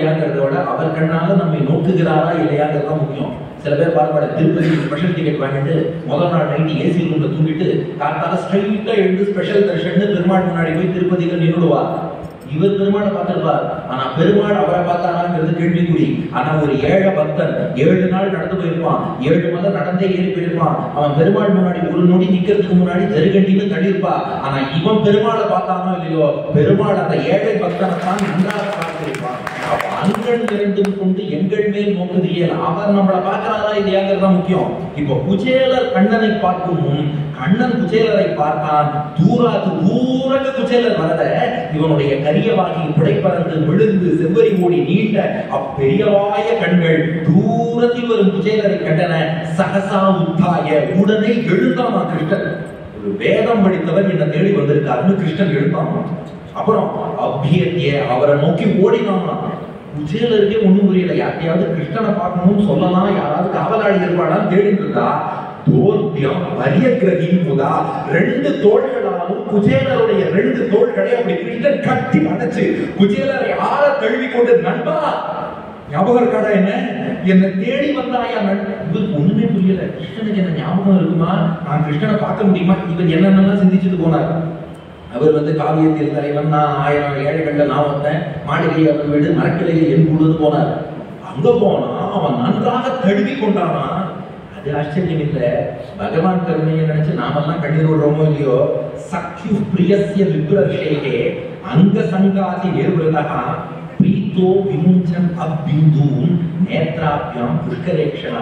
விட அவர் கண்ணால நம்மை நோக்குகிறாரா இல்லையாங்கிறது முக்கியம். சில பேர் பாருங்க திருப்பதி ஸ்பெஷல் டிக்கெட் வாங்கிட்டு முதல் நாள் நைட்டு ஏசி ரூம்ல தூங்கிட்டு காத்தால ஸ்ட்ரைட்டா எழுந்து ஸ்பெஷல் தர்ஷன் பெருமாள் முன்னாடி போய் திருப்பதியில நின்றுடுவா. இவர் பெருமாளை பார்த்திருப்பார், ஆனா பெருமாள் அவரை பார்த்தாராங்கிறது கேள்விக்குறி. ஆனா ஒரு ஏழை பக்தன் 7 நாள் நடந்து போயிருப்பான், 7 மலை நடந்தே ஏறி போயிருப்பான். அவன் பெருமாள் முன்னாடி ஒரு நொடி நிக்கிறதுக்கு முன்னாடி ஜருகண்டின்னு தள்ளியிருப்பா. ஆனா இவன் பெருமாளை பார்த்தானோ இல்லையோ, பெருமாள் அந்த ஏழை பக்தனை தான் நன்றாக பார்த்திருப்பான். அப்ப அங்கன் இரண்டும் கொண்டு எங்கள் மேல் நோக்குதியல், அவர் நம்மளை பார்க்கிறாரா இல்லையாங்கிறதா முக்கியம். இப்போ குச்சேலர் கண்ணனை பார்க்கும் முன் கண்ணன் குச்சேலரை பார்த்தான். தூரக்கு குச்சேலர் வரத இவனுடைய கரியவாகி புடைப்பறந்து விழுந்து செவ்வரி ஓடி நீண்ட அப்பெரியவாய கண்கள் தூரத்தில் வரும் குச்சேலரை கண்டன. சகசா உத்தாய, உடனே எழுந்தான் கிருஷ்ணன். ஒரு வேதம் படித்தவர் என்ன தேடி வந்திருக்காருன்னு கிருஷ்ணன் எழுந்தான். அப்புறம் அபியத்திய அவரை நோக்கி ஓடினான். குச்சேலருக்கே ஒண்ணும் புரியல. யாரையாவது கிருஷ்ணனை பார்க்கணும்னு சொல்லலாம், யாராவது காவலாளி இருப்பாடான்னு தேடிட்டு இருக்கா. தோல்பியம் வரியகிரகின் முதா 2 தோள்களாலும் குச்சேலருடைய 2 தோள்களை அப்படி கிருஷ்ணன் கட்டி அடைச்சு குச்சேலரை ஆற தழுவி கொண்டு, நண்பா ஞாபகம் இருக்காடா என்ன தேடி வந்தாயா? இவருக்கு ஒண்ணுமே புரியல. கிருஷ்ணனுக்கு என்ன ஞாபகம் இருக்குமா? நான் கிருஷ்ணனை பார்க்க முடியுமா? இவர் என்னென்னலாம் சிந்திச்சுட்டு போனார். அவர் காவியத்தில் தலைவன், நான் 1000 ஏழைகள்ல நான் வந்தேன், மாளிகை அவன் வீடு மரக்கிளையில் என் கூடுன்னு போனார். அங்க போனா அவன் நன்றாக தழுவி கொண்டானா. அது ஆச்சரியம் இல்ல, பகவான் கருணையை நினைச்சு நாமெல்லாம் கண்ணீர் விடுறோமோ இல்லையோ. சக்யு பிரியஸ்ய விப்ரஷேகே அங்க சங்காதி நிர்வதா பிரீத்தோ விமுஞ்சன் அபிந்தூன் நேத்ராபியாம் புஷ்கரேக்ஷணா.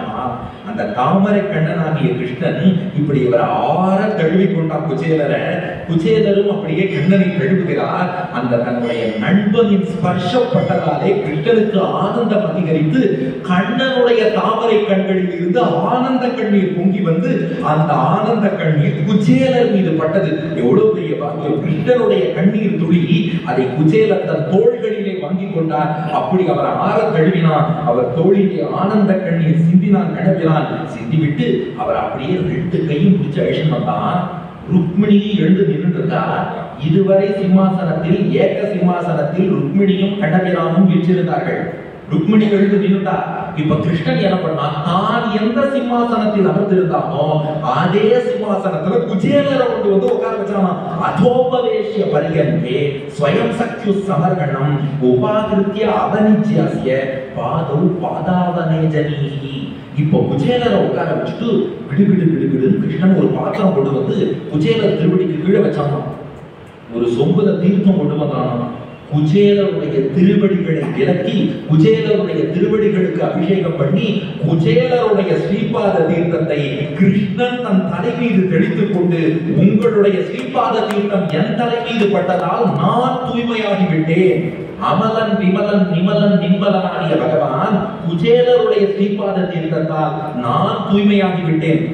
அந்த தாமரை கண்ணனாகிய கிருஷ்ணன் இப்படி இவர் ஆற தழுவி கொண்டான் குச்சேலரை. குச்சேலரும் அப்படியே கண்ணனை தழுவுகிறார். அந்த தன்னுடைய நண்பனின் ஸ்பர்ஷப்பட்டதாலே கிருஷ்ணனுக்கு ஆனந்தம் அதிகரித்து கண்ணனுடைய தாமரை கண்களில் இருந்து ஆனந்த கண்ணீர் பொங்கி வந்து அந்த ஆனந்த கண்ணீர் குச்சேலர் மீது பட்டது. எவ்வளவு பெரிய பாக்கியம்! கிருஷ்ணனுடைய கண்ணீர் துளி அதை குச்சேலர் தன் தோள்களிலே வாங்கி கொண்டார். அப்படி அவர் ஆற தழுவினார். அவர் தோளிலே ஆனந்த கண்ணீர் சிந்தினான், கடவினான். சிந்திவிட்டு அவர் அப்படியே 2 கையும் பிடிச்சு அழிச்சு வந்தான். ருக்மிணியை எழுந்து நின்றுட்டார். இதுவரை சிம்மாசனத்தில் ஏக சிம்மாசனத்தில் ருக்மிணியும் கடவிரானும் வீற்றிருந்தார்கள். ருக்மிணி எழுந்து நின்றுட்டார். இப்ப கிருஷ்ணன் என்ன பண்ணா, தான் எந்த சிம்மாசனத்தில் அமர்ந்திருந்தானோ அதே சிம்மாசனத்துல குச்சேலரை கொண்டு வந்து உட்கார வச்சானா. அதோபவேஷ்ய பரியந்தே ஸ்வயம் சக்யு சமர்கணம் உபாகிருத்திய அவனிஜ்யாஸ்ய பாதௌ பாதாவனேஜனீஹி. இப்போ குச்சேலரை உட்கார வச்சுட்டு கிடுகிடுன்னு கிருஷ்ணன் ஒரு பாத்திரம் கொண்டு வந்து குச்சேலர் திருவடிக்கு கீழே வச்சானா. ஒரு சொம்புல தீர்த்தம் கொண்டு வந்தானா. குச்சேலருடைய திருவடிகளை விலக்கி குச்சேலருடைய திருவடிகளுக்கு அபிஷேகம் பண்ணி குச்சேலருடைய ஸ்ரீபாத தீர்த்தத்தை கிருஷ்ணன் தன் தலை மீது தெளித்துக் கொண்டு, உங்களுடைய ஸ்ரீபாத தீர்த்தம் என் தலை மீது பட்டதால் நான் தூய்மையாகி விட்டேன். அமலன் விமலன் நிமலன் நிம்பலனாகிய பகவான் குச்சேலருடைய ஸ்ரீபாத தீர்த்தத்தால் நான் தூய்மையாகி விட்டேன்.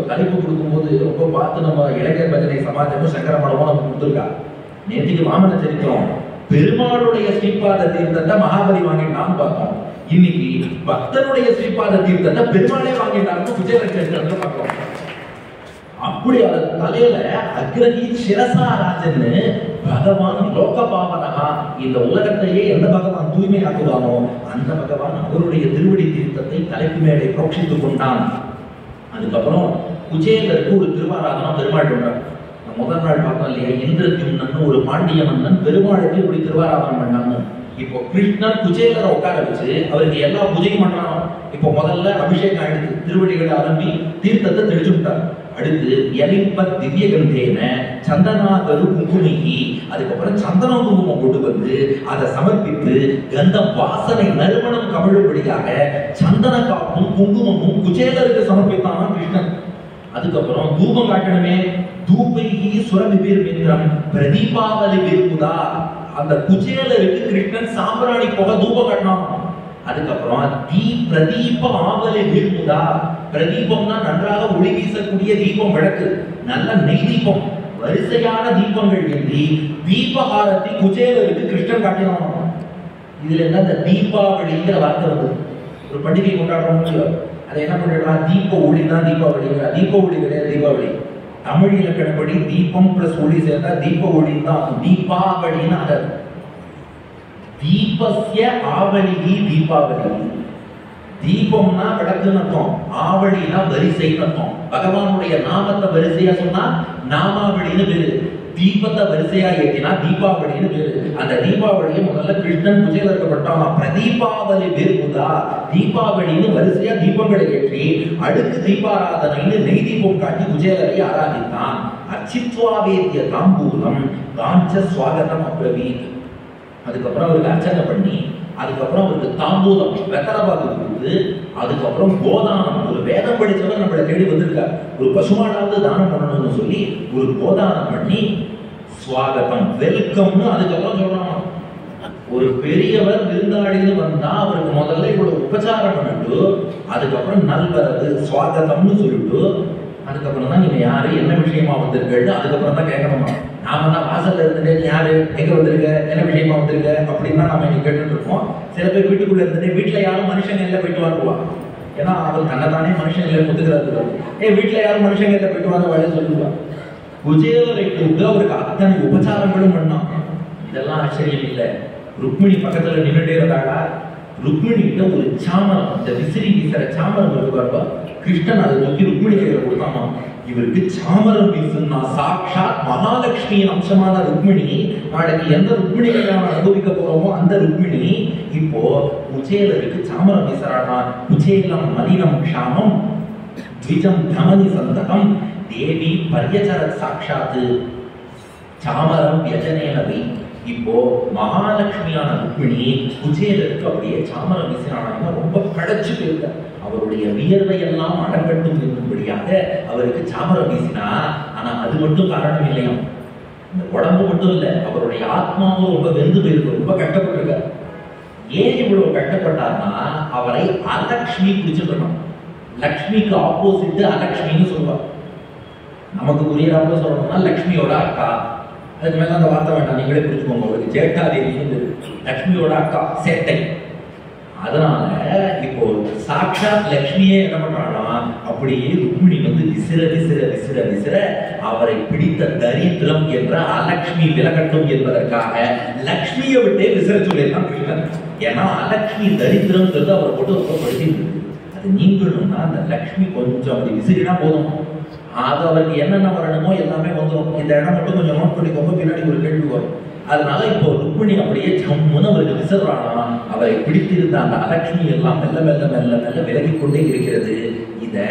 தலைப்பு கொடுக்கும் போது ரொம்ப பார்த்து நம்ம இளைஞர் பஜனை சமாஜமும் சங்கரமடமும் நமக்கு கொடுத்துருக்கா. நேற்றுக்கு வாமன சரித்திரம் பெருமாளுடைய ஸ்ரீபாத தீர்த்தத்தை மகாபலி வாங்கிட்டான்னு பார்த்தோம். இன்னைக்கு பக்தனுடைய ஸ்ரீபாத தீர்த்தத்தை பெருமாளே வாங்கிட்டான்னு குச்சேலர் சரித்திரத்தை பார்க்கிறோம். அப்படி அவர் தலையில அக்ரகி சிரசாராஜன்னு பகவான் லோகபாவனகா, இந்த உலகத்தையே எந்த பகவான் தூய்மையாக்குவானோ அந்த பகவான் அவருடைய திருவடி தீர்த்தத்தை தலைக்கு மேலே புரோட்சித்துக் கொண்டான். அதுக்கப்புறம் குச்சேலருக்கு ஒரு திருவாராதனம் பெருமாள் பண்றார். முதல் நாள் பார்த்தோம் இல்லையா, இந்திரத்யும்னன் ஒரு பாண்டிய மன்னன் பெருமாளுக்கு இப்படி திருவாராதனம் பண்ணாங்க. இப்போ கிருஷ்ணன் குச்சேலரை உட்கார வச்சு அவருக்கு எல்லா பூஜையும் பண்றான். இப்போ முதல்ல அபிஷேகம் எடுத்து திருவடிகளை அலம்பி தீர்த்தத்தை தெளிச்சு விட்டார். அடுத்து எலிம்பத் திவ்ய கந்தேன சந்தனாகரு குங்குமிகி, அதுக்கப்புறம் சந்தன குங்குமம் கொண்டு வந்து அதை சமர்ப்பித்து கந்தம் வாசனை நறுமணம் கமழும்படியாக சந்தன காப்பும் குங்குமமும் குச்சேலருக்கு சமர்ப்பித்தானா கிருஷ்ணன். அதுக்கப்புறம் தூபம் காட்டணுமே, தூபைகி சுரவிபீர் மிந்திரம் பிரதீபாவலி விரும்புதா, அந்த குச்சேலருக்கு கிருஷ்ணன் சாம்பிராணி போக தூபம் காட்டினான். அதுக்கப்புறம் பிரதீப ஆவலி விரும்புதா, பிரதீபம்னா நன்றாக ஒளி வீசக்கூடிய தீபம், விளக்கு, நல்ல நெய் தீபம், வரிசையான தீபங்கள் ஏந்தி தீபஹாரத்தை குச்சேலருக்கு கிருஷ்ணன் காட்டினான். இதுல என்ன இந்த தீபாவளிங்கிற வார்த்தை வந்தது. ஒரு பண்டிகை கொண்டாடுறோம், அதை என்ன பண்ணிடலாம், தீப ஒளி தான் தீபாவளி. தீப ஒளி கிடையாது தீபாவளி. தமிழ் இலக்கணப்படி தீபம் பிளஸ் ஒளி சேர்ந்தா தீப ஒளி தான், தீபாவளின்னு ஆகாது. தீபஸ்ய ஆவலிகி தீபாவளி. தீபம்னா விளக்குன்னு அர்த்தம், ஆவலினா வரிசைன்னு அர்த்தம். பகவானுடைய நாமத்தை வரிசையா சொன்னா நாமாவளின்னு பேரு, தீபத்தை வரிசையா ஏற்றினா தீபாவளின்னு பேரு. அந்த தீபாவளியை முதல்ல கிருஷ்ணன் பூஜையில இருக்கப்பட்டான். பிரதீபாவளி பேருதா, தீபாவளின்னு வரிசையா தீபங்களை ஏற்றி அடுக்கு தீபாராதனைன்னு நெய் தீபம் காட்டி பூஜையிலரை ஆராதித்தான். அர்ச்சித்வாவேத்திய தாம்பூலம் காஞ்ச ஸ்வாகதம் அப்ரவீத். அதுக்கப்புறம் அவருக்கு அர்ச்சனை பண்ணி, அதுக்கப்புறம் அவருக்கு தாம்பூலம் வெத்தரபாக்கு கொடுத்து, அதுக்கப்புறம் கோதானம். ஒரு வேதம் படித்தவர் நம்மளை தேடி வந்திருக்கார், ஒரு பசுமாடாவது தானம் பண்ணணும்னு சொல்லி ஒரு கோதானம் பண்ணி ஸ்வாகதம் வெல்கம்னு அதுக்கப்புறம் சொல்றாங்க. ஒரு பெரியவர் விருந்தாளின்னு வந்தா அவருக்கு முதல்ல இவ்வளவு உபச்சாரம் பண்ணிட்டு அதுக்கப்புறம் நல்வரவு ஸ்வாகதம்னு சொல்லிட்டு அதுக்கப்புறம் தான் நீங்க யாரு என்ன விஷயமா வந்திருக்கீங்க அதுக்கப்புறம் தான் கேட்கணுமா. நாம தான் வாசல்ல இருந்துட்டு யாரு எங்க வந்திருக்க என்ன விஷயமா வந்திருக்க அப்படின்னு தான் நம்ம இங்க கேட்டுட்டு இருக்கோம். சில பேர் வீட்டுக்குள்ள இருந்துட்டு வீட்டுல யாரும் மனுஷங்க இல்ல போயிட்டு வாங்குவாங்க, ஏன்னா அவர் தன்னைத்தானே மனுஷன் இல்லை முத்துக்கிறாரு. வீட்டுல யாரும் மனுஷங்க இல்ல போயிட்டு வாங்க வழி சொல்லுவாங்க. குஜேலரை கூப்பிட்டு அவருக்கு அத்தனை உபச்சாரங்களும் பண்ணான். இதெல்லாம் ஆச்சரியம் இல்லை. ருக்மிணி பக்கத்துல நின்றுட்டே இருந்தாடா, ருக்மிணி கிட்ட ஒரு சாமரம், இந்த விசிறி வீசுற சாமரம் இருக்கு பாருப்பா, கிருஷ்ணன் அதை நோக்கி ருக்மிணி கையில கொடுத்தாமா. இவருக்கு சாமரம் வீசுனா சாட்சாத் மகாலட்சுமியின் அம்சமான ருக்மிணி. நாளைக்கு எந்த ருக்மிணி கல்யாணம் அனுபவிக்க போறோமோ அந்த ருக்மிணி இப்போ குஜேலருக்கு சாமரம் வீசுறாடா. குஜேலம் மதினம் க்ஷாமம் த்விஜம் தமனி சந்தகம் தேவி பரியச்சரத் சாட்சாத்து சாமரம் வியஜனேனவை. இப்போ மகாலட்சுமியான ருக்மிணி குஜேலருக்கு அப்படியே சாமரம் வீசினானா ரொம்ப கடைச்சு போயிருக்க. அவருடைய வியர்வையெல்லாம் அடங்கட்டும் இருக்கும்படியாக அவருக்கு சாமரம் வீசினா. ஆனா அது மட்டும் காரணம் இல்லையா, இந்த உடம்பு மட்டும் இல்ல, அவருடைய ஆத்மாவும் ரொம்ப வெந்து போயிருக்கு, ரொம்ப கஷ்டப்பட்டிருக்க. ஏன் இவ்வளவு கஷ்டப்பட்டார்னா அவரை அலக்ஷ்மி பிடிச்சிருக்கணும். லக்ஷ்மிக்கு ஆப்போசிட் அலக்ஷ்மின்னு சொல்லுவார். நமக்கு புரியறாப்ப சொல்லணும்னா லக்ஷ்மியோட அக்கா. அதுக்கு மேல அந்த வார்த்தை வேண்டாம், நீங்களே புரிஞ்சுக்கோங்க. அவருக்கு ஜேட்டாதேவி லக்ஷ்மியோட அக்கா சேட்டை. அதனால இப்போ சாட்சாத் லக்ஷ்மியே என்ன பண்றானா, அப்படியே ருக்மிணி வந்து விசிற விசிற விசிற விசிற அவரை பிடித்த தரித்திரம் என்ற அலக்ஷ்மி விலகட்டும் என்பதற்காக லக்ஷ்மியை விட்டே விசிற சொல்லியிருக்கான் கிருஷ்ணன். ஏன்னா அலக்ஷ்மி தரித்திரம்ங்கிறது அவரை போட்டு ரொம்ப படுத்திட்டு, அது நீங்கணும்னா அந்த லக்ஷ்மி கொஞ்சம் அப்படி விசிறினா போதும், அது அவருக்கு என்னென்ன வரணுமோ எல்லாமே வந்துடும். இந்த இடம் மட்டும் கொஞ்சம் நோட் பண்ணிக்கோங்க, பின்னாடி ஒரு கேள்வி வரும். அதனால இப்போ ருக்மிணி அப்படியே ஜம்முன்னு அவருக்கு விசிறானா, அவரை பிடித்திருந்த அந்த அலக்ஷ்மி எல்லாம் மெல்ல மெல்ல மெல்ல மெல்ல விலகி கொண்டே இருக்கிறது. இத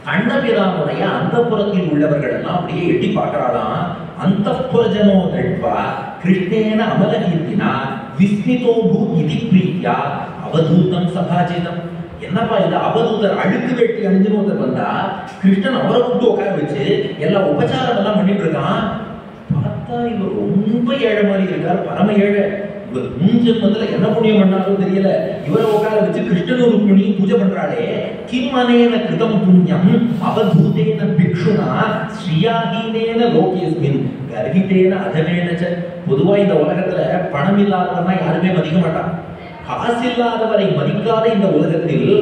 கண்ணபிரானுடைய அந்தப்புறத்தில் உள்ளவர்கள் எல்லாம் அப்படியே எட்டி பார்க்கறாளாம். அந்தப்புரஜனோ தட்வா கிருஷ்ணேன அமலகீர்த்தினா விஸ்மிதோ பூ இதி பிரீத்யா அவதூதம் சபாஜிதம். என்னப்பா இது அவதூதர் அழுக்கு வெட்டி அணிஞ்சு ஒருத்தர் வந்தா கிருஷ்ணன் அவரை கூப்பிட்டு உட்கார வச்சு எல்லா உபச்சாரம் எல்லாம் பண்ணிட்டு இருக்கான். பார்த்தா இவர் ரொம்ப ஏழை மாதிரி இருக்கார், பரம ஏழை. இவர் முன்ஜென்மத்துல என்ன புண்ணியம் பண்ணாலும் தெரியல, இவரை உட்கார வச்சு கிருஷ்ணன் ருக்மிணி பூஜை பண்றாளே. கிம்மனேன கிருதம் புண்ணியம் அவதூதேன பிக்ஷுனா ஸ்ரீயாஹீனேன லோகேஸ்மின் கர்ஹிதேன அதமேனச்ச. பொதுவா இந்த உலகத்துல பணம் இல்லாதவன்னா யாருமே மதிக்க மாட்டான். காசு இல்லாதவரை மதிக்காத இந்த உலகத்தில்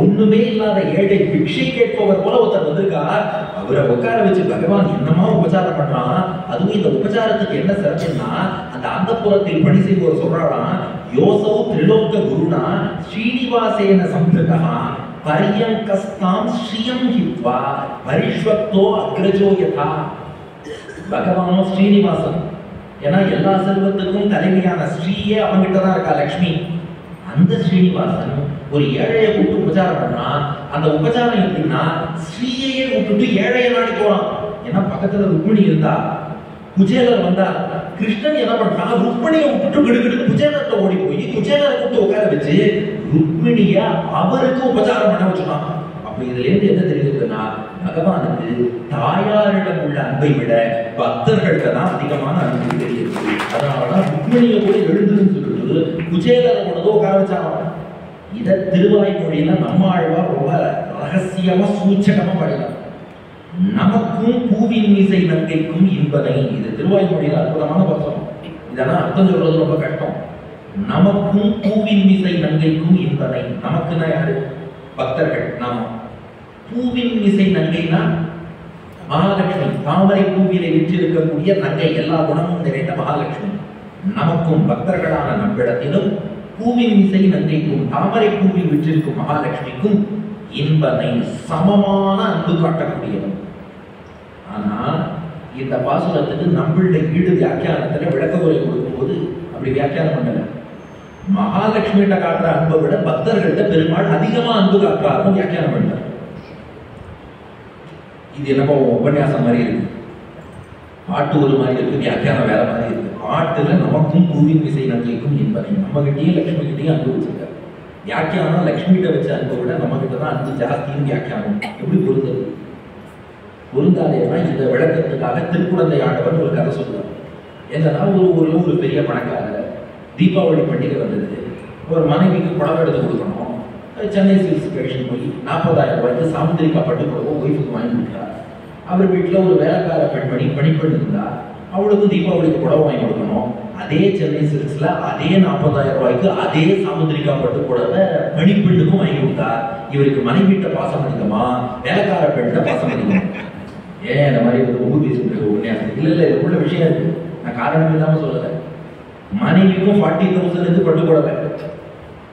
ஒண்ணுமே இல்லாத ஏழை பிக்ஷை கேட்பவர் போல ஒருத்தர் வந்திருக்கார். அவரை உட்கார வச்சு பகவான் என்னமா உபச்சாரம் பண்றான். அதுவும் இந்த உபச்சாரத்துக்கு என்ன சிறப்புன்னா, அந்த அந்தப்புறத்தில் பணி செய்வோர் சொல்றாராம், யோசோ திரிலோக குருனா ஸ்ரீனிவாசேன சம்பிருதா பரியங்கஸ்தாம் ஸ்ரீயம் ஹித்வா பரிஷ்வக்தோ அக்ரஜோ யதா. பகவானோ ஸ்ரீனிவாசன், ஏன்னா எல்லா செல்வத்துக்கும் தலைமையான ஸ்ரீயே அவங்கிட்ட தான் இருக்கா லக்ஷ்மி. அந்த ஸ்ரீனிவாசன் ஒரு ஏழையை கூப்பிட்டு உபச்சாரம் பண்ணா, அந்த உபச்சாரம் எப்படின்னா ஸ்ரீயையே கூப்பிட்டு ஏழையை நாடி போறான். ஏன்னா பக்கத்துல ருக்மிணி இருந்தா, குஜேலர் வந்தா, கிருஷ்ணன் என்ன பண்றான், ருக்மிணியை விட்டுட்டு கிடுகிட்டு குஜேலர்கிட்ட ஓடி போய் குஜேலரை கூப்பிட்டு உட்கார வச்சு ருக்மிணிய அவருக்கு உபச்சாரம் பண்ண வச்சுட்டான். அப்ப இதுல இருந்து என்ன தெரியுதுன்னா, பகவானுக்கு தாயாரிடம் உள்ள அன்பை விட பக்தர்களுக்கு தான் அதிகமான அன்பு தெரியுது. அதனாலதான் ருக்மிணியை கூட எழுந்துன்னு சொல்லிட்டு குஜேலரை கொண்டு உட்கார வச்சாங்க. இத திருவாய்மொழியில நம்ம ஆழ்வார் ரொம்ப ரகசியமா சூச்சகமா பாடினார். நமக்கும் பூவின் மீசை நங்கைக்கும் இன்பனை. இது திருவாய்மொழியில அற்புதமான வசனம். இதெல்லாம் அர்த்தம் சொல்றது ரொம்ப கஷ்டம். நமக்கும் பூவின் மீசை நங்கைக்கும் இன்பனை. நமக்குன்னா யாரு? பக்தர்கள். நாம பூவின் மீசை நங்கைனா மகாலட்சுமி. தாமரை பூவிலை விற்றிருக்கக்கூடிய நங்கை, எல்லா குணமும் நிறைந்த மகாலட்சுமி. நமக்கும் பக்தர்களான நம்மிடத்திலும் பூவின் இசை நங்கைக்கும் தாமரை பூவில் விற்றிருக்கும் மகாலட்சுமிக்கும் இன்பனை சமமான அன்பு காட்டக்கூடியவன். ஆனா இந்த பாசுரத்துக்கு நம்மளுடைய ஈடு வியாக்கியானத்துல விளக்க உரை கொடுக்கும்போது அப்படி வியாக்கியானம் பண்ணல. மகாலட்சுமிகிட்ட காட்டுற அன்பை விட பக்தர்கள்ட்ட பெருமாள் அதிகமா அன்பு காட்டுறாருன்னு வியாக்கியானம் பண்ணார். இது என்னமோ உபன்யாசம் மாதிரி இருக்கு, பாட்டு ஒரு மாதிரி இருக்கு, வியாக்கியானம் வேற மாதிரி இருக்கு. பாட்டுல நமக்கும் பூவின் இசை நங்கைக்கும் என்பதை நம்ம கிட்டேயும் லட்சுமி கிட்டையும் அன்பு வச்சிருக்காரு. வியாக்கியானம் லட்சுமிகிட்ட வச்ச அன்பை விட நம்ம கிட்ட தான் அன்பு ஜாஸ்தியும் வியாக்கியானம். எப்படி பொருந்தது? பொருந்தாதேனா இந்த விளக்கத்துக்காக திருக்குழந்தை ஆண்டவன் ஒரு கதை சொல்றார். என்னன்னா ஒரு ஊர்ல ஒரு பெரிய பணக்காரர் தீபாவளி பண்டிகை வந்தது. ஒரு மனைவிக்கு புடவை எடுத்து கொடுக்கணும். சென்னை சில்க் ஸ்டேஷன் போய் 40,000 ரூபாய்க்கு சாமுந்திரிக்கா பட்டு புடவை ஒய்ஃபுக்கு வாங்கி கொடுத்தார். அவர் வீட்டுல ஒரு வேலைக்கார பெண்மணி பணிப்பெண் இருந்தா, அவளுக்கு தீபாவளிக்கு புடவை வாங்கி கொடுக்கணும். அதே சென்னை சில்க்ஸ்ல அதே 40,000 ரூபாய்க்கு அதே சாமுந்திரிக்கா பட்டு புடவை பணிப்பெண்ணுக்கும் வாங்கி கொடுத்தா. இவருக்கு மனைவிட்ட பாசம் அதிகமா, வேலைக்கார பெண்கிட்ட பாசம் அதிகமா? ஏன் இந்த மாதிரி ஒரு ஊர் பேசிட்டு உண்மையாக இல்ல இதுக்குள்ள விஷயம் இருக்கு. நான் காரணம் இல்லாம சொல்லல. மனைவிக்கும் 40,000 பட்டு புடவை,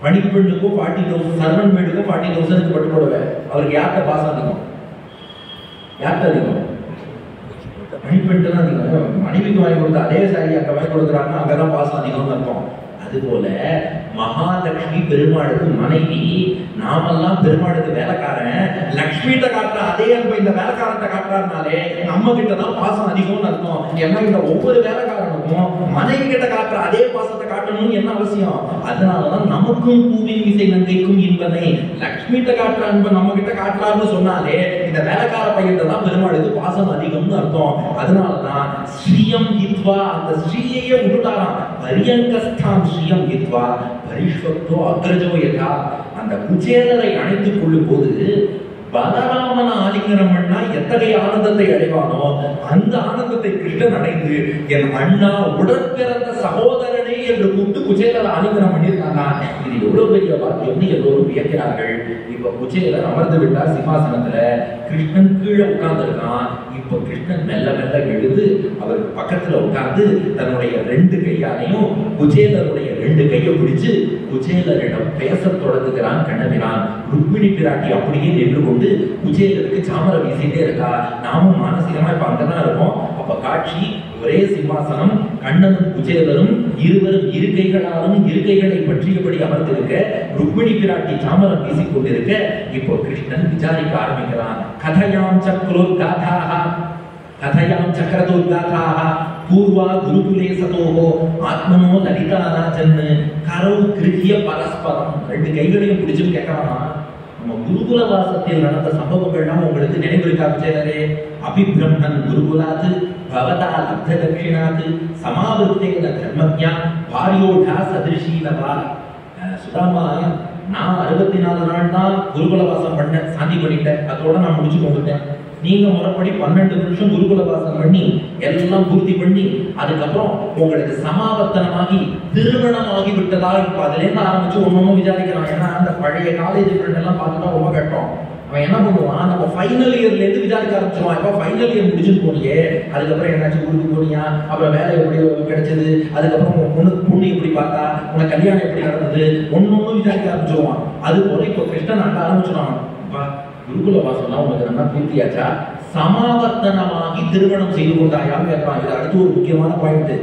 பணிப்பெண்ணுக்கும் 40,000, சர்வன் மேடுக்கும் 40,000 பட்டு புடவை. அவருக்கு யார்கிட்ட பாசம் அதிகம்? யார்கிட்ட அதிகம்? பணிப்பெண் தான் அதிகம். மனைவிக்கு வாங்கி கொடுத்த அதே சாரி அங்க வாங்கி கொடுக்குறாங்கன்னா அங்கதான் பாசம் அதிகம்னு அர்த்தம். அதுபோல மகாலட்சுமி பெருமாளுக்கு மனைவி, நாமெல்லாம் பெருமாளுக்கு வேலைக்காரன். லட்சுமிகிட்ட காட்டுற அதே அன்பை இந்த வேலைக்காரத்தை காட்டுறாருனாலே நம்ம கிட்ட தான் பாசம் அதிகம்னு அர்த்தம். ஏன்னா இந்த ஒவ்வொரு வேலைக்காரனுக்கும் மனைவி கிட்ட காட்டுற அதே பாசத்தை காட்டணும்னு என்ன அவசியம்? அதனாலதான் நமக்கும் பூவின் இசை நங்கைக்கும் என்பதை லட்சுமிகிட்ட காட்டுற அன்பை நம்ம கிட்ட காட்டுறாருன்னு சொன்னாலே இந்த வேலைக்கார பையன் தான் பெருமாளுக்கு பாசம் அதிகம்னு அர்த்தம். அதனாலதான் ஸ்ரீயம் ஹித்வா, அந்த ஸ்ரீயையே விட்டுட்டாராம். பரியங்கஸ்தாம் ஸ்ரீயம் ஹித்வா பரிஷ்வக்தோ அக்ரஜோ யதா. அந்த குச்சேலரை அணைத்துக் கொள்ளும் போது பலராமன ஆலிங்கனம் பண்ணா எத்தகைய ஆனந்தத்தை அடைவானோ அந்த ஆனந்தத்தை கிருஷ்ணன் அடைந்து என் அண்ணா உடற்பிறந்த சகோதரனே என்று கூப்பிட்டு குச்சேலர் ஆலிங்கனம் பண்ணியிருக்காங்க. இது எவ்வளவு பெரிய வாக்கியம்னு எல்லோரும் வியக்கிறார்கள். இப்ப குச்சேலர் அமர்ந்து விட்டார் சிம்மாசனத்துல, கிருஷ்ணன் கீழே உட்கார்ந்து இருக்கான். இப்ப கிருஷ்ணன் மெல்ல மெல்ல எழுது அவருக்கு பக்கத்துல உட்கார்ந்து தன்னுடைய 2 கையாலையும் குச்சேலருடைய 2 கையை பிடிச்சு குச்சேலரிடம் பேச தொடங்குகிறான் கண்ணபிரான். ருக்மிணி பிராட்டி அப்படியே நின்று கொண்டு குச்சேலருக்கு சாமர வீசிட்டே இருக்கா. நாமும் மானசீகமா இப்ப அங்கதான் இருக்கோம். அப்ப காட்சி ஒரே சிம்மாசனம், கண்ணனும் குச்சேலரும் இருவரும் இருக்கைகளாலும் இருக்கைகளை பற்றியபடி அமர்ந்திருக்க, ருக்மிணி பிராட்டி சாமரம் வீசிக் கொண்டிருக்க, இப்போ கிருஷ்ணன் விசாரிக்க ஆரம்பிக்கிறான். கதையாம் சக்ரோத்காதாக கதையாம் சக்கரதோத்காதாக பூர்வா குருகுலே சதோஹோ ஆத்மனோ லலிதாராஜன் கரௌ கிருஹ்ய பரஸ்பரம். 2 கைகளையும் பிடிச்சுன்னு கேட்கலாமா? நம்ம குருகுல வாசத்தில் நடந்த சம்பவங்கள்லாம் உங்களுக்கு நினைவிருக்கா விஜயரே? அபிபிரம்மன் குருகுலாத் பவதா லப்த தட்சிணாத் சமாவர்த்தேன தர்மஜ்ஞா பாரியோடா சதிருஷீலவா. சுதாமா, நான் 64 நாள் தான் குருகுல வாசம் பண்ணேன், சாந்தி பண்ணிட்டேன், அதோட நான் முடிச்சு வந்துட்டேன். நீங்க முறைப்படி 12 நிமிஷம் குருகுல வாசம் பண்ணி எல்லாம் பூர்த்தி பண்ணி அதுக்கப்புறம் உங்களுக்கு சமாவர்த்தனமாகி திருமணமாகி விட்டதா? இப்ப அதுல இருந்து ஆரம்பிச்சு ஒன்னொன்னும் விசாரிக்கிறான். ஏன்னா அந்த பழைய காலேஜ் ஃப்ரெண்ட் எல்லாம் பார்த்துட்டா ரொம்ப கட்டம். அவன் என்ன பண்ணுவான், நம்ம ஃபைனல் இயர்ல இருந்து விசாரிக்க ஆரம்பிச்சிருவான். இப்ப ஃபைனல் இயர் முடிச்சுட்டு போனியே, அதுக்கப்புறம் என்னாச்சு, ஊருக்கு போனியா, அப்புறம் வேலை எப்படி கிடைச்சது, அதுக்கப்புறம் பொண்ணு எப்படி பார்த்தா, உனக்கு கல்யாணம் எப்படி நடந்தது, ஒன்னொன்னும் விசாரிக்க ஆரம்பிச்சிருவான். அது போல இப்போ கிருஷ்ணன் ஆட்ட ஆரம்பிச்சிருவான். குருகுல வாசம்லாம் உனக்கு நல்லா பூர்த்தியாச்சா, சமாவர்த்தனமாகி திருமணம் செய்து கொண்டாயான்னு கேட்பான். இது அடுத்து ஒரு முக்கியமான பாயிண்ட்.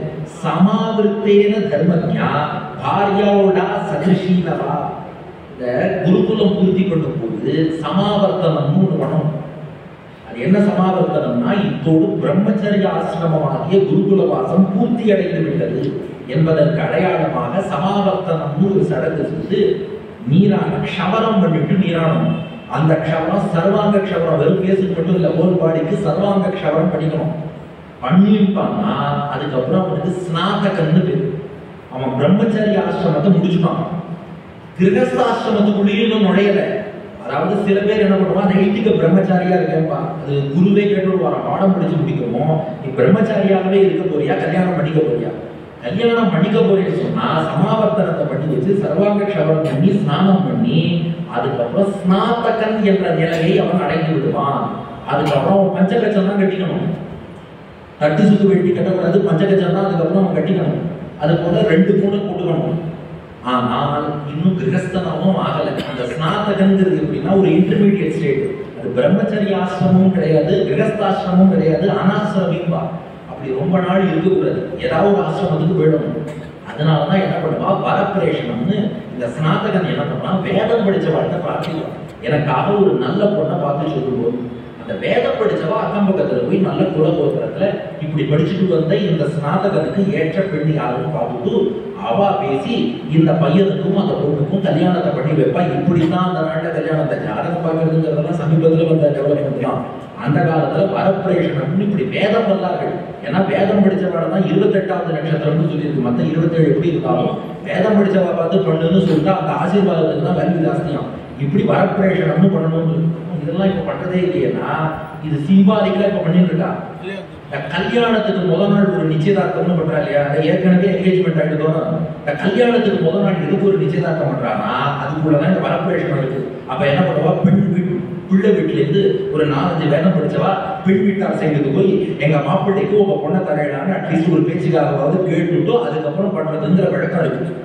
சமாவர்த்தேன தர்மஜ்ஞா பாரியோடா சதிருஷீலவா. இந்த குருகுலம் பூர்த்தி பண்ணும் போது சமாவர்த்தனம்னு ஒண்ணு பண்ணணும். அது என்ன சமாவர்த்தனம்னா, இத்தோடு பிரம்மச்சரிய ஆசிரமமாகிய குருகுல வாசம் பூர்த்தி அடைந்து விட்டது என்பதற்கு அடையாளமாக சமாவர்த்தனம்னு ஒரு சடங்கு செய்து நீரான க்ஷவரம் பண்ணிட்டு நீராடணும். அந்த க்ஷவரம் சர்வாங்க க்ஷவரம், வெறும் பேசுக்கு மட்டும் இல்ல, ஹோல் பாடிக்கு சர்வாங்க க்ஷவரம் பண்ணிக்கணும். பண்ணிட்டான்னா அதுக்கப்புறம் அவனுக்கு ஸ்நாதகன்னு பேரு. அவன் பிரம்மச்சரிய ஆசிரமத்தை முடிச்சுட்டான், கிரகஸ்தாசிரமத்துக்குள்ளேயே இன்னும் நுழையல. அதாவது சில பேர் என்ன பண்ணுவான், நைட்டுக்கு பிரம்மச்சாரியா இருக்கேன்பா, அது குருவே கேட்டுடுவாராம், பாடம் படிச்சு முடிக்கிறோம், நீ பிரம்மச்சாரியாகவே இருக்க போறியா, கல்யாணம் பண்ணிக்க போறியா? கல்யாணம் பண்ணிக்க போறேன்னு சொன்னா சமாவர்த்தனத்தை பண்ணி வச்சு சர்வாங்க க்ஷவரம் பண்ணி ஸ்நானம் பண்ணி அதுக்கப்புறம் ஸ்நாதகன் என்ற நிலையை அவன் அடைந்து விடுவான். அதுக்கப்புறம் அவன் பஞ்சகச்சம் தான் கட்டிக்கணும். தட்டு சுத்து வெட்டி கட்டக்கூடாது, பஞ்சகச்சம் தான் அதுக்கப்புறம் அவன் கட்டிக்கணும். அது போல 2 கூட கூட்டுக்கணும். ஆனால் இன்னும் கிரகஸ்தனாவும் ஆகலை. அந்த ஸ்நாதகங்கிறது எப்படின்னா ஒரு இன்டர்மீடியட் ஸ்டேட். அது பிரம்மச்சரிய ஆசிரமும் கிடையாது, கிரகஸ்தாசிரமும் கிடையாது, அனாசிரமிம்பா. அப்படி ரொம்ப நாள் இருக்கக்கூடாது, ஏதாவது ஒரு ஆசிரமத்துக்கு போயிடணும். அதனாலதான் என்ன பண்ணுவா, வரப்பிரேஷனம்னு இந்த ஸ்நாதகன் என்ன பண்ணா, வேதம் படிச்ச வாழ்க்கை பிரார்த்திக்கலாம். எனக்காக ஒரு நல்ல பொண்ணை பார்த்து சொல்லும்போது அந்த வேதம் படிச்சவா அக்கம் பக்கத்துல போய் நல்ல குலகோத்திரத்துல இப்படி படிச்சுட்டு வந்த இந்த ஸ்நாதகனுக்கு ஏற்ற பெண் யாருன்னு பார்த்துட்டு அவா பேசி இந்த பையனுக்கும் அந்த பொண்ணுக்கும் கல்யாணத்தை பண்ணி வைப்பா. இப்படித்தான் அந்த நாட்டில் கல்யாணத்தை ஜாதகம் பார்க்கறதுங்கிறதெல்லாம் சமீபத்தில் வந்த டெவலப்மெண்ட் தான். அந்த காலத்துல வரப்பிரேஷனம் இப்படி வேதம் வல்லார்கள். ஏன்னா வேதம் படிச்சவாட தான் 28வது நட்சத்திரம்னு சொல்லியிருக்கு. மற்ற 27 எப்படி இருந்தாலும் வேதம் படிச்சவா பார்த்து பண்ணுன்னு சொல்லிட்டா அந்த ஆசீர்வாதத்துக்கு தான் வேல்யூ ஜாஸ்தியாகும். இப்படி வரப்பிரேஷனம்னு பண்ணணும்னு இதெல்லாம் இப்ப பண்றதே இல்லையா? இது சிம்பாலிக்கா இப்ப பண்ணிட்டு இருக்கா. கல்யாணத்துக்கு முதல் நாள் ஒரு நிச்சயதார்த்தம்னு பண்றா இல்லையா? ஏற்கனவே என்கேஜ்மெண்ட் ஆகிடுதோம். கல்யாணத்துக்கு முதல் நாள் எதுக்கு ஒரு நிச்சயதார்த்தம் பண்றாங்கன்னா அதுக்குள்ளதான் இந்த வரப்பிரேஷனம் இருக்கு. அப்ப என்ன பண்ணுவா, பிள்ளை வீட்டுல இருந்து ஒரு 4-5 வேதம் படிச்சவா பெண் வீட்டார் சைடுக்கு போய் எங்க மாப்பிள்ளைக்கு உங்க பொண்ணை தரையிலான்னு அட்லீஸ்ட் ஒரு பேச்சுக்காகவாவது கேட்டுட்டோ அதுக்கப்புறம் பண்றதுங்கிற வழக்கம் இருக்கு.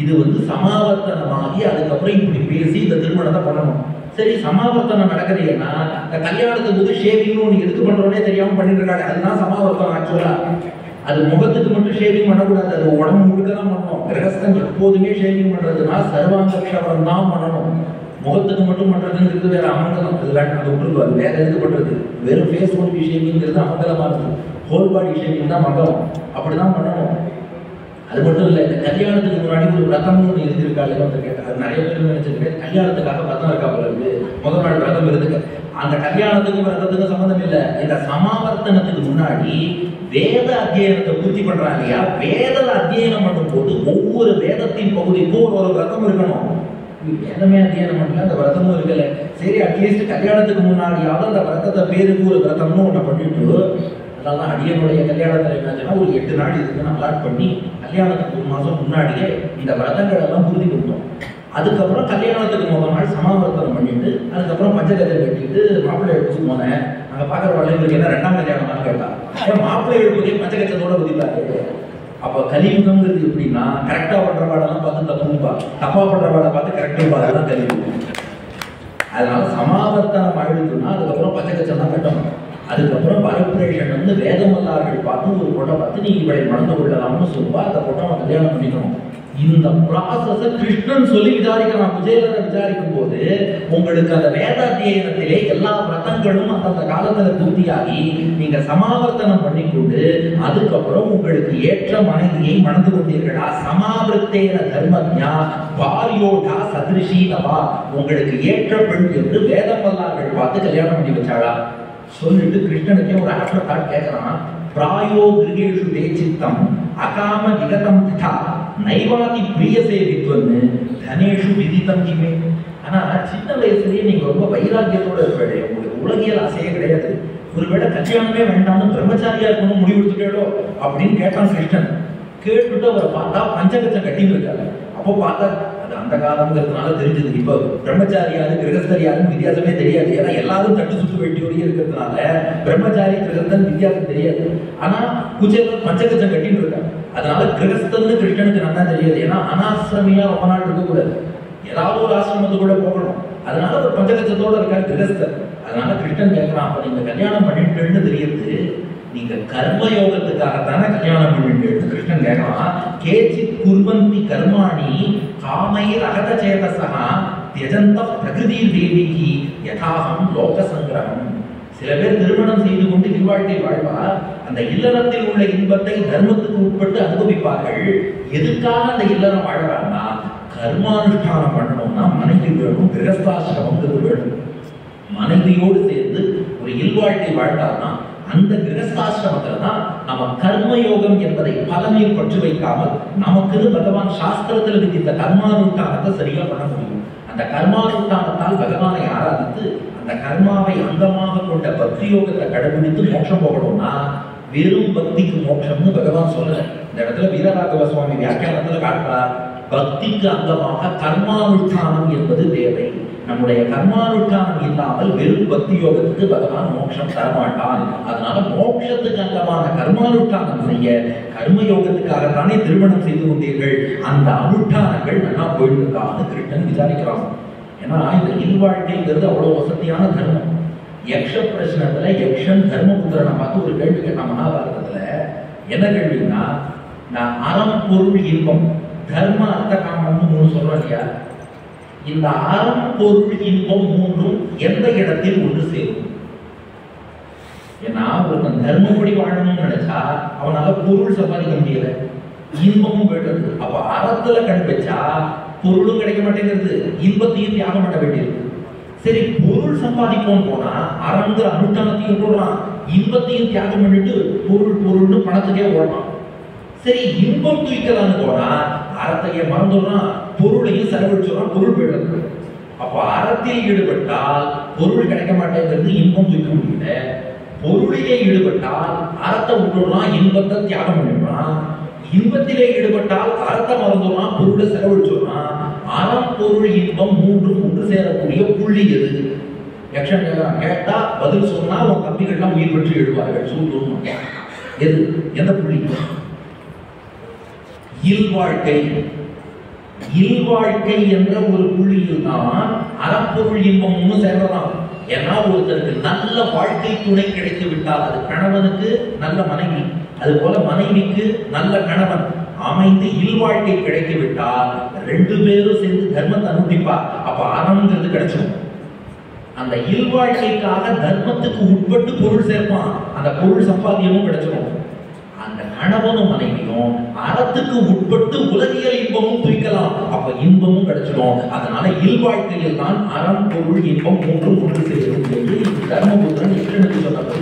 இது சமாவர்த்தனமாகி அதுக்கப்புறம் இப்படி பேசி இந்த திருமணத்தை பண்ணணும். சரி, சமாவர்த்தனம் நடக்குதுன்னா இந்த கல்யாணத்துக்கு போது ஷேவிங்னு ஒன்று எதுக்கு பண்றோன்னே தெரியாம பண்ணிட்டு இருக்காங்க. அதுதான் சமாவர்த்தனம். ஆக்சுவலா அது முகத்துக்கு மட்டும் ஷேவிங் பண்ணக்கூடாது, அது உடம்பு முழுக்க தான் பண்ணணும். கிரகஸ்தன் எப்போதுமே ஷேவிங் பண்றதுன்னா சர்வாங்கக்ஷவரம் தான் பண்ணணும். முகத்துக்கு மட்டும் பண்றதுங்கிறது வேற அமங்கலம். அது வேண்டாம், அது விட்டுருவாரு. வேற எதுக்கு பண்றது? வெறும் ஃபேஸ் ஒன்லி ஷேவிங்கிறது அமங்கலமா இருக்கு. ஹோல் பாடி ஷேவிங் தான் மங்கலம். அப்படிதான் பண்ணணும். அது மட்டும் இல்லை, இந்த கல்யாணத்துக்கு முன்னாடி ஒரு விரதம்னு ஒன்று இருந்திருக்காள் கேட்டேன். அது நிறைய பேர் நினைச்சிருக்கேன் கல்யாணத்துக்காக விரதம் இருக்கா போல இருக்கு. முதல் நாள் விரதம் இருக்கு. அந்த கல்யாணத்துக்கும் விரதத்துக்கும் சம்பந்தம் இல்லை. இந்த சமாவர்த்தனத்துக்கு முன்னாடி வேத அத்தியனத்தை பூர்த்தி பண்றாங்க இல்லையா? வேத அத்தியனம் பண்ணும் போது ஒவ்வொரு வேதத்தின் பகுதிக்கும் ஒரு விரதம் இருக்கணும். வேதமே அத்தியனம் பண்ணல, அந்த விரதமும் இருக்கல. சரி, அட்லீஸ்ட் கல்யாணத்துக்கு முன்னாடியாவது அந்த விரதத்தை பேருக்கு ஒரு விரதம்னு ஒண்ணு பண்ணிட்டு, அதனால அடியனுடைய கல்யாணத்துல என்னாச்சுன்னா ஒரு 8 நாள் இதுக்கு அலாட் பண்ணி கல்யாணத்துக்கு 1 மாசம் முன்னாடியே இந்த விரதங்கள் எல்லாம் பூர்த்தி கொடுத்தோம். அதுக்கப்புறம் கல்யாணத்துக்கு முதல் நாள் சமாவர்த்தனம் பண்ணிட்டு அதுக்கப்புறம் பஞ்சகத்தை கட்டிட்டு மாப்பிள்ளை எடுத்து போனேன். அங்க பாக்குற வளைவுக்கு என்ன 2ஆம் கல்யாணம் கேட்டா, மாப்பிள்ளை எடுத்து பஞ்சகத்தோட குதிப்பாரு. அப்ப கலியுகம்ங்கிறது எப்படின்னா கரெக்டா பண்ற பாடெல்லாம் பார்த்து தப்புப்பா, தப்பா பண்ற பாடை பார்த்து கரெக்டா பாடலாம் கலியுகம். அதனால சமாவர்த்தனம் ஆயிடுச்சுன்னா அதுக்கப்புறம் பச்சைக்கச்சம் தான் கட்டணும். அதுக்கப்புறம் வரப்பிரேஷன் வேதம் வல்லார்கள் பார்த்து ஒரு பொண்ணை பார்த்து நீ இவளை மணந்து கொள்ளலாம்னு சொல்லுவா. அந்த பொண்ணை அவன் கல்யாணம் பண்ணிக்கணும். இந்த ப்ராசஸ கிருஷ்ணன் சொல்லி விசாரிக்கிறான். குஜேலரை விசாரிக்கும் போது உங்களுக்கு அந்த வேதாத்தியனத்திலே எல்லா விரதங்களும் அந்த காலத்துல பூர்த்தியாகி நீங்க சமாவர்த்தனம் பண்ணிக்கொண்டு அதுக்கப்புறம் உங்களுக்கு ஏற்ற மனைவியை மணந்து கொண்டீர்களா? சமாவிருத்தேன தர்மஜா வாரியோடா சதிருஷீனவா, உங்களுக்கு ஏற்ற பெண் என்று வேதம் வல்லார்கள் பார்த்து கல்யாணம் பண்ணி வச்சாளா? சொல்லிட்டு கிருஷ்ணனுக்கே ஒரு ஆஃப்டர் தாட் கேட்கிறான். பிராயோ கிருகேஷு வேச்சித்தம் அகாம விகதம் ததா நைவாதி பிரியசே வித்வன்னு தனேஷு விதிதம் கிமே. ஆனா சின்ன வயசுலயே நீங்க ரொம்ப வைராக்கியத்தோட இருப்பீங்க. உங்களுக்கு உலகியல் ஆசையே கிடையாது. ஒருவேளை கல்யாணமே வேண்டாம்னு பிரம்மச்சாரியா இருக்கணும் முடிவு எடுத்துட்டோ அப்படின்னு கேட்டான் கிருஷ்ணன். கேட்டுட்டு அவரை பார்த்தா பஞ்சகச்சம் கட்டின்னு இருக்காரு. அப்போ பார்த்தா அது அந்த காலங்கிறதுனால தெரிஞ்சது. இப்போ பிரம்மச்சாரியாரு கிரகஸ்தரியாரும் வித்தியாசமே தெரியாது. ஏன்னா எல்லாரும் தட்டு சுத்து வெட்டியோடய இருக்கிறதுனால பிரம்மச்சாரி கிரகஸ்தன் வித்தியாசம் தெரியாது. ஆனா குஜேலர் பஞ்சகச்சம் கட்டின்னு இருக்காரு. அதனால கிரகஸ்தன் கிருஷ்ணனுக்கு நல்லா தெரியாது. ஏன்னா அனாசிரமியா ரொம்ப நாள் இருக்கக்கூடாது, ஏதாவது ஒரு ஆசிரமத்து கூட போகணும். அதனால ஒரு பஞ்சகச்சத்தோட இருக்காரு கிரகஸ்தர். அதனால கிருஷ்ணன் கேட்கிறான், அப்ப நீங்க கல்யாணம் பண்ணிட்டுன்னு தெரியுது, நீங்க கர்மயோகத்துக்காகத்தானே கல்யாணம் பண்ணிட்டு? கிருஷ்ணன் கேட்கலாம். கேச்சித் குர்வந்தி கர்மாணி காமைர் அகத சேதசா தியஜந்த பிரகிருதி தேவிகி யதாகம் லோக சங்கிரகம். சில பேர் திருமணம் செய்து கொண்டு இல்வாழ்க்கை வாழ்வார். அந்த இல்லறத்தில் உள்ள இன்பத்தை தர்மத்துக்கு உட்பட்டு அனுபவிப்பார்கள். எதுக்காக அந்த இல்லறம் வாழ்றாங்கன்னா கர்மானுஷ்டானம் பண்ணணும்னா மனைவி வேணும், கிரகஸ்தாசிரமங்கிறது வேணும். மனைவியோடு சேர்ந்து ஒரு இல்வாழ்க்கை வாழ்ந்தார்னா அந்த கிரகஸ்தாசிரமத்துல தான் நம்ம கர்மயோகம் என்பதை பலனையும் பற்றி வைக்காமல் நமக்கு பகவான் சாஸ்திரத்தில் விதித்த கர்மானுஷ்டானத்தை சரியா பண்ண முடியும். அந்த கர்மானுஷ்டானத்தால் பகவானை ஆராதித்து அந்த கர்மாவை அங்கமாக கொண்ட பக்தி யோகத்தை கடைபிடித்து மோட்சம் போகணும்னா வெறும் பக்திக்கு மோட்சம்னு பகவான் சொல்லல. இந்த இடத்துல வீரராகவ சுவாமி வியாக்கியானத்துல காட்டுறார், பக்திக்கு அங்கமாக கர்மானுஷ்டானம் என்பது தேவை. நம்முடைய கர்மானுஷ்டானம் இல்லாமல் வெறும் பக்தி யோகத்துக்கு பகவான் மோட்சம் தரமாட்டான். அதனால மோட்சத்துக்கு அங்கமான கர்மானுஷ்டானம் செய்ய கர்ம யோகத்துக்காகத்தானே திருமணம் செய்து கொண்டீர்கள், அந்த அனுஷ்டானங்கள் நல்லா போயிட்டு கிருஷ்ணன் விசாரிக்கிறான். ஏன்னா இந்த இல்வாழ்க்கைங்கிறது அவ்வளவு வசதியான தர்மம். யக்ஷ பிரச்சனத்துல யக்ஷன் தர்மபுத்திரனை பார்த்து ஒரு கேள்வி கேட்டான் மகாபாரதத்துல. என்ன கேள்வின்னா, நான் அறம் பொருள் இன்பம் தர்ம அர்த்த காமம்னு மூணு சொல்றோம் இல்லையா, இந்த அறம் பொருள் இன்பம் மூன்றும் எந்த இடத்தில் ஒன்று சேரும்? ஏன்னா ஒருத்தன் தர்மப்படி வாழணும்னு நினைச்சா அவனால பொருள் சம்பாதிக்க முடியல, இன்பமும் போயிடுறது. அப்ப அறத்துல கண் வச்சா பொருளும் கிடைக்க மாட்டேங்கிறது, இன்பத்தையும் தியாகம் பண்ண வேண்டியிருக்கு. சரி, பொருள் சம்பாதிப்போம் போனா அறங்கிற அனுஷ்டானத்தையும் போடுறான், இன்பத்தையும் தியாகம் பண்ணிட்டு பொருள்னு பணத்துக்கே ஓடலாம். சரி, இன்பம் தூக்கலான்னு போனா அறத்தையே மறந்துடுறான், பொருளையும் செலவழிச்சுறான், பொருள் போயிடுறது. அப்ப அறத்தில் ஈடுபட்டால் பொருள் கிடைக்க மாட்டேங்கிறது, இன்பம் தூக்க முடியல. பொருளிலே ஈடுபட்டால் அறத்தை விட்டுடுறான், இன்பத்தை தியாகம் பண்ணிடுறான். இன்பத்திலே ஈடுபட்டால் அறத்தை மறந்துடுறான், பொருளை செலவழிச்சுடுறான். அறம் பொருள் இன்பம் மூன்றும் ஒன்று சேரக்கூடிய புள்ளி எது? யக்ஷன் கேட்டா பதில் சொன்னா உன் தம்பிகள்லாம் உயிர் பெற்று எழுவார்கள், சூழ்நிலை எது? எந்த புள்ளி? இல்வாழ்க்கை. இல்வாழ்க்கை என்ற ஒரு புள்ளியில் தான் அறப்பொருள் இன்பம் ஒன்று சேரலாம். ஏன்னா ஒருத்தருக்கு நல்ல வாழ்க்கை துணை கிடைத்து விட்டால், அது கணவனுக்கு நல்ல மனைவி, அது போல மனைவிக்கு நல்ல கணவன் அமைந்து இல்வாழ்க்கை கிடைத்து விட்டால் ரெண்டு பேரும் சேர்ந்து தர்மத்தை அனுஷ்டிப்பா. அப்ப அறம்ங்கிறது கிடைச்சிடும். அந்த இல்வாழ்க்கைக்காக தர்மத்துக்கு உட்பட்டு பொருள் சேர்ப்பான், அந்த பொருள் சம்பாத்தியமும் கிடைச்சிடும். அந்த கணவனும் மனைவியும் அறத்துக்கு உட்பட்டு உலகியல் இன்பமும் தூக்கலாம், அப்ப இன்பமும் கிடைச்சிடும். அதனால இல்வாழ்க்கையில் தான் அறம் பொருள் இன்பம் மூன்றும் ஒன்று சேரும் என்று தர்மபுத்திரன் யக்ஷனுக்கு சொன்னது.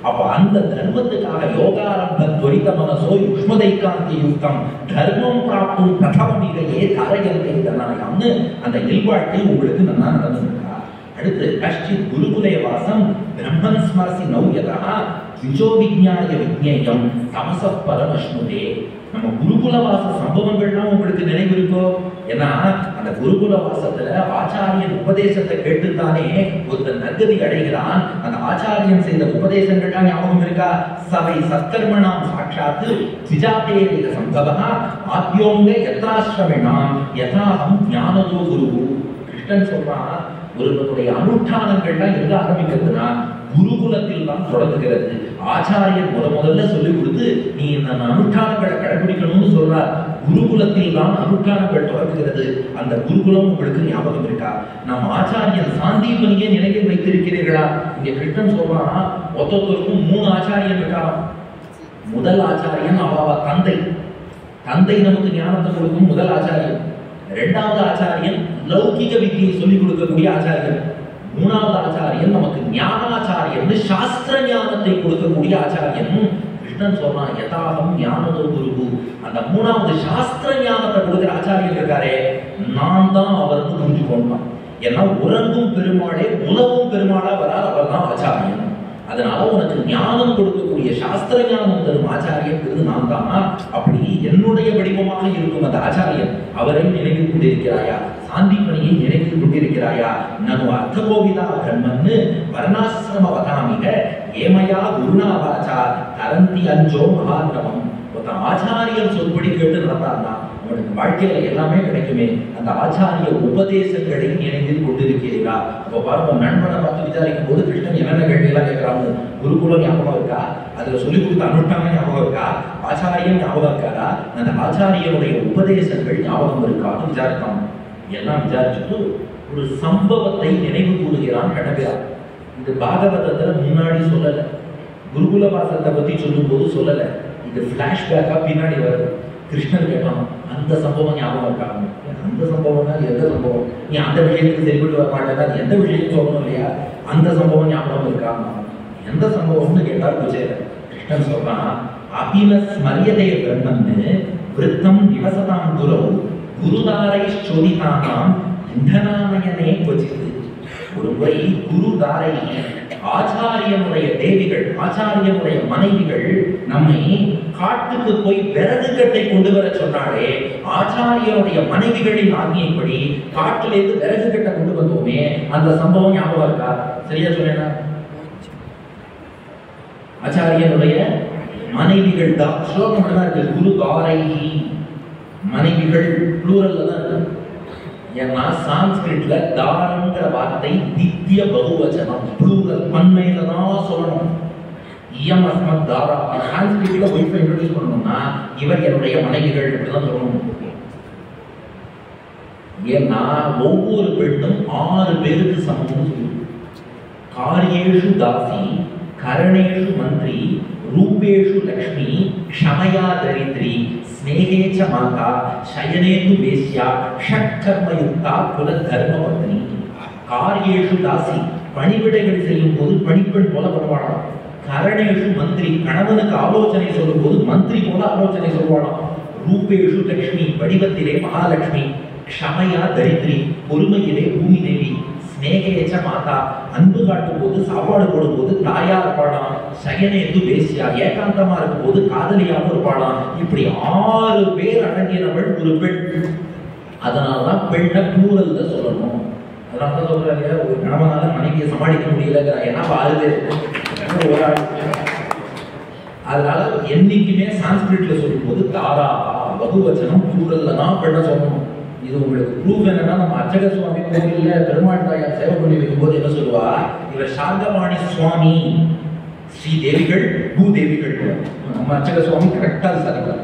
அப்ப அந்த தர்மத்துக்காக யோகாரம்ப துரித மனசோ யுஷ்மதைகாந்தி யுக்தம் தர்மம் பிராப்தும் பிரதமமிகையே தாரயந்தை தனாயம்னு அந்த இல்வாழ்க்கை உங்களுக்கு நல்லா நடந்துருக்கா. அடுத்து கஷ்டித் குருகுலே வாசம் பிரம்மன் ஸ்மரசி நௌயதா விஜோ விஜ்ஞாய விஜ்ஞேயம் தமச பரமஷ்ணுதே. நம்ம குருகுலவாச சம்பவங்கள்லாம் உங்களுக்கு நினைவு இருக்கோ? ஏன்னா அந்த குருகுலவாசத்துல ஆச்சாரியன் உபதேசத்தை கேட்டுத்தானே ஒருத்தன் நற்கதி அடைகிறான். அந்த ஆச்சாரியன் செய்த உபதேசங்கள்லாம் ஞாபகம் இருக்கா? சபை சத்கர்மணாம் சாட்சாத்து விஜாதேரிக சம்பவா ஆத்யோங்க யத்ராஸ்ரமிணாம் யதாஹம் ஞானதோ குரு. கிருஷ்ணன் சொல்றான், ஒருவனுடைய அனுஷ்டானங்கள்லாம் எங்க ஆரம்பிக்கிறதுனா குருகுலத்தில் தான் தொடங்குகிறது. ஆச்சாரியன் முதல்ல சொல்லிக் கொடுத்து நீ இந்த அனுஷ்டானங்களை கடைபிடிக்கணும்னு சொல்றார். குருகுலத்தில் தான் அனுஷ்டானங்கள் தொடங்குகிறது. அந்த குருகுலம் உங்களுக்கு ஞாபகம் இருக்கா? நம் ஆச்சாரியன் சாந்தீபனியை நினைவில் வைத்திருக்கிறீர்களா? இங்க கிருஷ்ணன் சொல்றான், ஒருத்தருக்கும் 3 ஆச்சாரியன் இருக்கா. முதல் ஆச்சாரியன் அவாவா தந்தை நமக்கு ஞானத்தை கொடுக்கும் முதல் ஆச்சாரியன். இரண்டாவது ஆச்சாரியன் லௌகிக வித்தியை சொல்லிக் கொடுக்கக்கூடிய ஆச்சாரியன். மூணாவது ஆச்சாரியன் நமக்கு ஞானாச்சாரியன், சாஸ்திர ஞானத்தை கொடுக்கக்கூடிய ஆச்சாரியன். கிருஷ்ணன் சொல்றான், யதாகம் ஞானதோ குரு. அந்த மூணாவது சாஸ்திர ஞானத்தை கொடுக்கிற ஆச்சாரியன் இருக்காரே, நான் தான் அவருக்கு புரிஞ்சுக்கொண்டான். ஏன்னா உறங்கும் பெருமாளே உலவும் பெருமாளா வரார், அவர் தான் ஆச்சாரியன். அதனால உனக்கு ஞானம் கொடுக்கக்கூடிய சாஸ்திர ஞானம் தரும் ஆச்சாரியன் நான் தான். அப்படி என்னுடைய வடிவமாக இருக்கும் அந்த ஆச்சாரியன், அவரை நினைவில் கொண்டிருக்கிறாயா? சாந்திபனியை நினைவில் கொண்டிருக்கிறாயா? நனு அர்த்தகோவிதா கர்மன்னு வர்ணாசிரம வதாமிக ஏமையா குருநாவாச்சா தரந்தி அஞ்சோ மகாத்மம். ஒருத்தன் ஆச்சாரியன் சொல்படி கேட்டு நடந்தான்னா அவனுக்கு வாழ்க்கையில எல்லாமே கிடைக்குமே. அந்த ஆச்சாரிய உபதேசங்களை நினைவில் கொண்டிருக்கிறீரா? அப்ப பாருங்க, நண்பனை பார்த்து விசாரிக்கும் போது கிருஷ்ணன் என்னென்ன கேள்வியெல்லாம் கேட்கிறாங்க. குருகுலம் ஞாபகம் இருக்கா? அதுல சொல்லிக் கொடுத்த அனுஷ்டானம் ஞாபகம் இருக்கா? ஆச்சாரியம் ஞாபகம் இருக்காரா? அந்த ஆச்சாரியனுடைய உபதேசங்கள் ஞாபகம் இருக்கான்னு விசாரித்தான். எல்லாம் விசாரிச்சுட்டு ஒரு சம்பவத்தை நினைவு கூறுகிறான் கடகிறான். இது பாகவதத்துல முன்னாடி சொல்லல, குருகுல வாசத்தை பத்தி சொல்லும் போது சொல்லல. இது பிளாஷ்பேக்கா பின்னாடி வருது. கிருஷ்ணன் கேட்டான், அந்த சம்பவம் ஞாபகம் இருக்காங்க. அந்த சம்பவம்னா எந்த சம்பவம்? நீ அந்த விஷயத்துக்கு சரிபட்டு வர மாட்டேன்னா எந்த விஷயம் சொல்லணும் இல்லையா? அந்த சம்பவம் ஞாபகம் இருக்காங்க. எந்த சம்பவம்னு கேட்டா கிருஷ்ணன் சொல்றான், அபினஸ் மரியதே பிரம்மன்னு விருத்தம் நிவசதாம் குரவு குருதாரை சோதிதானாம் இந்தனாமயனே கொச்சித்து. ஒரு முறை குருதாரை ஆச்சாரியனுடைய தேவிகள், ஆச்சாரியனுடைய மனைவிகள் நம்மை காட்டுக்கு போய் விறகு கட்டை கொண்டு வர சொன்னாலே, ஆச்சாரியனுடைய மனைவிகளின் ஆజ్ఞைப்படி காட்டிலிருந்து விறகு கட்டை கொண்டு வந்தோமே, அந்த சம்பவம் ஞாபகம் இருக்கா? சரியா சொன்னேனா? ஆச்சாரியனுடைய மனைவிகள் தான் ஸ்லோகம் இருக்கு, குரு தாரைஹி, மனைவிகள் ப்ளூரல்ல தான் இருக்கு. ஏன்னா சான்ஸ்கிரிட்ல தாரங்கிற வார்த்தை திவ்ய பகுவச்சனம், ப்ளூரல் பன்மையில தான் சொல்லணும். இயம் அஸ்மத் தாரா, சான்ஸ்கிரிட்ல ஒய்ஃபை இன்ட்ரோடியூஸ் பண்ணணும்னா இவர் என்னுடைய மனைவிகள் இப்படிதான் சொல்லணும். ஏன்னா ஒவ்வொரு பெண்ணும் 6 பேருக்கு சமம்னு சொல்லி, காரியேஷு தாசி, கரணேஷு மந்திரி, ரூபேஷு லக்ஷ்மி, க்ஷமயா தரித்ரி, ஸ்நேகேச்ச மாதா, சயனேது வேஷ்யா, ஷட்கர்மயுக்தா குல தர்ம பத்னி. காரியேஷு தாசி, பணிவிடைகள் செய்யும் போது பணிப்பெண் போல பண்ணுவாளாம். கரணேஷு மந்திரி, கணவனுக்கு ஆலோசனை சொல்லும் போது மந்திரி போல ஆலோசனை சொல்வாளாம். ரூபேஷு லக்ஷ்மி, வடிவத்திலே மகாலட்சுமி. க்ஷமயா தரித்ரி, பொறுமையிலே பூமி தேவி. ஸ்நேகேச்ச மாதா, அன்பு காட்டும் போது சாப்பாடு போடும் போது தாயா இருப்பாளாம். சயனேது வேஷ்யா, ஏகாந்தமா இருக்கும் போது காதலியாவும் இருப்பாளாம். இப்படி 6 பேர் அடங்கியவள் ஒரு பெண். அதனாலதான் பெண்ணை ப்ளூரல்ல சொல்லணும். அதனால சொல்றாங்க, ஒரு கணவனால மனைவியை சமாளிக்க முடியலங்கிற, ஏன்னா 6 பேர் ஒரு ஆள். அதனால என்னைக்குமே சான்ஸ்கிரிட்ல சொல்லும் போது தாரா பகுவச்சனம் ப்ளூரல்ல தான் பெண்ணை சொல்லணும். இது உங்களுக்கு ப்ரூஃப் என்னன்னா, நம்ம அர்ச்சக சுவாமி கோவில்ல பெருமாள் தாயார் சேவை பண்ணி வைக்கும்போது என்ன சொல்லுவா, இவர் சாந்தவாணி சுவாமி, ஸ்ரீ தேவிகள் பூதேவிகள். நம்ம அர்ச்சக சுவாமி கரெக்டா சாதிக்கலாம்.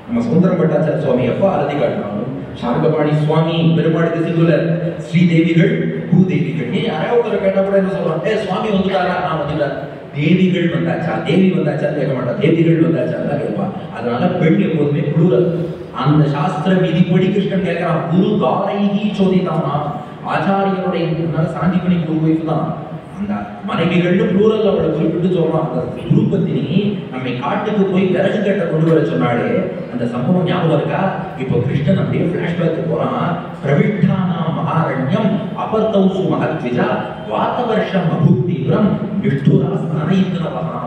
நம்ம சுந்தர பட்டாச்சார சுவாமி எப்போ அரதி காட்டினாலும் சாந்தவாணி சுவாமி பெருமாளுக்கு சிங்குலர், ஸ்ரீ தேவிகள் பூதேவிகள். யாராவது கேட்டா கூட என்ன சொல்றாங்க, சுவாமி வந்துட்டாரா? நான் வந்துட்டார். தேவிகள் வந்தாச்சா, தேவி வந்தாச்சா கேட்க மாட்டா, தேவிகள் வந்தாச்சா தான் கேட்பா. அதனால பெண் எப்போதுமே ப்ளூரல். அந்த சாஸ்திர விதிப்படி கிருஷ்ணன் கேட்கிறான், குரு தாரைஹி சோதிதானா, ஆச்சாரியனுடைய சாந்திபனி குரு வைஃப் தான். அந்த மனைவிகள்னு ப்ளூரல் அவளை குறிப்பிட்டு சொல்றான். அந்த குரு பத்தினி நம்மை காட்டுக்கு போய் விறகு கட்டை கொண்டு வர சொன்னாலே, அந்த சம்பவம் ஞாபகம் இருக்கா? இப்போ கிருஷ்ணன் அப்படியே பிளாஷ்பேக் போறான். பிரவிஷ்டானா மகாரண்யம் அபர்தௌசு மகத்விஜா வாத வருஷம் அபுத்தீவிரம் விஷ்ணுரா ஸ்நாயித்னவஹா.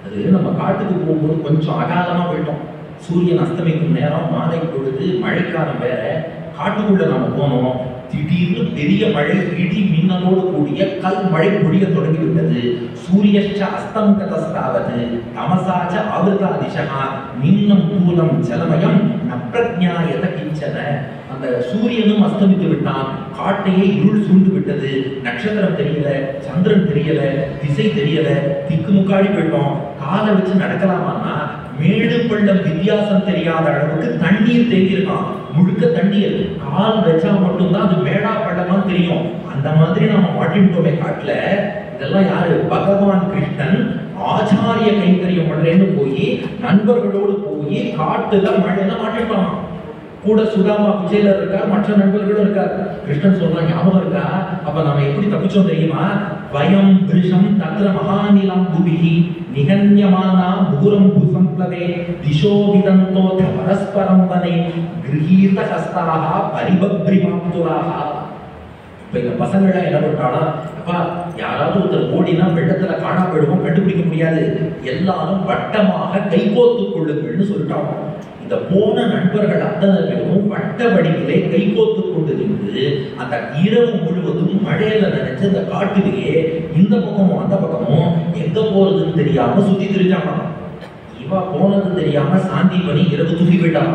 அது நம்ம காட்டுக்கு போகும்போது கொஞ்சம் அகாலமா போயிட்டோம். சூரியன் அஸ்தமிக்கும் நேரம், மாலை பொழுது, மழைக்காலம் வேற. காட்டுக்குள்ள நாம போனோம். திடீர்னு பெரிய மழை, இடி மின்னலோடு கூடிய கல் மழை பொழிய தொடங்கிவிட்டது. சூரியச்ச அஸ்தம் கதஸ்தாவது தமசாச்ச ஆவிருதா திசகா மின்னம் பூலம் ஜலமயம் நப்ரஜ்ஞாயத கிஞ்சன. அந்த சூரியனும் அஸ்தமித்து விட்டான். காட்டையே இருள் சூழ்ந்து விட்டது. நட்சத்திரம் தெரியல, சந்திரன் தெரியல, திசை தெரியல. திக்குமுக்காடி போயிட்டோம். காலை வச்சு நடக்கலாமான்னா மேடு பள்ளம் வித்தியாசம் தெரியாத அளவுக்கு தண்ணீர் தேங்கி இருக்கான். முழுக்க தண்ணீர். கால் வச்சா மட்டும்தான் அது மேடா பள்ளமான்னு தெரியும். அந்த மாதிரி நம்ம மாட்டிட்டோமே காட்டுல. இதெல்லாம் யாரு? பகவான் கிருஷ்ணன் ஆச்சாரிய கைங்கரியம் பண்றேன்னு போய் நண்பர்களோடு போய் காட்டுல மழையில மாட்டிட்டான். கூட சுதாமா விஜயலர் இருக்கார், மற்ற நண்பர்களும் இருக்கார். கிருஷ்ணன் சொல்றான், ஞாபகம் இருக்கா? அப்ப நம்ம எப்படி தப்பிச்சோம் தெரியுமா? வயம் பிருஷம் தத்ர மகாநிலம் புபிஹி நிகன்யமானா முகுரம் புசம்ப்ளவே திசோ விதந்தோத பரஸ்பரம் வனே கிரஹீத ஹஸ்தாஹ பரிபப்ரிமாப்துராஹ. இப்ப இந்த பசங்கள என்ன பண்ணிட்டானா, அப்பா யாராவது ஒருத்தர் ஓடினா வெள்ளத்துல காணா போயிடுவோம், கண்டுபிடிக்க முடியாது, எல்லாரும் வட்டமாக கைகோத்து கொள்ளுங்கள்னு சொல்லிட்டாங்க. இந்த போன நண்பர்கள் அத்தனை பேரும் வட்ட வடிவிலே கைகோத்து கொண்டு நின்று அந்த இரவு முழுவதும் மழையில நினைச்சு அந்த காட்டிலேயே இந்த பக்கமும் அந்த பக்கமும் எங்க போறதுன்னு தெரியாம சுத்தி திரிஞ்சாங்க. இவ போனது தெரியாம சாந்திபனி இரவு தூங்கி போயிட்டான்.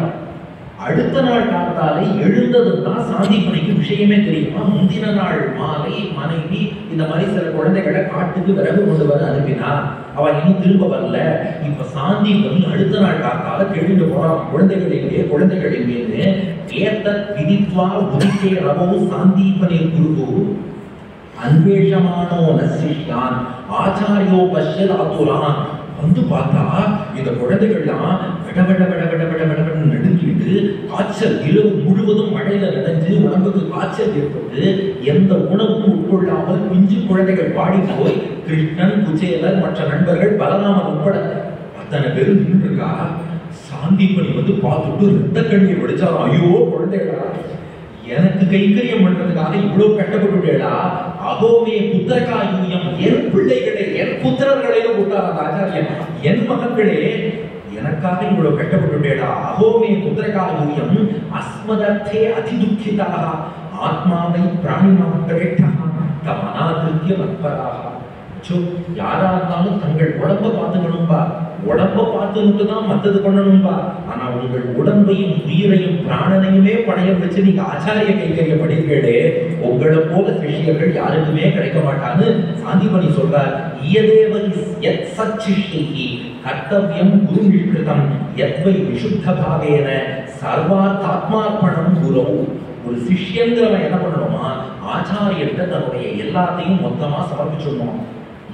அடுத்த நாள் காத்தாலே எழுந்ததுதான் சாந்திபனிக்கு விஷயமே தெரியுமா. முந்தின நாள் மாலை மனைவி இந்த மாதிரி சில குழந்தைகளை காட்டுக்கு விறகு கொண்டு வர அனுப்பினா, அவ இன்னும் திரும்ப வரல. இப்ப சாந்திபனி அடுத்த நாள் காத்தால தெளிந்து போறான். குழந்தைகளின் மீது ஏத்த விதித்வா உதிக்கே ரவோ சாந்தீபனி குரு அன்வேஷமானோ நசிஷ்யான் ஆச்சாரியோ பஷ்யத் ஆதுரான். வந்து பார்த்தா இந்த குழந்தைகள்லாம் விட விட விட விட விட விட நடுங்கிட்டு காய்ச்சல், இரவு முழுவதும் மழையில நனைஞ்சு உடம்புக்கு காய்ச்சல் ஏற்பட்டு எந்த உணவும் உட்கொள்ளாமல் பிஞ்சு குழந்தைகள் பாடி போய் கிருஷ்ணன், குச்சேலர், மற்ற நண்பர்கள், பலராமன் உட்பட அத்தனை பேரும் நின்று இருக்கா. சாந்திபனி வந்து பார்த்துட்டு ரத்த கண்ணீர் வடிச்சாலும், ஐயோ குழந்தைகளா, எனக்கு கைங்கரியம் பண்றதுக்காக இவ்வளவு கஷ்டப்பட்டுடா, அகோமே புத்திரகா யூயம், என் பிள்ளைகளே, என் புத்திரர்களே கூட்டார் அந்த ஆச்சாரியன், என் மகன்களே எனக்காக இவ்வளவு கஷ்டப்பட்டுட்டேடா. அகோமே புத்திரகா யூயம் அஸ்மதர்த்தே அதிதுக்கிதாக ஆத்மாவை பிராணினாம் பிரேட்டா தம் அநாதிருத்திய மத்பராக. யாரா இருந்தாலும் தங்கள் உடம்ப பார்த்துக்கணும்பா, உடம்ப பார்த்துட்டு தான் மத்தது பண்ணணும்பா. ஆனா உங்கள் உடம்பையும் உயிரையும் பிராணனையுமே பணையம் வச்சு நீங்க ஆச்சாரிய கைங்கரிய படிப்பீடே, உங்களை போல சிஷ்யர்கள் யாருக்குமே கிடைக்க மாட்டான்னு சாந்திமணி சொல்றார். கர்த்தவியம் குரு நிஷ்கிருதம் யத்வை விசுத்த பாவேன சர்வார்த்தாத்மார்ப்பணம் குரு. ஒரு சிஷ்யங்கிறவன் என்ன பண்ணணுமா, ஆச்சாரியர்கிட்ட தன்னுடைய எல்லாத்தையும் மொத்தமா சமர்ப்பிச்சிடணும்.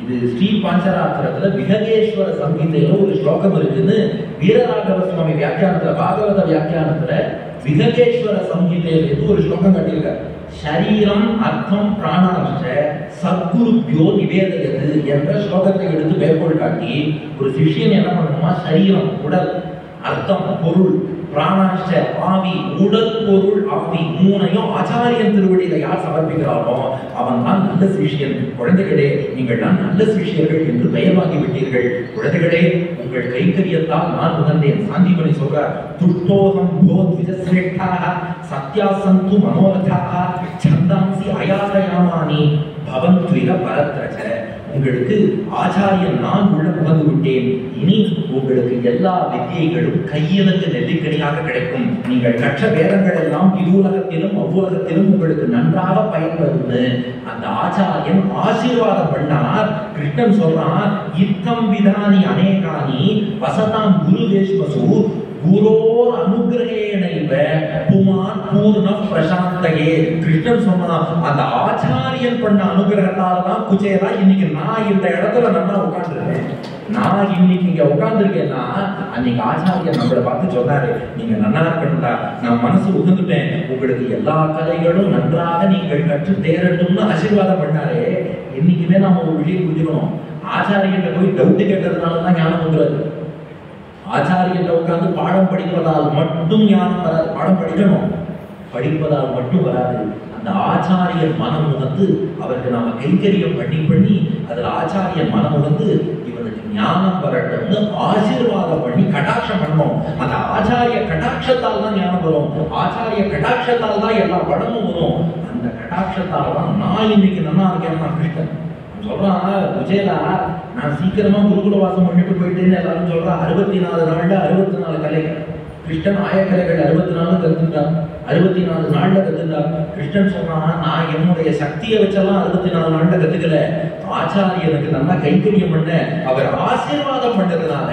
இது ஸ்ரீ பாஞ்சராத்திரத்துல விககேஸ்வர சங்கீதையில ஒரு ஸ்லோகம் இருக்குன்னு வீரராகவ சுவாமி வியாக்கியானத்துல, பாகவத வியாக்கியானத்துல விககேஸ்வர சங்கீதையில ஒரு ஸ்லோகம் கட்டியிருக்கார். சரீரம் அர்த்தம் பிராணாச்ச சத்குருப்யோ நிவேதயது என்ற ஸ்லோகத்தை எடுத்து மேற்கோள் காட்டி ஒரு சிஷ்யன் என்ன பண்ணணுமா, சரீரம் உடல், அர்த்தம் பொருள், பிராணாச்ச ஆவி, உடல் பொருள் ஆவி மூணையும் ஆச்சாரியன் திருவடியில யார் சமர்ப்பிக்கிறாரோ அவன் தான் நல்ல சிஷ்யன். குழந்தைகளே, நீங்கள் தான் நல்ல சிஷ்யர்கள் என்று பெயர்வாகி விட்டீர்கள். குழந்தைகளே, உங்கள் கைங்கரியத்தால் நான் உணர்ந்தேன். சாந்திமணி சொல்றார், துஷ்டோகம் போத் விஜஸ்ரேஷ்டாஹ சத்யாசந்து மனோரதாஹ சந்தாம்சி அயாதயாமானி பவந்த்விக பரத்ரச. உங்களுக்கு ஆச்சாரியன் நான் உள்ள புகழ்ந்து விட்டேன். இனி உங்களுக்கு எல்லா வித்தியைகளும் கையிலுக்கு நெல்லிக்கனியாக கிடைக்கும். நீங்கள் கற்ற வேதங்கள் எல்லாம் இவ்வுலகத்திலும் அவ்வுலகத்திலும் உங்களுக்கு நன்றாக பயன்படுது. அந்த ஆச்சாரியன் ஆசீர்வாதம் பண்ணார். கிருஷ்ணன் சொல்றான், இத்தம் விதானி அநேகானி வசதாம் குரு தேஷ்மசு குரோர் அனுகிரகேணைவ புமான் பூர்ண பிரசாந்தயே. கிருஷ்ணன் சொன்னா, அந்த ஆச்சாரியன் பண்ண அனுகிரகத்தால தான் குச்சேரா இன்னைக்கு நான் இந்த இடத்துல நல்லா உட்கார்ந்துருக்கேன். நான் இன்னைக்கு இங்க உட்கார்ந்துருக்கேன்னா அன்னைக்கு ஆச்சாரியன் நம்மளை பார்த்து சொன்னாரு, நீங்க நல்லா இருக்கணும்டா, நான் மனசு உகந்துட்டேன், உங்களுக்கு எல்லா கலைகளும் நன்றாக நீங்கள் கற்று தேரட்டும்னு ஆசீர்வாதம் பண்ணாரு. இன்னைக்குமே நாம ஒரு விஷயம் புரிஞ்சுக்கணும், ஆச்சாரியன் போய் டவுட் கேட்டதுனாலதான் ஞானம் வந்துடாது. ஆச்சாரியன் உட்கார்ந்து பாடம் படிப்பதால் மட்டும் ஞானம் வராது. பாடம் படிக்கணும், படிப்பதால் மட்டும் வராது. அந்த ஆச்சாரியன் மனம் உணர்ந்து அவருக்கு நாம கைங்கரியம் பண்ணி அதுல ஆச்சாரியன் மனம் உணர்ந்து இவனுக்கு ஞானம் வரட்டும்னு ஆசீர்வாதம் பண்ணி கடாட்சம் பண்ணணும். அந்த ஆச்சாரிய கடாட்சத்தால் தான் ஞானம் வரும். ஆச்சாரிய கடாட்சத்தால் தான் எல்லா படமும் வரும். அந்த கடாட்சத்தால் தான் நான் இன்னைக்கு நல்லா இருக்கேன். நான் கிருஷ்ணன் சொல்றான், விஜயலா நான் சீக்கிரமா குருகுல வாசம் பண்ணிட்டு போயிட்டேன்னு எல்லாரும் சொல்றான். 64 நாள்ல 64 கலைகள். கிருஷ்ணன் ஆயக்கலைகள் 64 கத்துட்டான், 64 நாள்ல கத்துட்டான். கிருஷ்ணன் சொன்னான், நான் என்னுடைய சக்தியை வச்செல்லாம் 64 நாள்ல கத்துக்கல. ஆச்சாரியனுக்கு நல்லா கைங்கரியம் பண்ண அவர் ஆசீர்வாதம் பண்ணதுனால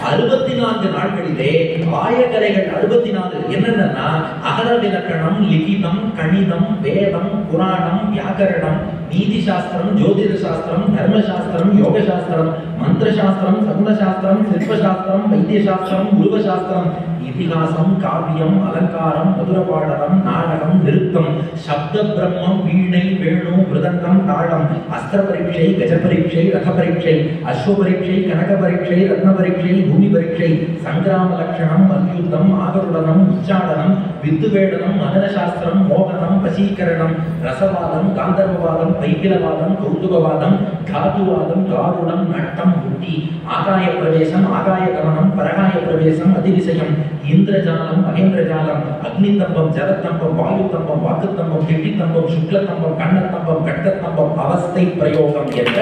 64 நாட்களிலே ஆயக்கலைகள் 64 என்னென்னா அகர விலக்கணம், லிகிதம், கணிதம், வேதம், புராணம், வியாக்கரணம், நீதி சாஸ்திரம், ஜோதிட சாஸ்திரம், தர்மசாஸ்திரம், யோக சாஸ்திரம், மந்திர சாஸ்திரம், சகுன சாஸ்திரம், சிற்ப சாஸ்திரம், வைத்திய சாஸ்திரம், உருவ சாஸ்திரம், இதிகாசம், காவியம், அலங்காரம், மதுர பாடலம், நாடகம், நிருத்தம், சப்த பிரம்மம், வீணை, வேணு, மிருதங்கம், தாளம், அஸ்திர பரீட்சை, கஜ பரீட்சை, ரத பரீட்சை, அஸ்வ பரீட்சை, கனக பரீட்சை, ரத்ன பரீட்சை, பூமி பரீட்சை, சங்கிராம லட்சணம், மல்யுத்தம், ஆகருடனம், உச்சாடனம், வித்துவேடனம், மதன சாஸ்திரம், மோகனம், வசீகரணம், ரசவாதம், காந்தர்வவாதம், பைபிலவாதம், கௌதுகவாதம், தாதுவாதம், காருடம், நட்டம், புத்தி, ஆகாய பிரவேசம், ஆகாய கமனம், பரகாய பிரவேசம், அதிவிசயம், இந்திரஜாலம், மகேந்திரஜாலம், அக்னித்தம்பம், ஜலத்தம்பம், வாயுத்தம்பம், வாக்குத்தம்பம், கெட்டித்தம்பம், சுக்லத்தம்பம், கண்ணத்தம்பம், கட்டத்தம்பம், அவஸ்தை பிரயோகம் என்ற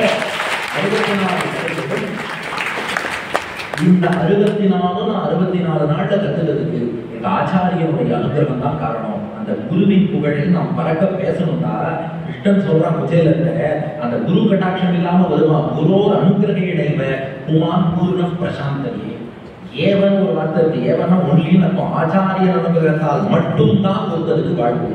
64 இந்த 64 நாள்ல கத்துறதுக்கு எங்க ஆச்சாரியனுடைய அனுகிரகம் தான் காரணம். அந்த குருவின் புகழில் நாம் பறக்க பேசணும்னா கிருஷ்ணன் சொல்றான் குஜேலத்துல, அந்த குரு கட்டாட்சம் இல்லாம வருமா, குரோர் அனுகிரகையிடைவ புமான் பூர்ண பிரசாந்தரியே. ஏவன் ஒரு வார்த்தை இருக்கு, ஏவனா ஒன்லின்னு அர்த்தம். ஆச்சாரியன் அனுகிரகத்தால் மட்டும்தான் ஒருத்தருக்கு வாழ்வு.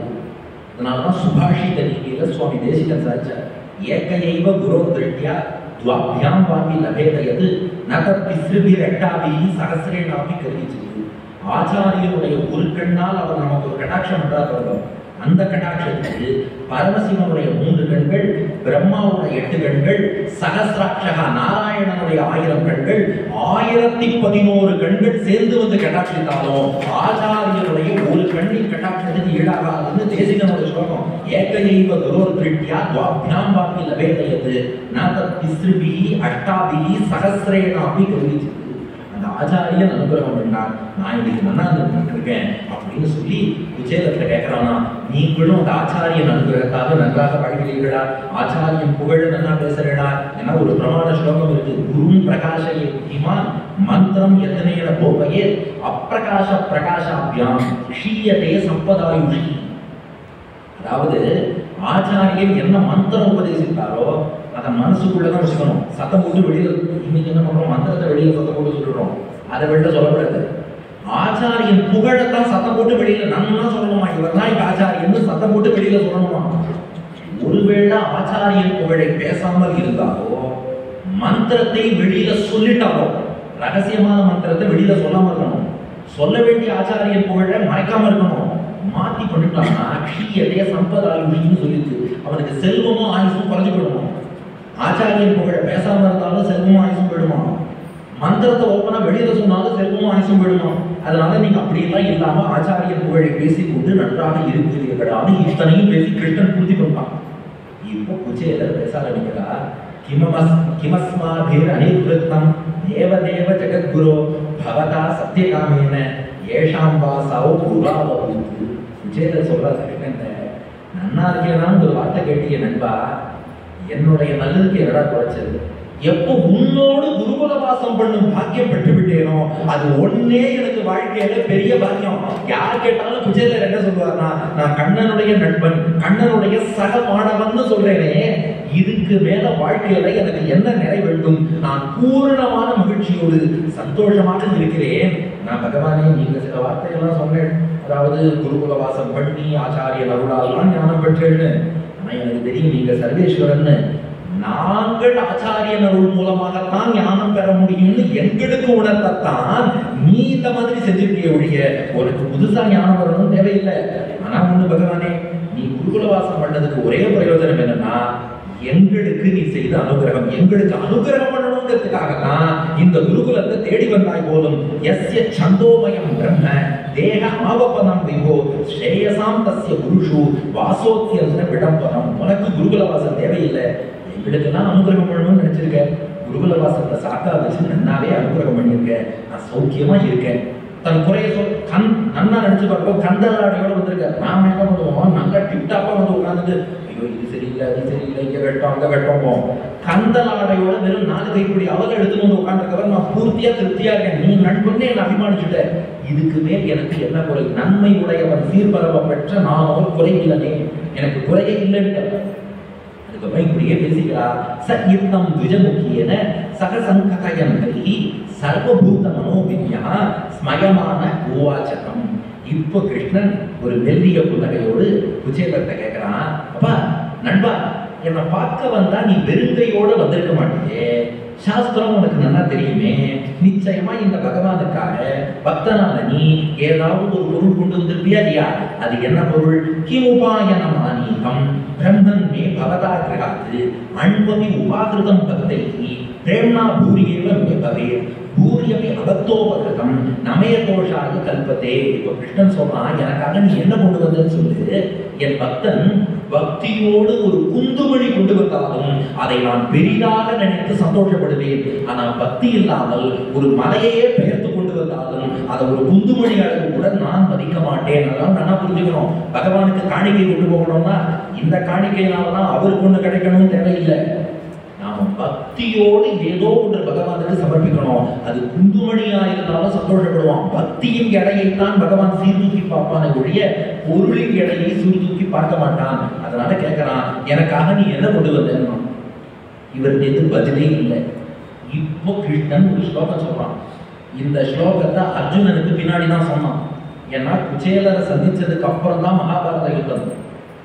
அதனாலதான் சுபாஷித நீதியில சுவாமி தேசிகன் சாச்சார், ஏகையைவ குரோ திருஷ்டியா துவாபியாம் வாபி லபேதயது நகர் பிஸ்ருபி ரெட்டாபி சகசிரேனாபி கருதிச்சு. ஆச்சாரியனுடைய ஒரு கண்ணால் அவர் நமக்கு ஒரு கடாட்சம் பண்றாரு. அந்த கடாட்சத்துக்கு பரமசிவனுடைய 3 கண்கள், பிரம்மாவுடைய 8 கண்கள், சகசிராட்சகா நாராயணனுடைய 1000 கண்கள், 1011 கண்கள் சேர்ந்து வந்து கடாட்சித்தாலும் ஆச்சாரியனுடைய ஒரு கண்ணின் கடாட்சத்துக்கு ஈடாகாதுன்னு தேசிகனுடைய ஸ்லோகம். ஏகையைவ துரோத்ரிட்யா துவாப்யாம் வாப்பி லபேதயது நாதத் திஸ்ருபிஹி அஷ்டாபிஹி சஹஸ்ரேனாபி கவிச்சிது. அந்த ஆச்சாரியன் அனுகிரகம் பண்ணார், நான் இன்னைக்கு நன்னாந்து இருக்கேன் அப்படின்னு சொல்லி குச்சேலத்துல கேட்கிறானா, நீங்களும் அந்த ஆச்சாரியன் அனுகிரகத்தாக நன்றாக வாழ்கிறீர்களா, ஆச்சாரியன் புகழ நன்னா பேசுறீங்களா? ஏன்னா ஒரு பிரமாண ஸ்லோகம் இருக்கு, குரும் பிரகாஷயே புத்திமான் மந்திரம் எத்தனையில போகையே அப்பிரகாச பிரகாசாபியாம் க்ஷீயதே சம்பதாயுஷி. அதாவது ஆச்சாரியன் என்ன மந்திரம் உபதேசித்தாரோ அதை மனசுக்குள்ளதான் வச்சுக்கணும். சத்தம் போட்டு வெளியில, இன்னைக்கு என்ன பண்றோம், மந்திரத்தை வெளியில சத்தம் போட்டு சொல்லிடுறோம், அதை வெளியில சொல்லக்கூடாது. ஆச்சாரியன் புகழத்தான் சத்தம் போட்டு வெளியில நன்னா சொல்லணுமா, இவர் தான் இப்ப ஆச்சாரியன் சத்தம் போட்டு வெளியில சொல்லணுமா. ஒருவேளை ஆச்சாரியன் புகழை பேசாமல் இருந்தாலோ மந்திரத்தை வெளியில சொல்லிட்டாலோ, ரகசியமான மந்திரத்தை வெளியில சொல்லாம இருக்கணும், சொல்ல வேண்டிய ஆச்சாரியன் புகழ மறைக்காம இருக்கணும். மாத்தி பண்ணிட்டான்னா க்ஷீயதே சம்பதாயுஷின்னு சொல்லிட்டு அவனுக்கு செல்வமும் ஆயுசும் குறைஞ்சு போயிடுமா. ஆச்சாரியன் புகழ பேசாம இருந்தாலும் செல்வமும் ஆயுசும் போயிடுமா, மந்திரத்தை ஓப்பனா வெளியில சொன்னாலும் செல்வமும் ஆயுசும் போயிடுமா. அதனால நீங்க அப்படியெல்லாம் இல்லாம ஆச்சாரியன் புகழை பேசிக்கொண்டு நன்றாக இருக்கிறீர்களான்னு இத்தனையும் பேசி கிருஷ்ணன் பூர்த்தி பண்ணுவான். இப்போ குச்சேலர் பேச ஆரம்பிக்கிறார். கிமஸ்மாபிர் அனிருத்தம் தேவதேவ ஜெகத்குரு பவதா சத்யகாமேன ஏஷாம் வாசாவோ புராவபூத். குச்சேலர் சொல்றாரு கிருஷ்ணன், நன்னா இருக்கேனான்னு ஒரு வார்த்தை கேட்டிய நண்பா, என்னுடைய நல்லதுக்கு என்னடா குறைச்சது? எப்போ உன்னோடு குருகுல வாசம் பண்ணும் பாக்கியம் பெற்று விட்டேனோ அது ஒன்னே எனக்கு வாழ்க்கையில பெரிய பாக்கியம். யார் கேட்டாலும் குச்சேலர் என்ன சொல்லுவார்னா, நான் கண்ணனுடைய நண்பன், கண்ணனுடைய சக மாணவன் சொல்றேனே, இதுக்கு மேல வாழ்க்கையில எனக்கு என்ன நிறை வேண்டும்? நான் பூரணமான மகிழ்ச்சியோடு சந்தோஷமாக இருக்கிறேன். நான் பகவானே, நீங்க சில வார்த்தைகள்லாம் சொன்னேன், அதாவது குருகுல வாசம் பண்ணி ஆச்சாரிய அருளாலாம் ஞானம் பெற்றேன்னு. ஆனா எனக்கு தெரியும் நீங்க சர்வேஸ்வரன், நாங்கள் ஆச்சாரியன் அருள் மூலமாகத்தான் ஞானம் பெற முடியும்னு எங்களுக்கு உணர்த்தத்தான் நீ இந்த மாதிரி செஞ்சிருக்கிய ஒழிய உனக்கு புதுசா ஞானம் வரணும் தேவையில்லை. ஆனா ஒண்ணு பகவானே, நீ குருகுலவாசம் பண்ணதுக்கு ஒரே பிரயோஜனம் என்னன்னா, எங்களுக்கு நீ செய்த அனுகிரகம், எங்களுக்கு அனுகிரகம் பண்ணணுங்கிறதுக்காகத்தான் இந்த குருகுலத்தை தேடி வந்தாய் போலும். எஸ்ய சந்தோமயம் பிரம்ம தேக ஆவப்பனம் விபோ ஸ்ரேயசாம் தஸ்ய புருஷு வாசோத்தியந்த விடம்பனம். உனக்கு குருகுலவாசம் தேவையில்லை, எங்களுக்கெல்லாம் அனுகிரகம் பண்ணணும்னு நினைச்சிருக்க. குருகுலவாசத்தை சாக்கா வச்சு நன்னாவே அனுகிரகம் பண்ணியிருக்க, நான் சௌக்கியமா இருக்கேன். தன் குறைய சொல் நன்னா நினைச்சு பார்ப்போம், கந்தலாடையோட வந்திருக்க. நாம என்ன பண்ணுவோம், நல்லா டிப்டாப்பா வந்து உட்காந்துட்டு ஐயோ இது சரியில்லை அது சரியில்லை, இங்க வெட்டோம் அங்க வெட்டோம். கந்தலாடையோட வெறும் 4 கைப்பிடி அவள் எடுத்துன்னு வந்து உட்காந்துருக்கவர் நான் பூர்த்தியா திருப்தியா இருக்கேன், நீ நண்பன்னே என்ன அபிமானிச்சுட்ட. இதுக்கு மேல் எனக்கு என்ன குறை? நன்மை உடையவன் சீர்பரவ பெற்ற நான் ஒரு குறை இல்லனே, எனக்கு குறையே இல்லைன்னு. அதுக்கப்புறம் இப்படியே பேசிக்கிறார். சயுக்தம் துஜமுக்கியன சகசங்கதயந்தி சர்வபூத மனோவித்யா ஸ்மயமான உவாச்சகம். இப்போ கிருஷ்ணன் ஒரு மெல்லிய புன்னகையோடு குச்சேலத்தை கேட்கிறான், அப்பா நண்பா, என்னை பார்க்க வந்தா நீ வெறுங்கையோட வந்திருக்க மாட்டேயே, சாஸ்திரம் உனக்கு நல்லா தெரியுமே, நிச்சயமா இந்த பகவானுக்காக பக்தனான நீ ஏதாவது ஒரு பொருள் கொண்டு வந்திருப்பியா இல்லையா? அது என்ன பொருள்? கிமுபாயனமானீகம் பிரம்மன் மே பவதா கிரகாத்து அன்பவி உபாகிருதம் பக்தைகி பிரேம்னா பூரியேவ மே பவே பூரியபி அபத்தோபகிருதம் நமய தோஷாய கல்பத்தே. இப்போ கிருஷ்ணன் சொல்றான், எனக்காக நீ என்ன கொண்டு வந்தன்னு சொல்லு. என் பக்தன் பக்தியோடு ஒரு குந்துமணி கொண்டு வந்தாலும் அதை நான் பெரிதாக நினைத்து சந்தோஷப்படுவேன். ஆனா பக்தி இல்லாமல் ஒரு மலையையே பெயர்த்து கொண்டு வந்தாலும் அதை ஒரு குந்துமணி அளவு கூட நான் மதிக்க மாட்டேன். அதெல்லாம் நல்லா புரிஞ்சுக்கணும். பகவானுக்கு காணிக்கை கொண்டு போகணும்னா இந்த காணிக்கையினாலதான் அவருக்கு ஒண்ணு கிடைக்கணும்னு தேவையில்லை. நாம பக்தியோடு ஏதோ ஒன்று பகவானுக்கு சமர்ப்பிக்கணும். அது குந்துமணியா இருந்தாலும் சந்தோஷப்படுவான். பக்தியின் எடையைத்தான் பகவான் சீர்தூக்கி பார்ப்பான ஒழிய பொருளின் எடையை சீர்தூக்கி பார்க்க மாட்டான். அதனால கேட்கிறான், எனக்காக நீ என்ன கொண்டு வந்தேன்னா? இவருக்கு பதிலே இல்லை. இப்போ கிருஷ்ணன் ஒரு ஸ்லோகம் சொல்றான். இந்த ஸ்லோகத்தை அர்ஜுனனுக்கு பின்னாடிதான் சொன்னான். ஏன்னா குச்சேலரை சந்திச்சதுக்கு அப்புறம் தான் மகாபாரத யுத்தம்.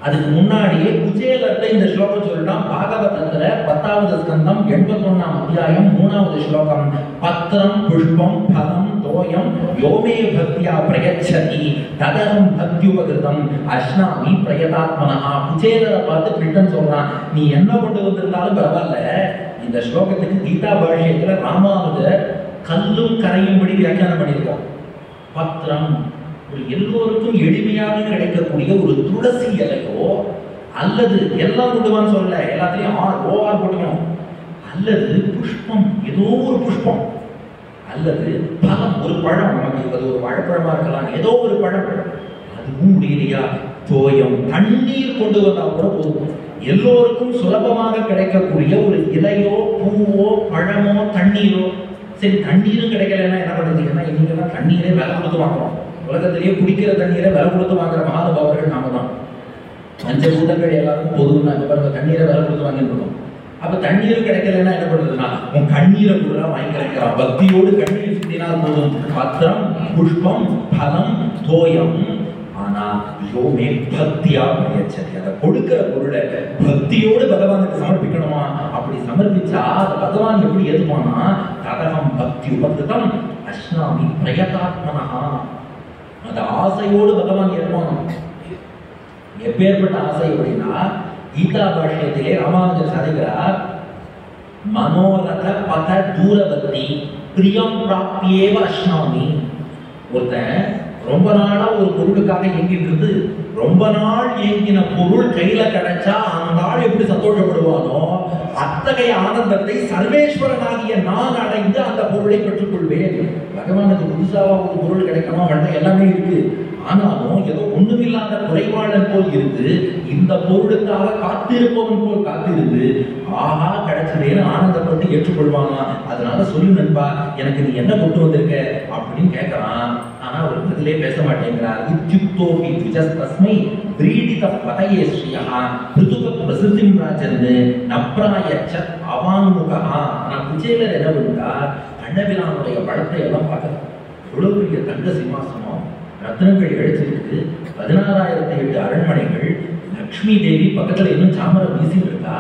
அதுக்கு முன்னாடியே குச்சேலர்ட்ட இந்த ஸ்லோகம் சொல்லிட்டான். பாகவதத்துல 10வது ஸ்கந்தம் 81ஆம் அத்தியாயம் 3வது ஸ்லோகம். பத்திரம் புஷ்பம் பலம் தோயம் யோமே பக்தியா பிரயச்சதி ததரம் பக்தியுபகிருதம் அஷ்னாமி பிரயதாத்மனா. குச்சேலரை பார்த்து கிருஷ்ணன் சொல்றான், நீ என்ன கொண்டு வந்திருந்தாலும் பரவாயில்ல, இந்த ஸ்லோகத்துக்கு கீதா பாஷ்யத்துல ராமானுஜர் கல்லும் கரையும்படி வியாக்கியானம் பண்ணியிருக்கான். பத்திரம் ஒரு எல்லோருக்கும் எளிமையாக கிடைக்கக்கூடிய ஒரு துளசி இலையோ அல்லது எல்லாம் கொண்டுவான்னு சொல்லல, எல்லாத்தையும் ஓஆர் போட்டுக்கணும். அல்லது புஷ்பம், ஏதோ ஒரு புஷ்பம், அல்லது பழம், ஒரு பழம், நமக்கு அது ஒரு வாழைப்பழமா இருக்கலாம், ஏதோ ஒரு பழம், அதுவும் முடியலையா தோயம், தண்ணீர் கொண்டு வந்தா கூட போதும். எல்லோருக்கும் சுலபமாக கிடைக்கக்கூடிய ஒரு இலையோ பூவோ பழமோ தண்ணீரோ. சரி, தண்ணீரும் கிடைக்கலன்னா என்ன பண்றது? ஏன்னா இன்னைக்கு தண்ணீரே விலை கொடுத்து வாங்குறோம். உலகத்திலேயே குடிக்கிற தண்ணீரை விலை கொடுத்து வாங்குற மகானுபாவர்கள் நாம தான். பஞ்சபூதங்கள் எல்லாருக்கும் பொதுவாக தண்ணீரை விலை கொடுத்து வாங்கிட்டு இருக்கோம். அப்ப தண்ணீரும் கிடைக்கலன்னா என்ன பண்றதுன்னா, உன் கண்ணீரை கூட வாங்கி கிடைக்கிறான். பக்தியோடு கண்ணீர் சிந்தினால் போதும். பத்திரம், புஷ்பம், பலம், தோயம். ஆனா யோமே பக்தியா பிரயச்சதி, அதை கொடுக்கிற பொருளை பக்தியோடு பகவானுக்கு சமர்ப்பிக்கணுமா? அப்படி சமர்ப்பிச்சா அதை பகவான் எப்படி ஏற்றுப்பானா? ததகம் பக்தி உபகிருதம் அஸ்னாமி பிரயதாத்மனஹா. அந்த ஆசையோடு பகவான் ஏற்பானா. எப்பேற்பட்ட ஆசை அப்படின்னா, கீதா பாஷ்யத்திலே ராமானுஜர் சாதிக்கிறார், மனோரத பத தூரவர்த்தி பிரியம் பிராப்தியேவ அஸ்னாமி. ஒருத்தன் ரொம்ப நாளா ஒரு பொருளுக்காக ஏங்கிட்டு இருந்து, ரொம்ப நாள் ஏங்கின பொருள் கையில கிடைச்சா அந்த நாள் எப்படி சந்தோஷப்படுவானோ, அத்தகைய ஆனந்தத்தை சர்வேஸ்வரனாகிய நான் அடைந்து அந்த பொருளை பெற்றுக்கொள்வேன். பகவானுக்கு புதுசாவா ஒரு பொருள் கிடைக்கணும், அவன் எல்லாமே இருக்கு. ஆனாலும் ஏதோ ஒண்ணுமில்லாத குறைபாளன் போல் இருந்து, இந்த பொருளுக்காக காத்திருப்பவன் போல் காத்திருந்து, ஆஹா கிடைச்சதேன்னு ஆனந்தப்பட்டு ஏற்றுக்கொள்வானா? அதனால சொல்லு நண்பா, எனக்கு நீ என்ன கொண்டு வந்திருக்க அப்படின்னு கேட்கறான். ஆனா அவர் பதிலே பேச மாட்டேங்கிறார். இத்யுக்தோபி த்விஜஸ்தஸ்மை வ்ரீடித பதயே ஸ்ரீயா ருதுக பிரசித்திம் ராஜன்னு நப்ராயச்ச அவான்முகா. நான் குச்சேலர் என்ன பண்ணுறார், கண்ணபிரானுடைய படத்தை எல்லாம் பார்க்க, எவ்வளவு பெரிய தங்க சிம்மாசனம், ரத்னங்கள் எழுச்சிருக்கு, 16,008 அரண்மனைகள், லக்ஷ்மி தேவி பக்கத்துல இன்னும் சாமரம் வீசிட்டு இருக்கா.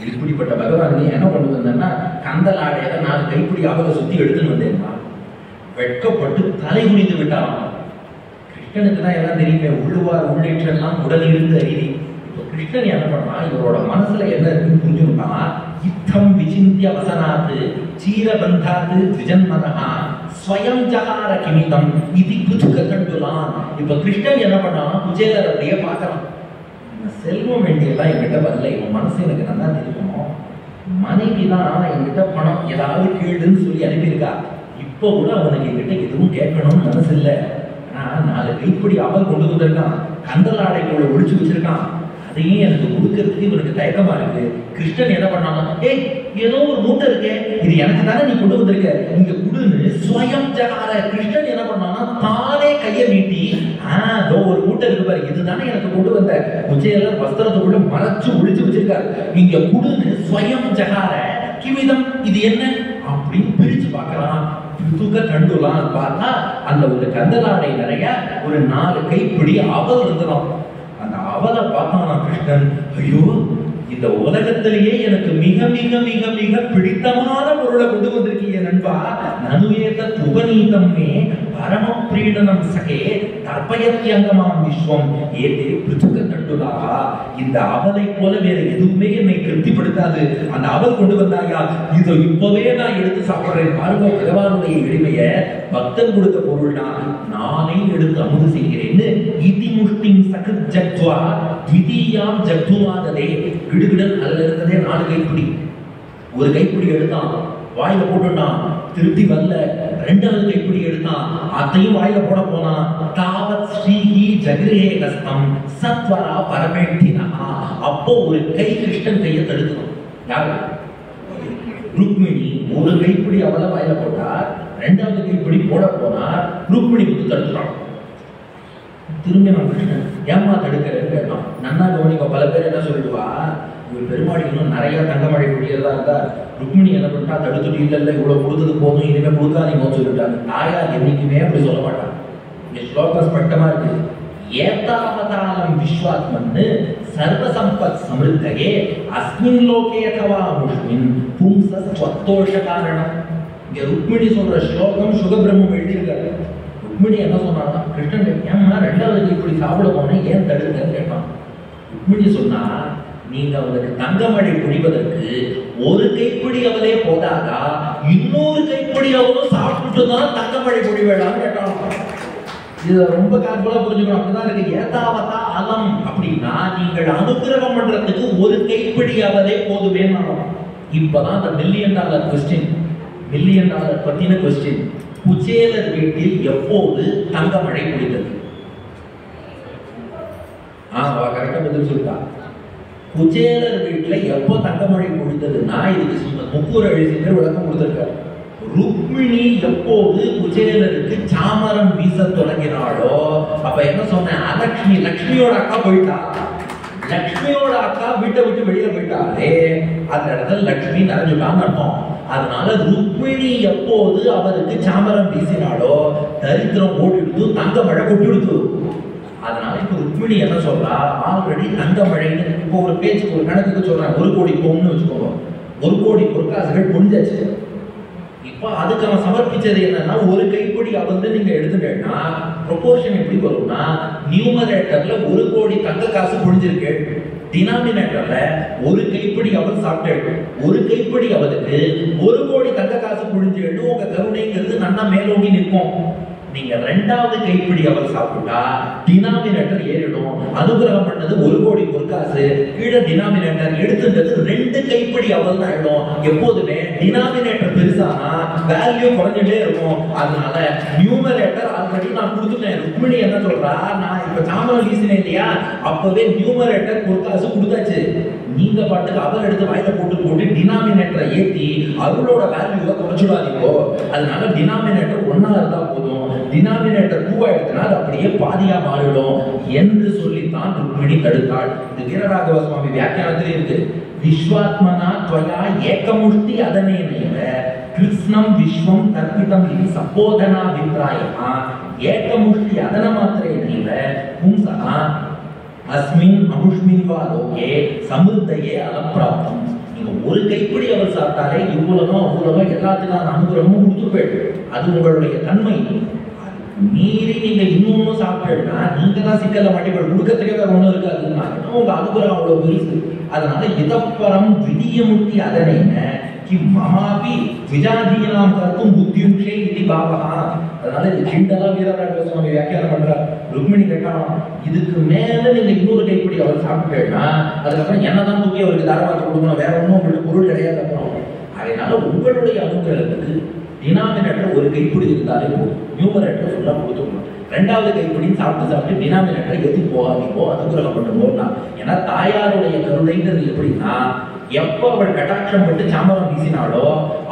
இப்படிப்பட்ட பகவான் என்ன கொண்டு வந்தேன்னா, கந்தல் ஆடையில 4 கைப்பிடி அவரை சுத்தி எடுத்துன்னு வந்தேன்னா, வெட்கப்பட்டு தலை குனிந்து விட்டாராம். கிருஷ்ணனுக்கு தான் எல்லாம் தெரியுமே, உள்ளுவார் உள்ளேற்றெல்லாம் உடல் இருந்து அறிவி. இப்போ கிருஷ்ணன் என்ன பண்றான், இவரோட மனசுல என்ன இருக்குன்னு புரிஞ்சுக்கிட்டான். இத்தம் விசிந்திய வசனாத்து சீரபந்தாத்து திஜன்மதா ஸ்வயம் ஜகார கிமிதம் இது புதுக்க கண்டுலான். இப்ப கிருஷ்ணன் என்ன பண்ணான், குஜேலர் அப்படியே பார்க்கலாம். செல்வம் வேண்டியெல்லாம் என்கிட்ட வரல, இவன் மனசு எனக்கு நல்லா தெரியும். மனைவி தான் என்கிட்ட பணம் ஏதாவது கேளுன்னு சொல்லி அனுப்பியிருக்கா. இப்போ கூட அவனுக்கு என்கிட்ட எதுவும் கேட்கணும்னு மனசு இல்லை. ஆனா 4 கைப்பிடி அவல் கொண்டு வந்திருக்கான், கந்தல் ஆடைகளை ஒழிச்சு வச்சிருக்கான். அதையும் எனக்கு கொடுக்கறதுக்கு இவனுக்கு தயக்கமா இருக்கு. கிருஷ்ணன் என்ன பண்ணானா, ஏய் ஏதோ ஒரு மூட்டை இருக்கே, இது எனக்கு தானே நீ கொண்டு வந்திருக்க, இங்க குடுன்னு ஸ்வயம் ஜகார. கிருஷ்ணன் என்ன பண்ணானா, தானே கையை நீட்டி, அதோ ஒரு மூட்டை இருக்கு பாரு, இதுதானே எனக்கு கொண்டு வந்த. குச்சேலர் வஸ்திரத்தை கூட மறைச்சு ஒழிச்சு வச்சிருக்காரு, இங்க குடுன்னு ஸ்வயம் ஜகார கிமிதம், இது என்ன அப்படின்னு பிரிச்சு பார்க்கலாம். புதுக கண்டுலாம் பார்த்தா அந்த ஒரு கந்தலாடை நிறைய ஒரு 4 கைப்பிடி அவல் இருந்தலாம். அந்த அவலை பார்த்தானா கிருஷ்ணன், ஐயோ இந்த உலகத்திலேயே எனக்கு மிக மிக மிக மிக பிடித்தமான பொருளை கொண்டு வந்திருக்கீங்க நண்பா. நனுவேத உபநீதம்மே பரம பிரீடனம் சகே தர்ப்பயத்யங்கமாம் விஸ்வம் ஏதே பிருதுக கண்டுலாக. இந்த அவலை போல வேற எதுவுமே என்னை திருப்திப்படுத்தாது. அந்த அவல் கொண்டு வந்தாயா, இதை இப்பவே நான் எடுத்து சாப்பிடுறேன். பாருங்க பகவானுடைய எளிமைய, பக்தன் கொடுத்த பொருள் நானே எடுத்து அமுது செய்கிறேன்னு இதி முஷ்டிம் சகித் ஜக்த்வா திதியாம் ஜக்துவாததே. கிடுகிடன் அதுல இருந்ததே 4 கைப்பிடி. ஒரு கைப்பிடி எடுத்தான், வாயில போட்டுட்டான், திருப்தி வரல. 2வது கைப்பிடி எடுத்தான், அதையும் வாயில போட போனான். தாவத் ஸ்ரீஹி ஜகிரே கஸ்தம் சத்வரா பரமேட்டினா. அப்போ ஒரு கை கிருஷ்ணன் கையை தடுக்கணும். யாரு? ருக்மிணி. ஒரு கைப்பிடி அவளை வாயில போட்டார், 2வது கைப்பிடி போட போனார், ருக்மிணி வந்து தடுக்கிறான். திரும்பி நான் கிருஷ்ணன் ஏமா தடுக்கிறேன்னு கேட்டான். நன்னா கவனிப்பா, பல பேர் என்ன சொல்லிடுவா, இவர் பெருமாடி இன்னும் நிறைய தங்கமழை குடியதா இருந்தா, ருக்மிணி என்ன பண்ணிட்டா, தடுத்துட்டு இல்ல இவ்வளவு கொடுத்தது போதும், இனிமே கொடுக்காதீங்கன்னு சொல்லிட்டாங்க. தாயார் என்னைக்குமே அப்படி சொல்ல மாட்டாங்க. இந்த ஸ்லோகம் ஸ்பஷ்டமா இருக்கு. ஏதாவதாலம் விஸ்வாத்மன்னு சர்வசம்பத் சமிருத்தகே அஸ்மின் லோகே தவா முஷ்மின் பும்ச ஸ்வத்தோஷ காரணம். இங்க ருக்மிணி சொல்ற ஸ்லோகம் சுகபிரம்மம் எழுதியிருக்காரு. ருக்மிணி என்ன சொன்னான்னா, கிருஷ்ணன் ஏன்னா 2வது இப்படி சாப்பிட போனேன், ஏன் தடுக்கன்னு கேட்டான். ருக்மிணி சொன்னா, நீங்க அவருக்கு தங்கமழை பொழிவதற்கு ஒரு கைப்பிடி அவளே போதாதா, இன்னொரு கைப்பிடி அவளும் சாப்பிட்டு தான் தங்கமழை பொழிவேடான்னு கேட்டான். இதை ரொம்ப கார்பலா புரிஞ்சுக்கணும். அப்படிதான் இருக்கு. ஏதாவதா அலம் அப்படின்னா நீங்கள் அனுகிரகம் பண்றதுக்கு ஒரு கைப்பிடியாவதே போதுமே. இப்பதான் அந்த $1 மில்லியன் கொஸ்டின், $1 மில்லியன் பத்தின கொஸ்டின். குச்சேலர் வீட்டில் எப்போது தங்கமழை பொழிந்தது? கரெக்டா பதில் சொல்லிட்டா. குச்சேலர் வீட்டுல எப்போ தங்கமழை பொழிந்ததுன்னா இதுக்கு முக்கூர் எழுதிட்டு விளக்கம் கொடுத்திருக்காரு. ருக்மிணி எப்போது குச்சேலருக்கு சாமரம் வீச தொடங்கினாளோ அப்ப என்ன சொன்ன, லக்ஷ்மியோட அக்கா போயிட்டா. லக்ஷ்மியோட அக்கா வீட்டை விட்டு வெளியே போயிட்டாலே அந்த இடத்துல லக்ஷ்மி நிறைஞ்சுட்டான்னு அர்த்தம். அதனால ருக்மிணி எப்போது அவருக்கு சாமரம் வீசினாலோ தரித்திரம் ஓடிடுது, தங்க மழை கொட்டிடுது. அதனால இப்ப ருக்மிணி என்ன சொல்றா, ஆல்ரெடி தங்க மழைன்னு இப்போ ஒரு பேச்சுக்கு ஒரு கணக்குக்கு சொல்றேன், 1 கோடி பொண்ணு வச்சுக்கோங்க, 1 கோடி பொற்காசுகள் பொழிஞ்சாச்சு. இப்ப அதுக்கு அவன் சமர்ப்பிச்சது என்னன்னா, ஒரு கைப்பிடி வந்து நீங்க எடுத்துட்டேன்னா ப்ரொபோர்ஷன் எப்படி வரும்னா, நியூமரேட்டர்ல 1 கோடி தங்க காசு பொழிஞ்சிருக்கு, டினாமினேட்டர்ல 1 கைப்பிடி அவள் சாப்பிட்டு 1 கைப்பிடி அவளுக்கு 1 கோடி தங்க காசு பொழிஞ்சிட்டு உங்க கருணைங்கிறது நல்லா மேலோங்கி நிற்கும். நீங்க 2வது கைப்பிடி அவள் சாப்பிட்டா டினாமினேட்டர் ஏறிடும். அனுகிரகம் பண்ணது 1 கோடி பொற்காசு, கீழே டினாமினேட்டர் எடுத்துட்டது 2 கைப்பிடி அவள் தான் ஆயிடும். எப்போதுமே டினாமினேட்டர் பெருசானா வேல்யூ குறைஞ்சிட்டே இருக்கும். அதனால நியூமரேட்டர் ஆல்ரெடி நான் கொடுத்துட்டேன். ருக்மிணி என்ன சொல்றா, நான் இப்ப சாமரம் வீசினேன் இல்லையா, அப்பவே நியூமரேட்டர் பொற்காசு கொடுத்தாச்சு. நீங்க பாட்டுக்கு அவள் எடுத்து வாயில போட்டு டினாமினேட்டரை ஏத்தி அவளோட வேல்யூவை குறைச்சுடாதீங்கோ. அதனால டினாமினேட்டர் 1 இருந்தா போதும், டினாமினேட்டர் 2 எடுத்தனா அப்படியே பாதியா மாறிடும் என்று சொல்லித்தான் ருக்மிணி தடுத்தாள். இது வீரராகவ சுவாமி வியாக்கியானத்தில் இருக்கு. விஸ்வாத்மனா த்வயா ஏகமுஷ்டி அதனேனைவ கிருஷ்ணம் விஸ்வம் கற்பிதம் இது சம்போதனா அபிப்ராயமா ஏகமுஷ்டி அதன மாத்திரேனைவ பும்சா அஸ்மின் அமுஷ்மின் வா லோகே சமுத்தையே அலப்பிராப்தம். நீங்க 1 கைப்பிடி அவள் சாப்பிட்டாலே இவ்வளவும் அவ்வளவும் எல்லாத்துக்கான அனுகிரகமும் கொடுத்து போயிட்டு அது உங்களுடைய தன்மை. மீறி நீங்க இன்னொன்னு சாப்பிட்டா நீங்க தான் சிக்கல்ல மாட்டிப்பட, முடுக்கத்துக்கே வேற ஒண்ணும் இருக்காதுன்னா உங்க அனுகிரகம் அவ்வளவு பெருசு. அதனால இதப்பரம் விதியமுட்டி அதனைன மமாபி விஜாதீனாம் கருத்தும் புத்தியுஷே இது பாவகா. அதனால இது கிண்டலா வீரராகவ சுவாமி வியாக்கியானம் பண்றார். ருக்மிணி கேட்டாலும் இதுக்கு மேல நீங்க இன்னொரு கைப்பிடி அவர் சாப்பிட்டேன்னா அதுக்கப்புறம் என்னதான் தூக்கி அவருக்கு தாராளத்தை கொடுக்கணும், வேற ஒன்றும் உங்களுக்கு பொருள் கிடையாது. அப்புறம் அதனால உங்களுடைய அனுகிரகத்துக்கு டினாமினேட்டர் 1 கைப்பிடி இருந்தாலே போதும், நியூமரேட்டர் ஃபுல்லா கொடுத்துக்கணும். 2வது கைப்பிடின்னு சாப்பிட்டு டினாமினேட்டரை எத்தி போகாதீங்கோ, அனுகிரகம் பண்ணுவோம்னா. ஏன்னா தாயாருடைய கருணைங்கிறது எப்படின்னா, எப்ப அவள் கட்டாட்சம் பட்டு சாமரம் வீசினாலோ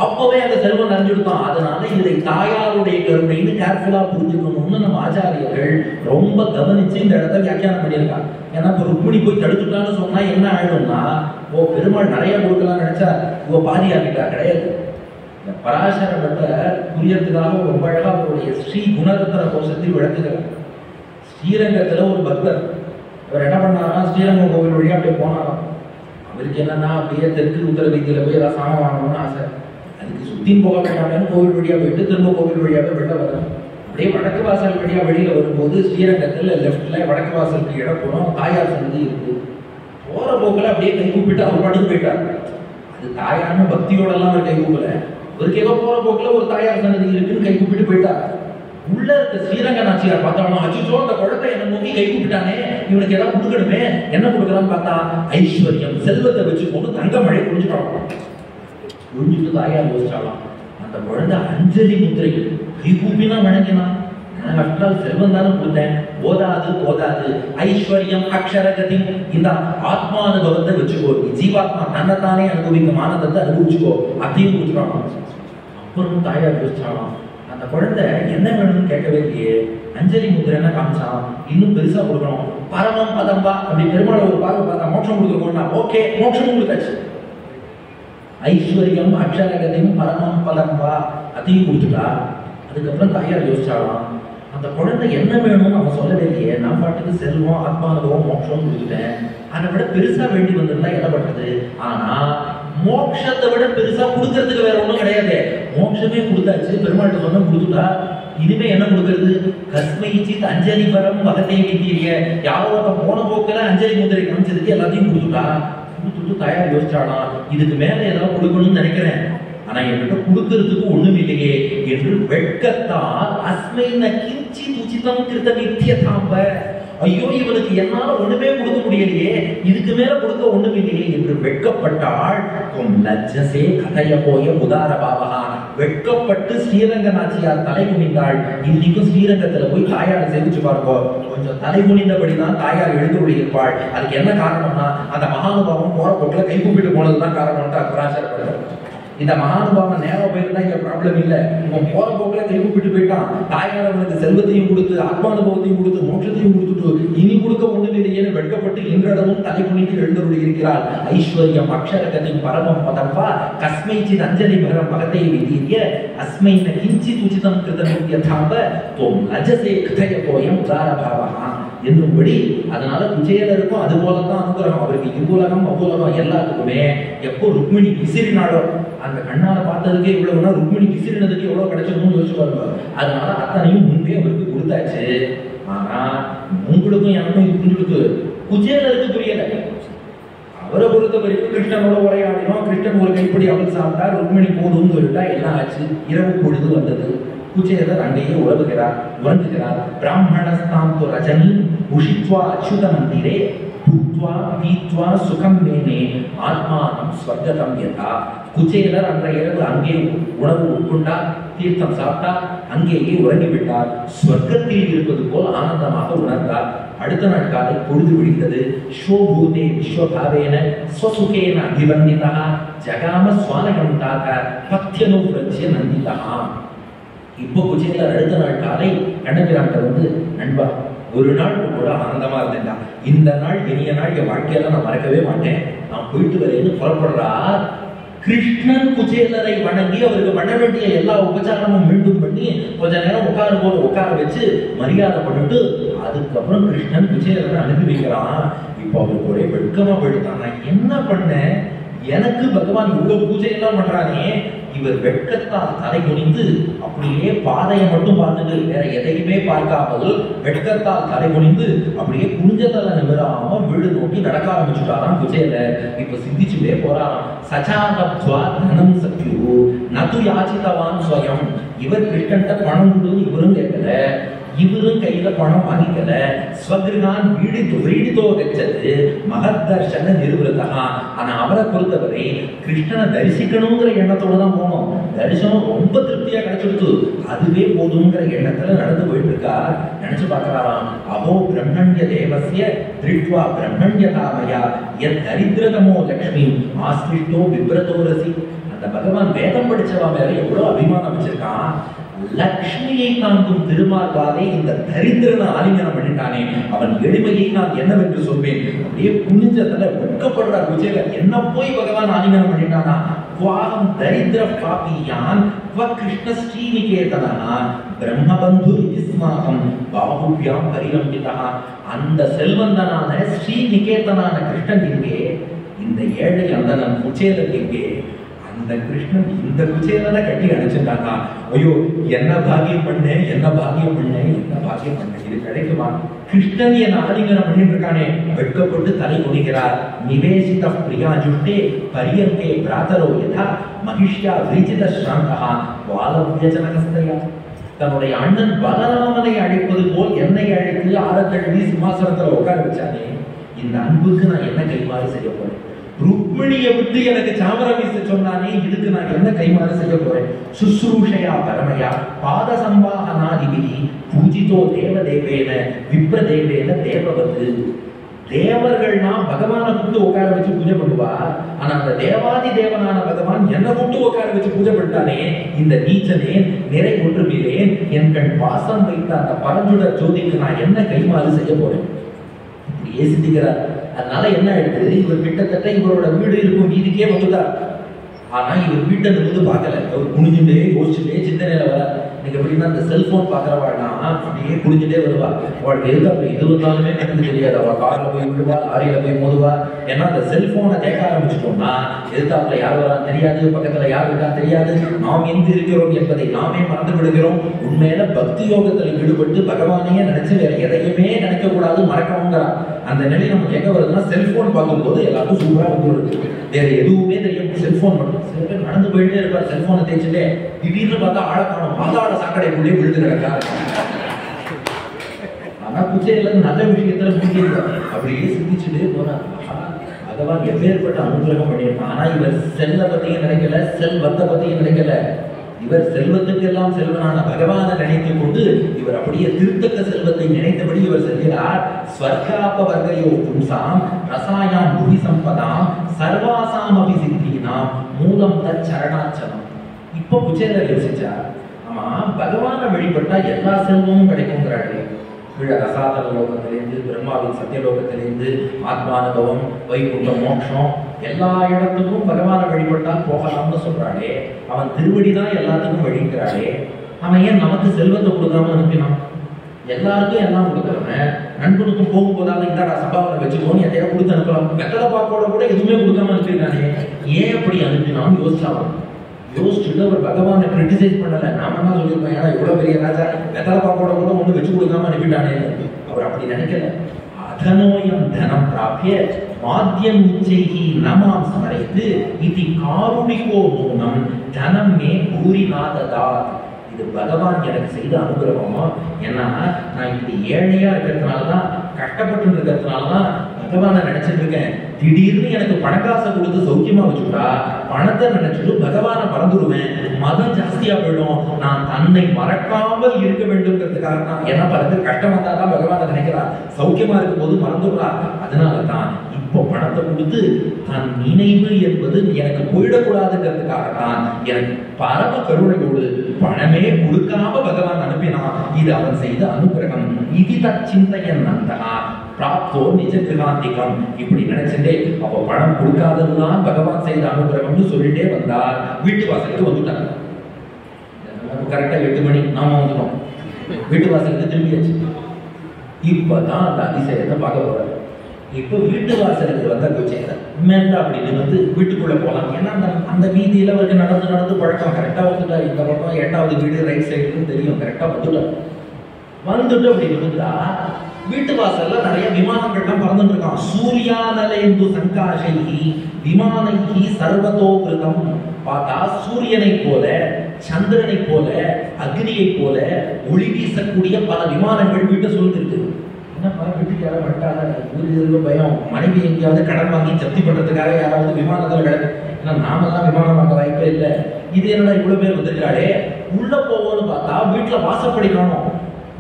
அப்பவே அந்த செல்வம் நிறைஞ்சுடுதான். அதனால இதை தாயாருடைய கருணைன்னு கேர்ஃபுல்லா புரிஞ்சுக்கணும்னு நம்ம ஆச்சாரியர்கள் ரொம்ப கவனிச்சு இந்த இடத்த வியாக்கியானம் பண்ணியிருக்காங்க. ஏன்னா இப்ப ருக்மிணி போய் தடுத்துட்டான்னு சொன்னா என்ன ஆயிடும்னா, பெருமாள் நிறைய கொடுக்கலாம் நினைச்சா பாதியாக்கிட்டா கிடையாது. பராசர பட்டர் புரியறதுக்காக ரொம்ப அழகா அவருடைய ஸ்ரீ குணரத்ன கோஷத்தில் விளக்குகிறார். ஸ்ரீரங்கத்துல ஒரு பக்தர் அவர் என்ன பண்ணாரா, ஸ்ரீரங்கம் கோவில் வழியா அப்படியே போனாராம். அவருக்கு என்னன்னா அப்படியே தெற்கு உத்தர வீதியில போய் ஏதாவது சாமம் வாங்கணும்னு ஆசை. அதுக்கு சுத்தின் போக வேண்டாம்னு கோவில் வழியா போயிட்டு திரும்ப கோவில் வழியாவே வெளில வர அப்படியே வடக்கு வாசல் வழியா வெளியில வரும்போது ஸ்ரீரங்கத்துல லெப்ட்ல வடக்கு வாசலுக்கு இடப்புறம் தாயார் சன்னதி இருக்கு. போற போக்குல அப்படியே கை கூப்பிட்டு அவர் பாட்டுக்கு போயிட்டார். அது தாயார்னு பக்தியோட எல்லாம் அவர் கை கூப்பிடல, அவருக்கு ஏதோ போற போக்குல ஒரு தாயார் சன்னதி இருக்குன்னு கை கூப்பிட்டு போயிட்டார். உள்ள இருக்க ஸ்ரீரங்க நாச்சியார் பார்த்தாலும் அச்சுச்சோ அந்த குழந்தை என்ன நோக்கி கை கூப்பிட்டானே, இவனுக்கு ஏதாவது கொடுக்கணுமே, என்ன கொடுக்கலான்னு பார்த்தா ஐஸ்வர்யம் செல்வத்தை வச்சு கொண்டு தங்க மழை புரிஞ்சுட்டான். புரிஞ்சுட்டு தாயார் யோசிச்சாலாம், அந்த குழந்தை அஞ்சலி முத்திரை கை கூப்பினா வணங்கினா, நான் அற்றால் செல்வம் தானே கொடுத்தேன், போதாது ஐஸ்வர்யம் அக்ஷரகதி இந்த ஆத்மானுபவத்தை வச்சுக்கோ, ஜீவாத்மா தன்னைத்தானே அனுபவிக்கும் ஆனந்தத்தை அனுபவிச்சுக்கோ, அதையும் கொடுத்துட்டான். அப்புறம் தாயார் யோசிச்சாலாம், அந்த குழந்தை என்ன வேணும்னு கேட்கவே இல்லையே, அஞ்சலி முத்திரைன்னா காமிச்சான், இன்னும் பெருசா கொடுக்கணும், பரமம் பதம்பா அப்படி பெருமாளை ஒரு பார்வை பார்த்தா மோட்சம் கொடுக்கணும்னா ஓகே மோட்சமும் கொடுத்தாச்சு. ஐஸ்வர்யம் அக்ஷரகதையும் பரமம் பதம்பா அதையும் கொடுத்துட்டா. அதுக்கப்புறம் தாயார் யோசிச்சாலாம், அந்த குழந்தை என்ன வேணும்னு அவன் சொல்லவே இல்லையே, நான் பாட்டுக்கு செல்வம் ஆத்மானுபவம் மோட்சம் கொடுத்துட்டேன், அதை விட பெருசா வேண்டி வந்திருந்தா என்ன பண்றது. ஆனா மோட்சத்தை விட பெருசா கொடுக்கறதுக்கு வேற ஒண்ணும் கிடையாது, மோட்சமே கொடுத்தாச்சு, பெருமாள்கிட்ட சொன்ன கொடுத்துட்டா, இனிமே என்ன கொடுக்கறது. கஸ்மைச்சித் அஞ்சலி பரம் வகத்தை விட்டீங்க, யாரோ போன போக்கில அஞ்சலி முத்திரை காமிச்சதுக்கு எல்லாத்தையும் கொடுத்துட்டா. கொடுத்துட்டு தாயார் யோசிச்சானா, இதுக்கு மேல ஏதாவது கொடுக்கணும்னு நினைக்கிறேன், ஆனா என்கிட்ட கொடுக்கறதுக்கு ஒண்ணும் இல்லையே என்று வெட்கத்தால் அஸ்மை ந கிஞ்சித் உசிதம் கிருத நித்யதாம்ப ஐயோ இவனுக்கு என்னால ஒண்ணுமே கொடுக்க முடியலையே, இதுக்கு மேல கொடுக்க ஒண்ணும் இல்லையே என்று வெட்கப்பட்டாள். லஜ்ஜசே கதைய போய உதார பாவகா, வெட்கப்பட்டு ஸ்ரீரங்க நாச்சியார் தலை குனிந்தாள். இன்னைக்கும் ஸ்ரீரங்கத்துல போய் தாயாரை சேவிச்சு பாருங்க, கொஞ்சம் தலை குனிந்தபடிதான் தாயார் எழுந்து இருப்பாள். அதுக்கு என்ன காரணம்னா அந்த மகானுபாவம் போற போக்குல கை கூப்பிட்டு போனதுதான் காரணம்ட்டு அப்ராச்சாரப்படுறார். இந்த மகானுபாவம் நேரம் போயிருந்தா இங்க ப்ராப்ளம் இல்லை. இவன் போற போக்குல கை கூப்பிட்டு போயிட்டான். தாயார் அவனுக்கு செல்வத்தையும் கொடுத்து ஆத்மானுபவத்தையும் கொடுத்து மோட்சத்தையும் கொடுத்துட்டு இனி கொடுக்க ஒண்ணும் இல்லையேன்னு வெட்கப்பட்டு இன்றளவும் தலை குனிந்து எழுந்தருளி இருக்கிறார். ஐஸ்வர்யம் அக்ஷரகதி பரமம் பதம்பா கஸ்மைச்சித் அஞ்சலி பரம் பகத்தை விதீரிய அஸ்மைன கிஞ்சித் உச்சிதம் கிருதம் யதாப தொம் லஜசே கதய போயம் உதார பாவகா என்னும்படி. அதனால குச்சேலருக்கும் அது போலதான் அனுகிரகம். அவருக்கு இவ்வுலகம் அவ்வுலகம் எல்லாத்துக்குமே எப்போ ருக்மிணி விசிறினாலோ அந்த கண்ணால பார்த்ததுக்கே இவ்வளவுனா ருக்மிணி விசிறினதுக்கு எவ்வளவு கிடைச்சிருக்கும்னு யோசிச்சு பாருங்க. அதனால அத்தனையும் முன்பே அவருக்கு கொடுத்தாச்சு. ஆனா உங்களுக்கும் எனக்கும் இது புரிஞ்சுடுத்து, குச்சேலருக்கு புரியல. அவரை பொறுத்த வரைக்கும் கிருஷ்ணனோட உரையாடினோம், கிருஷ்ணன் ஒரு கைப்படி அவள் சாப்பிட்டா, ருக்மிணி போதும்னு சொல்லிட்டா எல்லாம் ஆச்சு. இரவு பொழுது வந்தது. குச்சேலர் அங்கேயே உறங்குகிறார். பிராமணஸ்தாம் து ரஜனி உஷித்வா அச்சுத மந்திரே புத்வா பீத்வா சுகம் மேனே ஆத்மானம் ஸ்வர்கதம் யதா. குச்சேலர் அன்றைய இரவு அங்கே உணவு உட்கொண்டார், தீர்த்தம் சாப்பிட்டார், அங்கேயே உறங்கிவிட்டார். ஸ்வர்க்கத்தில் இருப்பது போல் ஆனந்தமாக உணர்ந்தார். அடுத்த நாள் காலை பொழுது விடிந்தது. ஷோபூதே விஸ்வபாவேன ஸ்வசுகேன அபிவந்திதா ஜகாம ஸ்வானகம் தாக பத்யனு பிரத்ய நந்திதா. இப்போ குச்சேலர் அடுத்த நாள் காலை கண்ணபிரான்ட்ட வந்து, நண்பா ஒரு நாள் கூட ஆனந்தமா இருந்தேன்டா, இந்த நாள் இனிய நாள் என் வாழ்க்கையில நான் மறக்கவே மாட்டேன், நான் போயிட்டு வரேன்னு புறப்படுறார். கிருஷ்ணன் குச்சேலரை வணங்கி அவருக்கு பண்ண வேண்டிய எல்லா உபச்சாரமும் மீண்டும் பண்ணி கொஞ்ச நேரம் உட்கார வச்சு மரியாதை பண்ணிட்டு அதுக்கப்புறம் கிருஷ்ணன் குச்சேலரை அனுப்பி வைக்கிறான். இப்போ அவருக்கு ஒரே வெட்கமா போயிட்டான். நான் என்ன பண்ணேன், எனக்கு பகவான் இவ்வளவு பூஜை எல்லாம் பண்றானே. இவர் வெட்கத்தால் தலை குனிந்து அப்படியே பாதையை மட்டும் பார்த்துட்டு வேற எதையுமே பார்க்காமல் வெட்கத்தால் தலை குனிந்து அப்படியே குனிஞ்சதல நிமிராம வீடு நோக்கி நடக்க ஆரம்பிச்சுட்டாராம் குச்சேலர். இப்ப சிந்திச்சுட்டே போறாராம். சச்சாதப்த்வா தனம் சத்யு நது யாச்சிதவான் ஸ்வயம். இவர் கிருஷ்ணன்ட்ட பணம் கொடுன்னு இவரும் கேட்கல, இவரும் கையில பணம் வாங்கிக்கல. ஸ்வகிருகான் வீடிதோ கச்சது மகத் தர்ஷன நிருவதா. ஆனா அவரை பொறுத்தவரை கிருஷ்ணனை தரிசிக்கணுங்கிற எண்ணத்தோட தான் போனோம். தரிசனம் ரொம்ப திருப்தியா கிடைச்சிருக்கு, அதுவே போதுங்கிற எண்ணத்துல நடந்து போயிட்டு இருக்கா. நினைச்சு பார்க்கறாராம். அஹோ பிரம்மண்ய தேவஸ்ய திருட்வா பிரம்மண்யதாமயா எத் தரித்திரதமோ லக்ஷ்மி ஆஸ்லிஷ்டோ விப்ரதோரசி. அந்த பகவான் வேதம் படிச்சவா மேல எவ்வளவு அபிமானம் வச்சிருக்கான். லக்ஷ்மியை காண்கும் திருமார்பாலே இந்த தரித்திரனை ஆலிங்கனம் பண்ணிட்டானே, அவன் எளிமையை நான் என்னவென்று சொல்வேன். அப்படியே குனிஞ்சதுல வெட்கப்படுறார் குச்சேலர். என்ன போய் பகவான் ஆலிங்கனம் பண்ணிட்டானா. குவாகம் தரித்திர பாபியான் கிருஷ்ண ஸ்ரீநிகேதனா பிரம்மபந்து இஸ்மாகம் பாபுபியாம் பரிலம்பிதா. அந்த செல்வந்தனான ஸ்ரீநிகேதனான கிருஷ்ணன் எங்கே, இந்த ஏழை அந்தனன் குச்சேலர் எங்கே. அந்த கிருஷ்ணன் இந்த குச்சேலரை கட்டி அடிச்சுட்டாங்க. ஐயோ என்ன பாகியம் பண்ணேன், என்ன பாகியம் பண்ணேன், என்ன பாகியம் பண்ணேன், இது கிடைக்குமா. கிருஷ்ணன் என் ஆலிங்கனம் பண்ணிட்டு இருக்கானே. வெட்கப்பட்டு தலை குனிகிறார். நிவேசித பிரியா ஜுஷ்டே பரியந்தே பிராதரோ யதா மகிஷ்யா விரிஜித ஸ்ராந்தா வாலவ்யஜனகஸ்தயா. தன்னுடைய அண்ணன் பலராமனை அழைப்பது போல் என்னை அழைத்து ஆரத்தழுவி சிம்மாசனத்துல உட்கார வச்சானே. இந்த அன்புக்கு நான் என்ன கைமாறு செய்ய போறேன். ருக்மிணியை விட்டு எனக்கு சாமரம் வீச சொன்னானே, இதுக்கு நான் என்ன கைமாறு செய்ய போறேன். சுஸ்ரூஷயா பரமயா பாத சம்பாகனாதிபிகி பூஜிதோ தேவதேவேன விப்ரதேவேன தேவவது. தேவர்கள்னா பகவானை கூட்டு உட்கார வச்சு பூஜை பண்ணுவா. ஆனா அந்த தேவாதி தேவனான பகவான் என்ன கூட்டு உட்கார வச்சு பூஜை பண்ணிட்டானே. இந்த நீச்சனே நிறை ஒன்றுமில்லேன் என் கண் பாசம் வைத்த அந்த பரஞ்சுடர் ஜோதிக்கு நான் என்ன கைமாறு செய்ய போறேன். இப்படியே சிந்திக்கிறார். அதனால என்ன ஆயிடுது, இவர் கிட்டத்தட்ட இவரோட வீடு இருக்கும் வீதிக்கே வந்துட்டார். ஆனா இவர் வீட்டை நிமிந்து பார்க்கல. அவர் குனிஞ்சுட்டே யோசிச்சுட்டே சிந்தனையில வர. நீங்க எப்படின்னா அந்த செல்போன் பாக்குறவாள்னா அப்படியே குனிஞ்சுட்டே வருவா. அவளுக்கு எதுக்கு அப்படி இது வந்தாலுமே எனக்கு தெரியாது. அவள் கார்ல போய் விடுவா, லாரியில போய் மோதுவா. ஏன்னா அந்த செல்போனை கேட்க ஆரம்பிச்சிட்டோம்னா எதிர்த்தாப்புல யார் வரான்னு தெரியாது, பக்கத்துல யார் இருக்கா தெரியாது, நாம் எங்கு இருக்கிறோம் என்பதை நாமே மறந்து விடுகிறோம். உண்மையில பக்தி யோகத்தில் ஈடுபட்டு பகவானையே நினைச்சு வேற எதையுமே நினைக்க கூடாது, மறக்கணுங்கிறா. அந்த நிலை நமக்கு எங்க வருதுன்னா செல்போன் பார்க்கும்போது எல்லாருக்கும் சூப்பரா வந்து வேற எதுவுமே தெரியும், செல்போன் மட்டும். சில பேர் நடந்து போயிட்டே இருப்பார் செல்போனை தேய்ச்சிட்டே, திடீர்னு பார்த்தா ஆழக்கானம் பாதாள சாக்கடைக்குள்ளே விழுந்து கிடக்காரு. ஆனா குச்சேலன் நல்ல விஷயத்துல முடியல. அப்படியே சிந்திச்சுட்டே போறார். பகவான் எப்பேற்பட்ட அனுகிரகம் பண்ணியிருக்கான். ஆனா இவர் செல்ல பத்தியும் நினைக்கல, செல்வத்தை பத்தியும் நினைக்கல. இவர் செல்வத்துக்கெல்லாம் செல்வனான பகவானை நினைத்துக் கொண்டு இவர் அப்படியே திருத்தக்க செல்வத்தை நினைத்தபடி இவர் செல்கிறார். ஸ்வர்காப வர்க்கையோ பும்சாம் ரசாயாம் புவி சம்பதாம் சர்வாசாம் அபிசித்தீனாம் மூலம் தச்சரணாச்சலம். இப்போ குச்சேலர் யோசிச்சார், ஆமா பகவானை வழிபட்டா எல்லா செல்வமும் கிடைக்குங்கிறாரு. ரசாதல லோகத்திலேருந்து, பிரம்மாவின் சத்தியலோகத்திலேருந்து, ஆத்மானுபவம், வைகுண்ட மோட்சம், எல்லா இடத்துக்கும் பகவானை வழிபட்டால் போகலாம்னு சொல்றாளே. அவன் திருவடிதான் எல்லாத்துக்கும் வழிக்கிறாளே. அவன் ஏன் நமக்கு செல்வத்தை கொடுக்காம அனுப்பினான்? எல்லாருக்கும் எல்லாம் கொடுக்குறவன் நண்பனுக்கும் போகும்போதாவது இந்தாடா சபாவனை வச்சுக்கோன்னு எதையா கொடுத்து அனுப்பலாம். வெத்தலை பாக்கோட கூட எதுவுமே கொடுக்காம அனுப்பினானே, ஏன் அப்படி அனுப்பினான்னு யோசிச்சான். யோசிச்சுட்டு அவர் பகவானை கிரிட்டிசைஸ் பண்ணல. நாம தான் சொல்லியிருப்போம், ஏன்னா இவ்வளவு பெரிய ராஜா வெத்தலை பாக்கோட கூட ஒண்ணு வச்சு கொடுக்காம அனுப்பிட்டானே. அவர் அப்படி நினைக்கல. அதனோயம் தனம் பிராபிய மாத்தியம் உச்சைகி நமாம் ஸ்மரைத்து இது காருணிகோ நூனம் தனம் மே பூரிநாததா. இது பகவான் எனக்கு செய்த அனுகிரகமா? ஏன்னா நான் இப்படி ஏழையா இருக்கிறதுனாலதான், கஷ்டப்பட்டு இருக்கிறதுனாலதான் பகவானை நினைச்சிட்டு இருக்கேன். திடீர்னு எனக்கு பணக்காசை கொடுத்து சௌக்கியமா வச்சுட்டா பணத்தை நினைச்சிட்டு பகவானை மறந்துடுவேன். மதம் ஜாஸ்தியா போயிடும். நான் தன்னை மறக்காமல் இருக்க வேண்டும்ங்கிறதுக்காக தான். ஏன்னா பல பேர் கஷ்டம் வந்தாதான் பகவானை நினைக்கிறார், சௌக்கியமா இருக்கும் போது மறந்துடுறா. அதனாலதான் இப்போ பணத்தை கொடுத்து தன் நினைவு என்பது எனக்கு போயிடக்கூடாதுங்கிறதுக்காகத்தான் எனக்கு பரம கருணையோடு பணமே கொடுக்காம பகவான் அனுப்பினான். இது அவன் செய்த அனுகிரகம். இது தச்சிந்தையன் நந்தா பிராப்தோ நிஜ கிருகாந்திகம். இப்படி நினைச்சுட்டே அப்ப பணம் கொடுக்காததுதான் பகவான் செய்த அனுகிரகம்னு சொல்லிட்டே வந்தார். வீட்டு வாசலுக்கு வந்துட்டாங்க. கரெக்டா 8 மணி நாம வந்துட்டோம். வீட்டு வாசலுக்கு திரும்பியாச்சு. இப்பதான் அந்த அதிசயத்தை பார்க்க போறாரு. இப்போ வீட்டு வாசலுக்கு வந்தா குச்சேலர் மேண்டா அப்படின்னு வந்து வீட்டுக்குள்ள போலாம். ஏன்னா அந்த வீதியில அவருக்கு நடந்து நடந்து பழக்கம். கரெக்டா வந்துட்டா. இந்த பக்கம் 8வது வீடு ரைட் சைடுன்னு தெரியும். கரெக்டா வந்துட்டு அப்படி இருந்தா வீட்டு வாசல்ல நிறைய விமானங்கள்லாம் பறந்துட்டு இருக்கான். சூர்யானலேந்து சங்காஷைஹி விமானைஹி சர்வதோ கிருதம். பார்த்தா சூரியனை போல, சந்திரனை போல, அக்னியை போல ஒளி வீசக்கூடிய பல விமானங்கள் வீட்டை சூழ்ந்திருக்கு. என்னப்பா வீட்டுக்கு யாராவது வந்துட்டாங்க, பயம். மனைவி எங்கேயாவது கடன் வாங்கி ஜப்தி பண்றதுக்காக யாராவது விமானத்தில் கிடக்கு. ஏன்னா நாமெல்லாம் விமானம் வாங்க வாய்ப்பே இல்லை. இது என்னடா இவ்வளவு பேர் வந்திருக்காளே. உள்ள போவோம்னு பார்த்தா வீட்டுல வாசப்படி காணும்.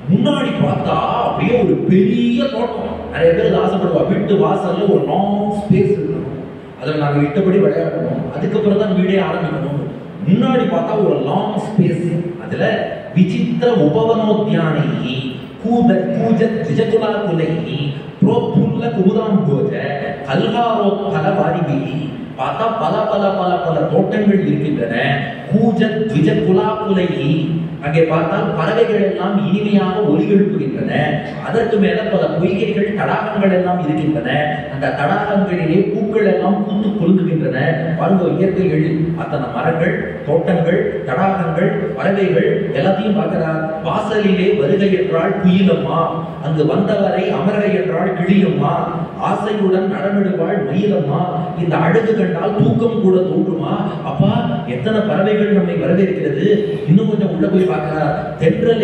முன்னாடி பார்த்தா அப்படியே ஒரு பெரிய தோட்டம். நிறைய பேர் ஆசைப்படுவா வீட்டு வாசல்ல ஒரு லாங் ஸ்பேஸ் இருக்கணும், அதில் நாங்கள் இட்டபடி விளையாடணும், அதுக்கப்புறம் தான் வீடே ஆரம்பிக்கணும். முன்னாடி பார்த்தா ஒரு லாங் ஸ்பேஸ். அதுல விசித்திர உபவனோத்யானைஹி கூஜத் விஜகுலாகுலைஹி புரோத்புல்ல குமுதாம்போஜ கல்ஹாரோத்பல வாரிபிஹி. பார்த்தா பல பல பல பல தோட்டங்கள் இருக்கின்றன. கூஜத் விஜகுலாகுலைஹி. அங்கே பார்த்தால் பறவைகள் எல்லாம் இனிமையாக ஒலி எழுப்புகின்றன. அதற்கு மேல பல பொய்கைகள், தடாகங்கள் எல்லாம் இருக்கின்றன. அந்த தடாகங்களிலே பூக்கள் எல்லாம் பூத்து கொழுங்குகின்றன. பாருங்க இயற்கை எழில். அத்தனை மரங்கள், தோட்டங்கள், தடாகங்கள், பறவைகள் எல்லாத்தையும் பார்க்கிறார். வாசலிலே வருகை என்றால் குயிலம்மா, அங்கு வந்தவரை அமர்கை என்றால் கிளியம்மா, ஆசையுடன் நடமிடுவாள் மயிலம்மா. இந்த அழகு கண்டால் தூக்கம் கூட தோன்றுமா? அப்பா எத்தனை பறவைகள் நம்மை வரவேற்கிறது. இன்னும் கொஞ்சம் உள்ள போய் பார்க்கிறார். தென்றல்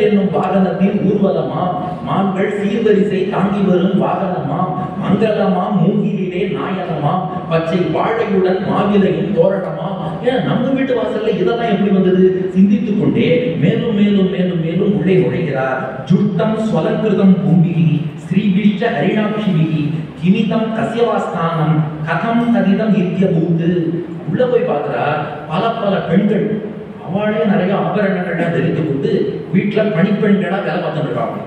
என்னும் வாகனத்தில் ஊர்வலமா, மான்கள் சீர்வரிசை தாங்கி வரும் வாகனமா, மங்களமா மூங்கிலே நாயகமா, பச்சை வாழையுடன் மாவிலையும் தோரணமா. ஏன் நம்ம வீட்டு வாசல்ல இதெல்லாம் எப்படி வந்தது? சிந்தித்துக் கொண்டே மேலும் மேலும் மேலும் மேலும் உள்ளே நுழைகிறார். ஜுட்டம் ஸ்வலங்கிருதம் பூம்பிகி ஸ்ரீவிஷ்ட ஹரிணாட்சிபிகி கிமிதம் கசியவாஸ்தானம் கதம் கதிதம் இத்தியபூத்து. உள்ள போய் பார்க்கிறார். பல பல பெண்கள், அவளே நிறைய ஆபரணங்கள்லாம் தெரிந்து கொண்டு வீட்டுல பணிப்பெண்களா வேலை பார்த்துட்டு இருக்காங்க.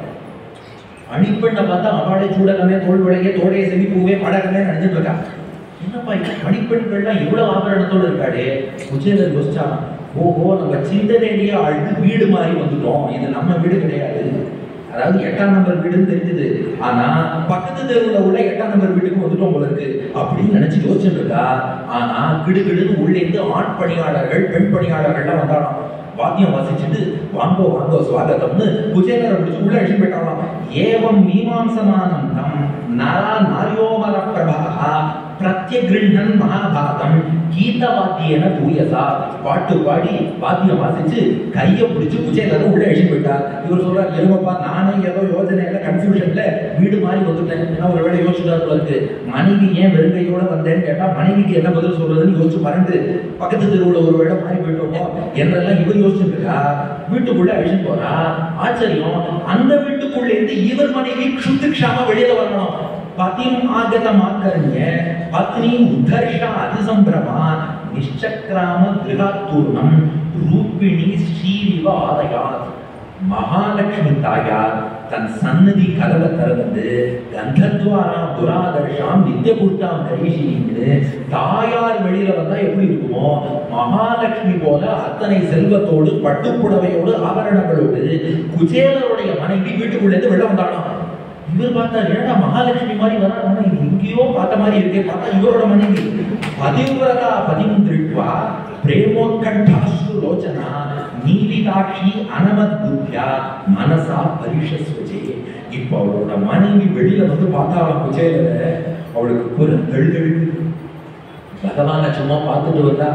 பணிப்பெண்ணை பார்த்தா அவளே சூடகமே, தோல் விளைய, தோடைய செவிப்பூவே, படகமே நினைச்சிட்டு இருக்கா. என்னப்பா பணிப்பெண்கள்லாம் இவ்வளவு ஆபரணத்தோடு இருக்காடே. குச்சேலர் யோசிச்சா, ஓஹோ நம்ம சிந்தனையிலேயே ஆழ்ந்து வீடு மாறி வந்துட்டோம். இது நம்ம வீடு கிடையாது. அதாவது 8ஆம் நம்பர் வீடுன்னு தெரிஞ்சது, ஆனா பக்கத்து தெருவுல உள்ள 8ஆம் நம்பர் வீட்டுக்கு வந்துட்டோம் போல இருக்கு அப்படின்னு நினைச்சு யோசிச்சுட்டு இருக்கா. ஆனா கிடுகிடுன்னு உள்ளேந்து ஆண் பணியாளர்கள், பெண் பணியாளர்கள்லாம் வந்தாலும் வாத்தியம் வாசிச்சுட்டு வாங்கோ வாங்கோ சுவாகத்தம்னு குச்சேலரை பிடிச்சு உள்ள அழிச்சு போயிட்டாலாம். ஏவம் மீமாம்சமானம் தம் நரா நாரியோமர பிரபா பிரத்யகிருண்ணன் மகாபாகம் கீதவாத்தியன பூயசா பாட்டு பாடி வாத்தியம் வாசிச்சு கையை பிடிச்சு குச்சேலரும் உள்ள எழுதி போயிட்டார். இவர் சொல்றாரு, எருமப்பா நானே ஏதோ யோஜனையில கன்ஃபியூஷன்ல வீடு மாதிரி வந்துட்டேன். ஒரு வேலை யோசிச்சுட்டாரு இருக்கு. மனைவி ஏன் வெறுங்கையோட வந்தேன்னு கேட்டா மனைவிக்கு என்ன பதில் சொல்றதுன்னு யோசிச்சு மறந்து பக்கத்து தெருவுல ஒரு வேலை மாறி போயிட்டோமோ என்றெல்லாம் இவர் யோசிச்சுட்டு இருக்கா. வீட்டுக்குள்ள அழிச்சு போறா. ஆச்சரியம், அந்த வீட்டுக்குள்ள இருந்து இவர் மனைவி சுத்துக்ஷாம வெளியில வரணும். பதிம் ஆகதமாக்கரண்ய பத்னி உத்தர்ஷா அதிசம்பிரமா நிஷ்சக்ராம கிரகாத்தூர்ணம் ரூபிணி ஸ்ரீவிவ ஆலயாத். மகாலட்சுமி தாயார் தன் சன்னதி கதவை திறந்து கந்தத்வாராம் துராதர்ஷாம் நித்தியபுஷ்டாம் கரீஷின்னு தாயார் வெளியில வந்தா எப்படி இருக்குமோ மகாலட்சுமி போல அத்தனை செல்வத்தோடு பட்டுப்புடவையோடு ஆபரணங்களோடு குச்சேலருடைய மனைவி வீட்டுக்குள்ள இருந்து வெளில வந்தாலும் இவர் பார்த்தா ஏன்னா மகாலட்சுமி மாதிரி வராங்க, இது எங்கேயோ பார்த்த மாதிரி இருக்கே. பார்த்தா இவரோட மனைவி பதிவிரதா பதிமுந்திருவா பிரேமோத்கண்டாசு லோச்சனா நீலிதாட்சி அனமத் புத்தியா மனசா பரிஷஸ்வஜே. இப்போ அவளோட மனைவி வெளியில வந்து பார்த்தாலும் குச்சேலர அவளுக்கு தழுதழுக்கு. பகவான சும்மா பார்த்துட்டு வந்தா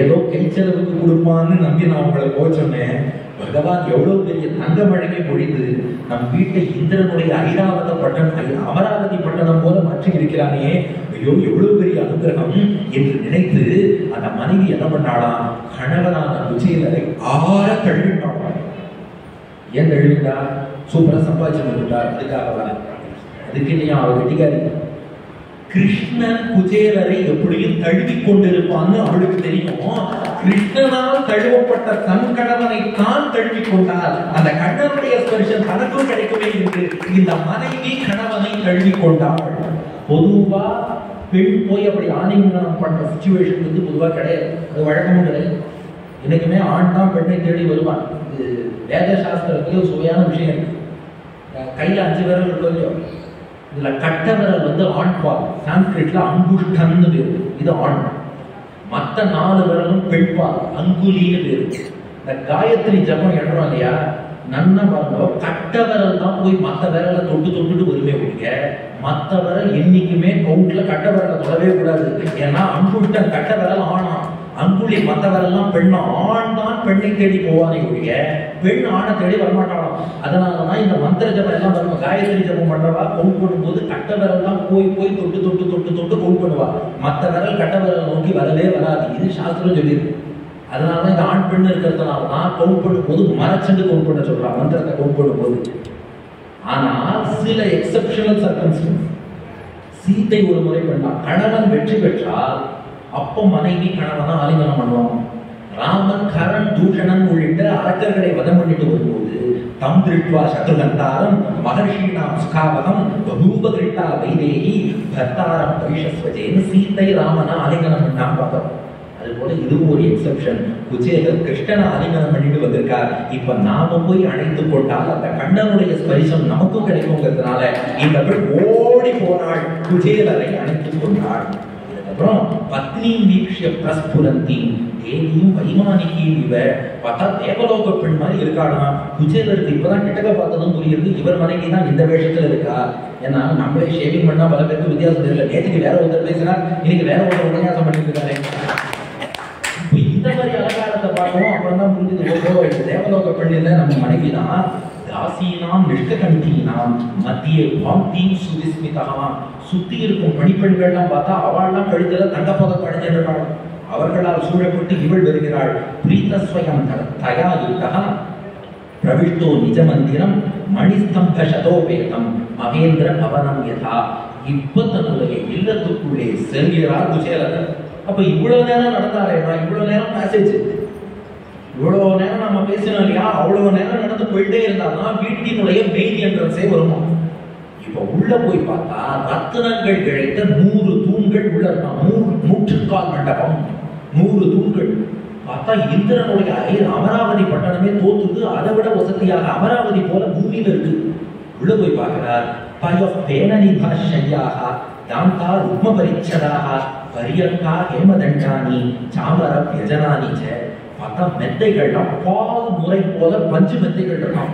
ஏதோ கைச்செலவுக்கு கொடுப்பான்னு நம்பி நான் அவங்களை போக சொன்னேன். பகவான் எவ்வளவு பெரிய தங்க மழையை பொழிந்து நம் வீட்டை இந்திரனுடைய ஐராவத பட்டணம் அமராவதி பட்டணம் போல மாற்றி இருக்கிறானே, ஐயோ எவ்வளவு பெரிய அனுகிரகம் என்று நினைத்து அந்த மனைவி என்ன பண்ணாலாம், கணவனான குச்சேலரை ஆற தழுவிட்டாள். ஏன் தழுவிட்டா? சூப்பரா சம்பாதிச்சு வந்துட்டார். அதுக்காக அதுக்கு இல்லையா அவர் கட்டிக்காரி. கிருஷ்ணன் குச்சேலரை எப்படியும் தழுவி கொண்டிருப்பான்னு அவளுக்கு தெரியும். கிருஷ்ணனால் தழுவப்பட்ட தன் கணவனை தான் தழுவி கொண்டார். அந்த கணவனுடைய ஸ்பர்ஷம் தனக்கும் கிடைக்கவே இருக்கு. இந்த மனைவி கணவனை தழுவி கொண்டாள். பொதுவா பெண் போய் அப்படி ஆலிங்கனம் பண்ற சிச்சுவேஷன் வந்து பொதுவா கிடையாது. அது வழக்கமும் கிடையாது. இன்னைக்குமே ஆண் தான் பெண்ணை தேடி வருவான். இது வேத சாஸ்திரத்துல சுவையான விஷயம் இருக்கு. கையில 5 விரல் இருக்கும் இல்லையோ, இதுல கட்ட விரல் வந்து ஆண் பால். சான்ஸ்கிரிட்ல அங்குஷ்டன்னு பேரு, இது ஆண். மற்ற 4 விரலும் பெண் பால், அங்குலின்னு பேரு. இந்த காயத்ரி ஜபம் எழுறோம் இல்லையா, நன்னா பாருங்க, கட்ட விரல் தான் போய் மற்ற விரலை தொட்டுட்டு வருமே ஒழிய மற்ற விரல் என்னைக்குமே கவுண்ட்ல கட்ட விரலை தொடவே கூடாது. ஏன்னா அங்குஷ்டன் கட்ட விரல் ஆணா, அங்குலி மற்ற விரல்லாம் பெண்ணா. ஆண் தான் பெண்ணை தேடி போவானே ஒழிய பெண் ஆணை தேடி வரமாட்டாளாம். அதனாலதான் இந்த மந்திர ஜபம் எல்லாம் வரும். காயத்ரி ஜபம் பண்றவா கவுண்ட் பண்ணும்போது கட்ட விரல் தான் போய் தொட்டு கவுண்ட் பண்ணுவா. மற்ற விரல் கட்ட விரல் நோக்கி வரவே வராது. இது சாஸ்திரம் சொல்லியிருக்கு. அதனாலதான் இந்த ஆண் பெண் இருக்கிறதுனாலதான் கவுண்ட் பண்ணும்போது மரச்செண்டு கவுண்ட் பண்ண சொல்றான், மந்திரத்தை கவுண்ட் பண்ணும்போது. ஆனால் சில எக்ஸெப்ஷனல் சர்க்கம்ஸ்டன்ஸ், சீத்தை ஒரு முறை பண்ணா, கணவன் வெற்றி பெற்றால் அப்போ மனைவி கணவனா ஆலிங்கனம் பண்ணுவாங்க. ராமன் கரண் தூஷணன் உள்ளிட்ட அரக்கர்களை வதம் பண்ணிட்டு வரும்போது தம் திருட்வா சத்ருகந்தாரம் மகர்ஷீனாம் சுகாவகம் பகூப திருட்டா வைதேகி பர்த்தாரம் பரிஷஸ்வஜேன்னு சீத்தை ராமனா ஆலிங்கனம் பண்ணாம பார்த்தோம். அது போல இதுவும் ஒரு எக்ஸெப்ஷன். குச்சேலர் கிருஷ்ணனை ஆலிங்கனம் பண்ணிட்டு வந்திருக்கார். இப்ப நாம போய் அழைத்து கொண்டால் அந்த கண்ணனுடைய ஸ்பரிசம் நமக்கும் கிடைக்குங்கிறதுனால இந்த பெண் ஓடி போனாள், குச்சேலரை அழைத்துக் கொண்டாள். அப்புறம் பத்னி வீக்ஷிய பிரஸ்புரந்தி தேவியும் வைமானிகியும் இவ பார்த்தா தேவலோக பெண் மாதிரி இருக்காளா. குச்சேலருக்கு இப்பதான் கிட்டக்க பார்த்ததும் புரியுது, இவர் மனைவி தான் இந்த வேஷத்துல இருக்கா. ஏன்னா நம்மளே ஷேவிங் பண்ணா பல பேருக்கு வித்தியாசம் தெரியல. நேற்றுக்கு வேற ஒருத்தர் பேசினா இன்னைக்கு வேற ஒருத்தர் உபன்யாசம் பண்ணிட்டு இருக்காரு. இந்த மாதிரி அலங்காரத்தை பார்க்கவும் அப்புறம் தான் புரிஞ்சது, தேவலோக பெண் இல்லை நம்ம மனைவி தான். தாசீனாம் நிஷ்ககண்டீனாம் மத்திய பாக்தீம் சுவிஸ்மிதா. சுத்தி இருக்கும் பணிப்பெண்கள்லாம் பார்த்தா அவள்லாம் கழுத்துல தங்கப்பதம் அடைஞ்சிருக்காள். அவர்களால் சூழப்பட்டு இவள் வருகிறாள். பிரீதஸ்வயம் தயா யுக்தா பிரவிஷ்டோ நிஜ மந்திரம் மணிஸ்தம்ப சதோபேதம் மகேந்திர பவனம் யதா. இப்ப தன்னுடைய இல்லத்துக்குள்ளே செல்கிறார் குச்சேலர். அப்ப இவ்வளவு நேரம் நடந்தாரேனா, இவ்வளவு நேரம் பேசேஜ், இவ்வளவு நேரம் நம்ம பேசினோம் இல்லையா, அவ்வளவு நேரம் நடந்து போயிட்டே இருந்தாதான் வீட்டினுடைய மெயின் என்ட்ரன்ஸே வருமா. இப்ப உள்ள போய் பார்த்தா ரத்தினங்கள் கிடைத்த 100 தூண்கள் உள்ள இருக்கான். 100 மண்டபம், 100 தூண்கள். பார்த்தா இந்திரனுடைய அமராவதி பட்டணமே தோத்துது. அதை விட வசதியாக அமராவதி போல பூமியில இருக்கு. உள்ள போய் பார்க்கிறார். பயோபேனநிபாஷையாக தாந்தா ருக்ம பரிச்சதாக பரியங்கா ஹேமதண்டானி சாமர வியஜனானிச்ச. பார்த்தா மெத்தைகள்லாம் பால் முறை போல பஞ்சு மெத்தைகள் இருக்கான்.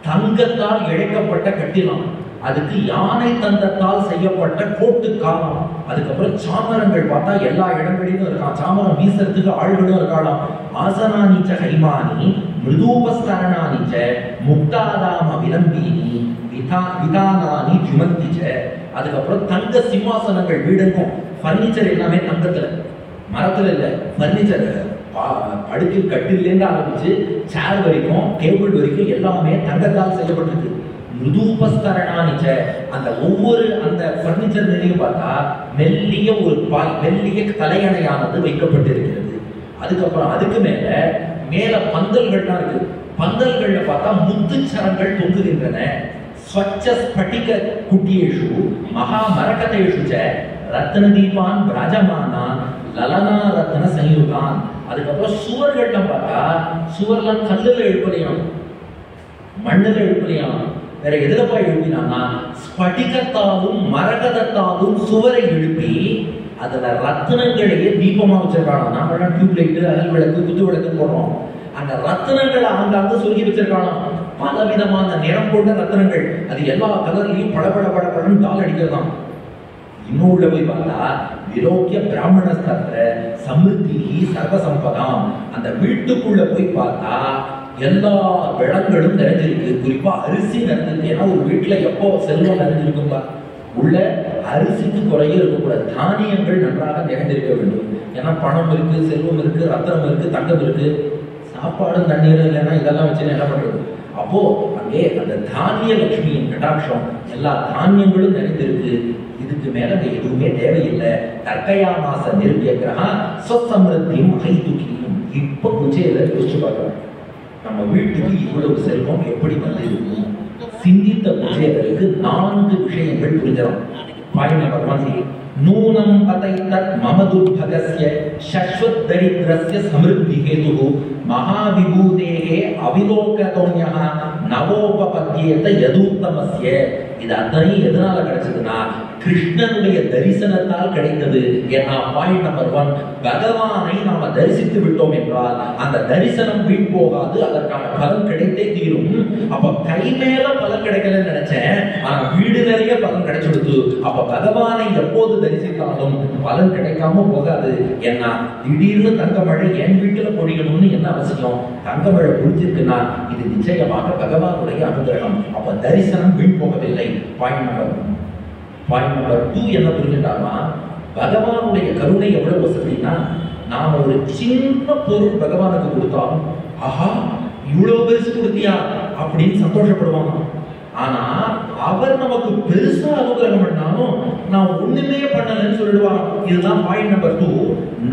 தங்கத்தால் இழைக்கப்பட்ட கட்டிலம். அதுக்கு யானை தந்தத்தால் செய்யப்பட்ட கோட்டு காலம். அதுக்கப்புறம் சாமரங்கள் பார்த்தா எல்லா இடங்களிலும் இருக்கான். சாமரம் வீசறதுக்கு ஆள்களும் இருக்காளாம். ஆசனானிச்ச ஹைமானி மிருதூபஸ்தரணானிச்ச முக்தாதாம விலம்பீனி விதானானி ஜுமந்திச்ச. அதுக்கப்புறம் தங்க சிம்மாசனங்கள் வீடுக்கும். பர்னிச்சர் எல்லாமே தங்கத்துல, மரத்துல இல்ல. பர்னிச்சர் படுக்கை கட்டிலேருந்து ஆரம்பிச்சு சேர் வரைக்கும் டேபிள் வரைக்கும் எல்லாமே தங்கத்தால் செய்யப்பட்டிருக்கு. மிருதூபஸ்தரணானிச்ச. அந்த ஒவ்வொரு அந்த பர்னிச்சர் நிலையும் பார்த்தா மெல்லிய ஒரு மெல்லிய தலையணையானது வைக்கப்பட்டிருக்கிறது. அதுக்கப்புறம் அதுக்கு மேல பந்தல்கள்லாம் இருக்கு. பந்தல்கள்ல பார்த்தா முத்துச்சரங்கள் தொங்குகின்றன. ஸ்வச்ச ஸ்படிக குட்டியேஷு மகா மரகதேஷு ச ரத்ன தீபான் ராஜமானான் லலனா ரத்ன சயுகான். அதுக்கப்புறம் சுவர்கள்ல பார்த்தா சுவர்லாம் கல்லுல எழுப்பலையாம், மண்ணுல எழுப்பலையாம். வேற எதுலப்பா எழுப்பினான்னா ஸ்படிகத்தாலும் மரகதத்தாலும் சுவரை எழுப்பி அதுல ரத்தினங்களையே தீபமா வச்சிருக்காங்க. நாம டியூப் லைட், அகல் விளக்கு, குத்து விளக்கு போடுறோம். அந்த ரத்தினங்களை ஆங்காங்க சொல்லி வச்சிருக்காங்க. பல விதமான நிறம் கொண்ட ரத்தினங்கள். அது எல்லா கலர்லயும் படபட படபடன்னு டால் அடிக்கிறதாம். இன்னும் உள்ள போய் பார்த்தா விரோக்கிய பிராமண ஸ்தத்திர சமிருத்தி சர்வசம்பதாம். அந்த வீட்டுக்குள்ள போய் பார்த்தா எல்லா விளங்களும் நிறைஞ்சிருக்கு. குறிப்பா அரிசி நிறைஞ்சிருக்கு. ஏன்னா ஒரு வீட்டுல எப்போ செல்வம் நிறைஞ்சிருக்கும்பா, உள்ள அரிசிக்கு குறைய இருக்கக்கூடாது. தானியங்கள் நன்றாக நிறைந்திருக்க வேண்டும். ஏன்னா பணம் இருக்கு, செல்வம் இருக்கு, ரத்தனம் இருக்கு, தங்கம் இருக்கு. சாப்பாடும் தண்ணீரும் இல்லைன்னா இதெல்லாம் வச்சு என்ன பண்றது? அப்போ அங்கே அந்த தானிய லட்சுமியின் கடாட்சம், எல்லா தானியங்களும் நிறைந்திருக்கு. இதுக்கு மேல எதுவுமே தேவையில்லை. தர்க்கயா மாச நிர்வியகிரஹா ஸ்வசம்ருத்தியும் ஹைதுகியும். இப்ப குச்சேல யோசிச்சு பார்க்கலாம், நம்ம வீட்டுக்கு இவ்வளவு செல்வம் எப்படி வந்திருக்கும்? சிந்தித்த குச்சேலருக்கு 4 விஷயங்கள் புரிஞ்சிடும். பாயிண்ட் நம்பர் 1, நூனம் பதைத்தத் மம துர்பகஸ்ய சஸ்வத் தரித்ரஸ்ய சம்ருத்தி ஹேதுஹு மகாவிபூதேஹே அவிலோகதோன்யஹ நவோபபத்யேத யதூத்தமஸ்ய. இது அத்தனையும் எதனால கிடைச்சதுன்னா கிருஷ்ணனுடைய தரிசனத்தால் கிடைத்தது. ஏன்னா பாயிண்ட் நம்பர் 1, பகவானை நாம தரிசித்து விட்டோம் என்றால் அந்த தரிசனம் வீண் போகாது, அதற்கான பலன் கிடைத்தே தீரும். அப்ப கை மேல பலன் கிடைக்கலன்னு நினைச்சேன், ஆனா வீடு நிறைய பலன் கிடைச்சிடுது. அப்ப பகவானை எப்போது தரிசித்தாலும் பலன் கிடைக்காம போகாது. ஏன்னா திடீர்னு தங்கமழை என் வீட்டுல பொழியணும்னு என்ன அவசியம்? தங்கமழை புரிஞ்சிருக்குன்னா இது நிச்சயமாக பகவானுடைய அனுகிரகம். அப்ப தரிசனம் வீண் போகவில்லை. பாயிண்ட் நம்பர் 2 என்ன புரிஞ்சுட்டாமா, பகவானுடைய கருணை எவ்வளவு வசதினா, நாம ஒரு சின்ன பொருள் பகவானுக்கு கொடுத்தாலும் ஆஹா இவ்வளவு பெருசு கொடுத்தியா அப்படின்னு சந்தோஷப்படுவாங்க. ஆனா அவர் நமக்கு பெருசா அனுகிரகம் பண்ணாலும் நான் ஒண்ணுமே பண்ணலன்னு சொல்லிடுவாங்க. இதுதான் பாயிண்ட் நம்பர் 2.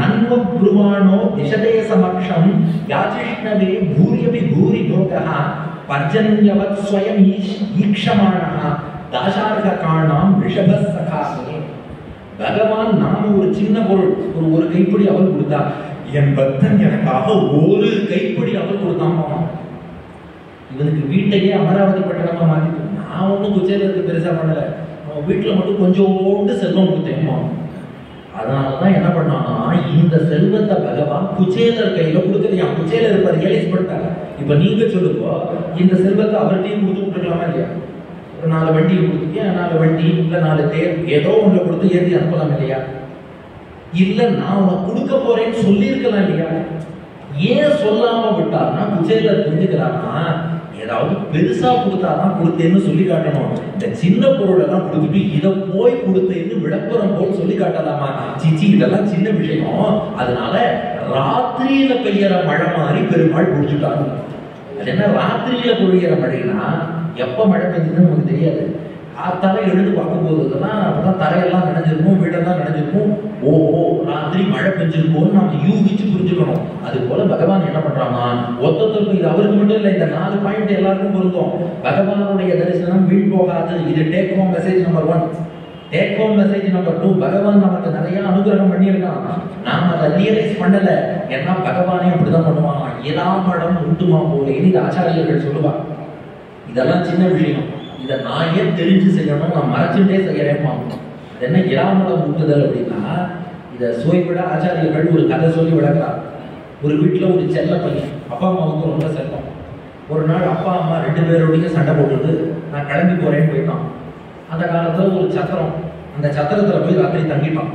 நன்வ புருவானோ திசதே சமக்ஷம் யாசிஷ்ணவே பூரியபி பூரி லோகஹ பர்ஜன்யவத் ஸ்வயம் ஈக்ஷமானஹ தாசார்க காணாம் ரிஷபசகாசே. பகவான் நாம ஒரு சின்ன பொருள், ஒரு கைப்பிடி அவள் கொடுத்தா, என் பக்தன் எனக்காக ஒரு கைப்பிடி அவள் கொடுத்தாமா. இவனுக்கு வீட்டையே அமராவதி பட்டணமா மாத்திட்டு, நான் ஒன்றும் குச்சேலருக்கு பெருசா பண்ணல, அவன் வீட்டுல மட்டும் கொஞ்சோண்டு செல்வம் கொடுத்தேம்மா. அதனாலதான் என்ன பண்ணானா, இந்த செல்வத்தை பகவான் குச்சேலர் கையில கொடுக்கலையா. குச்சேலர் இப்ப ரியலைஸ் பண்ணிட்டாங்க. இப்ப நீங்க சொல்லுப்போ, இந்த செல்வத்தை அவர்கிட்டையும் கொடுத்து விட்டுருக்கலாமா இல்லையா? 4 வண்டி கொடுத்துருக்கேன், 4 வண்டி இல்ல 4 தேர் ஏதோ ஒன்றை கொடுத்து ஏற்றி அனுப்பலாம் இல்லையா? இல்ல நான் உனக்கு கொடுக்க போறேன்னு சொல்லியிருக்கலாம் இல்லையா? ஏன் சொல்லாம விட்டார்னா குச்சேலர் புரிஞ்சுக்கிறான்னா, ஏதாவது பெருசா கொடுத்தாதான் கொடுத்தேன்னு சொல்லி காட்டணும். இந்த சின்ன பொருளெல்லாம் கொடுத்துட்டு இதை போய் கொடுத்தேன்னு விளம்பரம் போல் சொல்லி காட்டலாமா? சிச்சி இதெல்லாம் சின்ன விஷயம். அதனால ராத்திரியில பெய்யற மழை மாதிரி பெருமாள் குடிச்சுட்டாங்க. அது என்ன ராத்திரியில பொழியிற மழைனா, எப்ப மழை பெஞ்சதுன்னு நமக்கு தெரியாது. காத்தால எழுந்து பார்க்கும் போதுதான் அப்பதான் தரையெல்லாம் நனைஞ்சிருக்கும், வீடெல்லாம் நனைஞ்சிருக்கும். ஓஹோ ராத்திரி மழை பெஞ்சிருக்கோம்னு நம்ம யூகிச்சு புரிஞ்சுக்கணும். அது போல பகவான் என்ன பண்றாங்கன்னா, ஒத்தொத்தருக்கும், இது அவருக்கு மட்டும் இல்லை, இந்த 4 பாயிண்ட் எல்லாருக்கும் பொருந்தும். பகவானுடைய தரிசனம் வீண் போகாது. இது take home message number 1. Take home message number 2, பகவான் நமக்கு நிறைய அனுகிரகம் பண்ணியிருக்கான், நாம அதை ரியலைஸ் பண்ணல. ஏன்னா பகவானே அப்படிதான் பண்ணுவாங்க. இராமடம் உண்டுமா போலேன்னு இது ஆச்சாரியர்கள் சொல்லுவா. இதெல்லாம் சின்ன விஷயம், இதை நான் ஏன் தெரிஞ்சு செய்யணும், நான் மறைச்சுட்டே செய்யறேன். இது என்ன இராமடம் உண்டுதல் அப்படின்னா, இதை சுவைவிட ஆச்சாரியர்கள் ஒரு கதை சொல்லி விளக்குறார். ஒரு வீட்டுல ஒரு செல்ல பையன், அப்பா அம்மாவுக்கு ரொம்ப செல்லம். ஒரு நாள் அப்பா அம்மா 2 பேரோடையும் சண்டை போட்டுட்டு நான் கிளம்பி போறேன்னு போயிட்டான். அந்த காலத்துல ஒரு சத்திரம், அந்த சத்திரத்துல போய் ராத்திரி தங்கிட்டான்.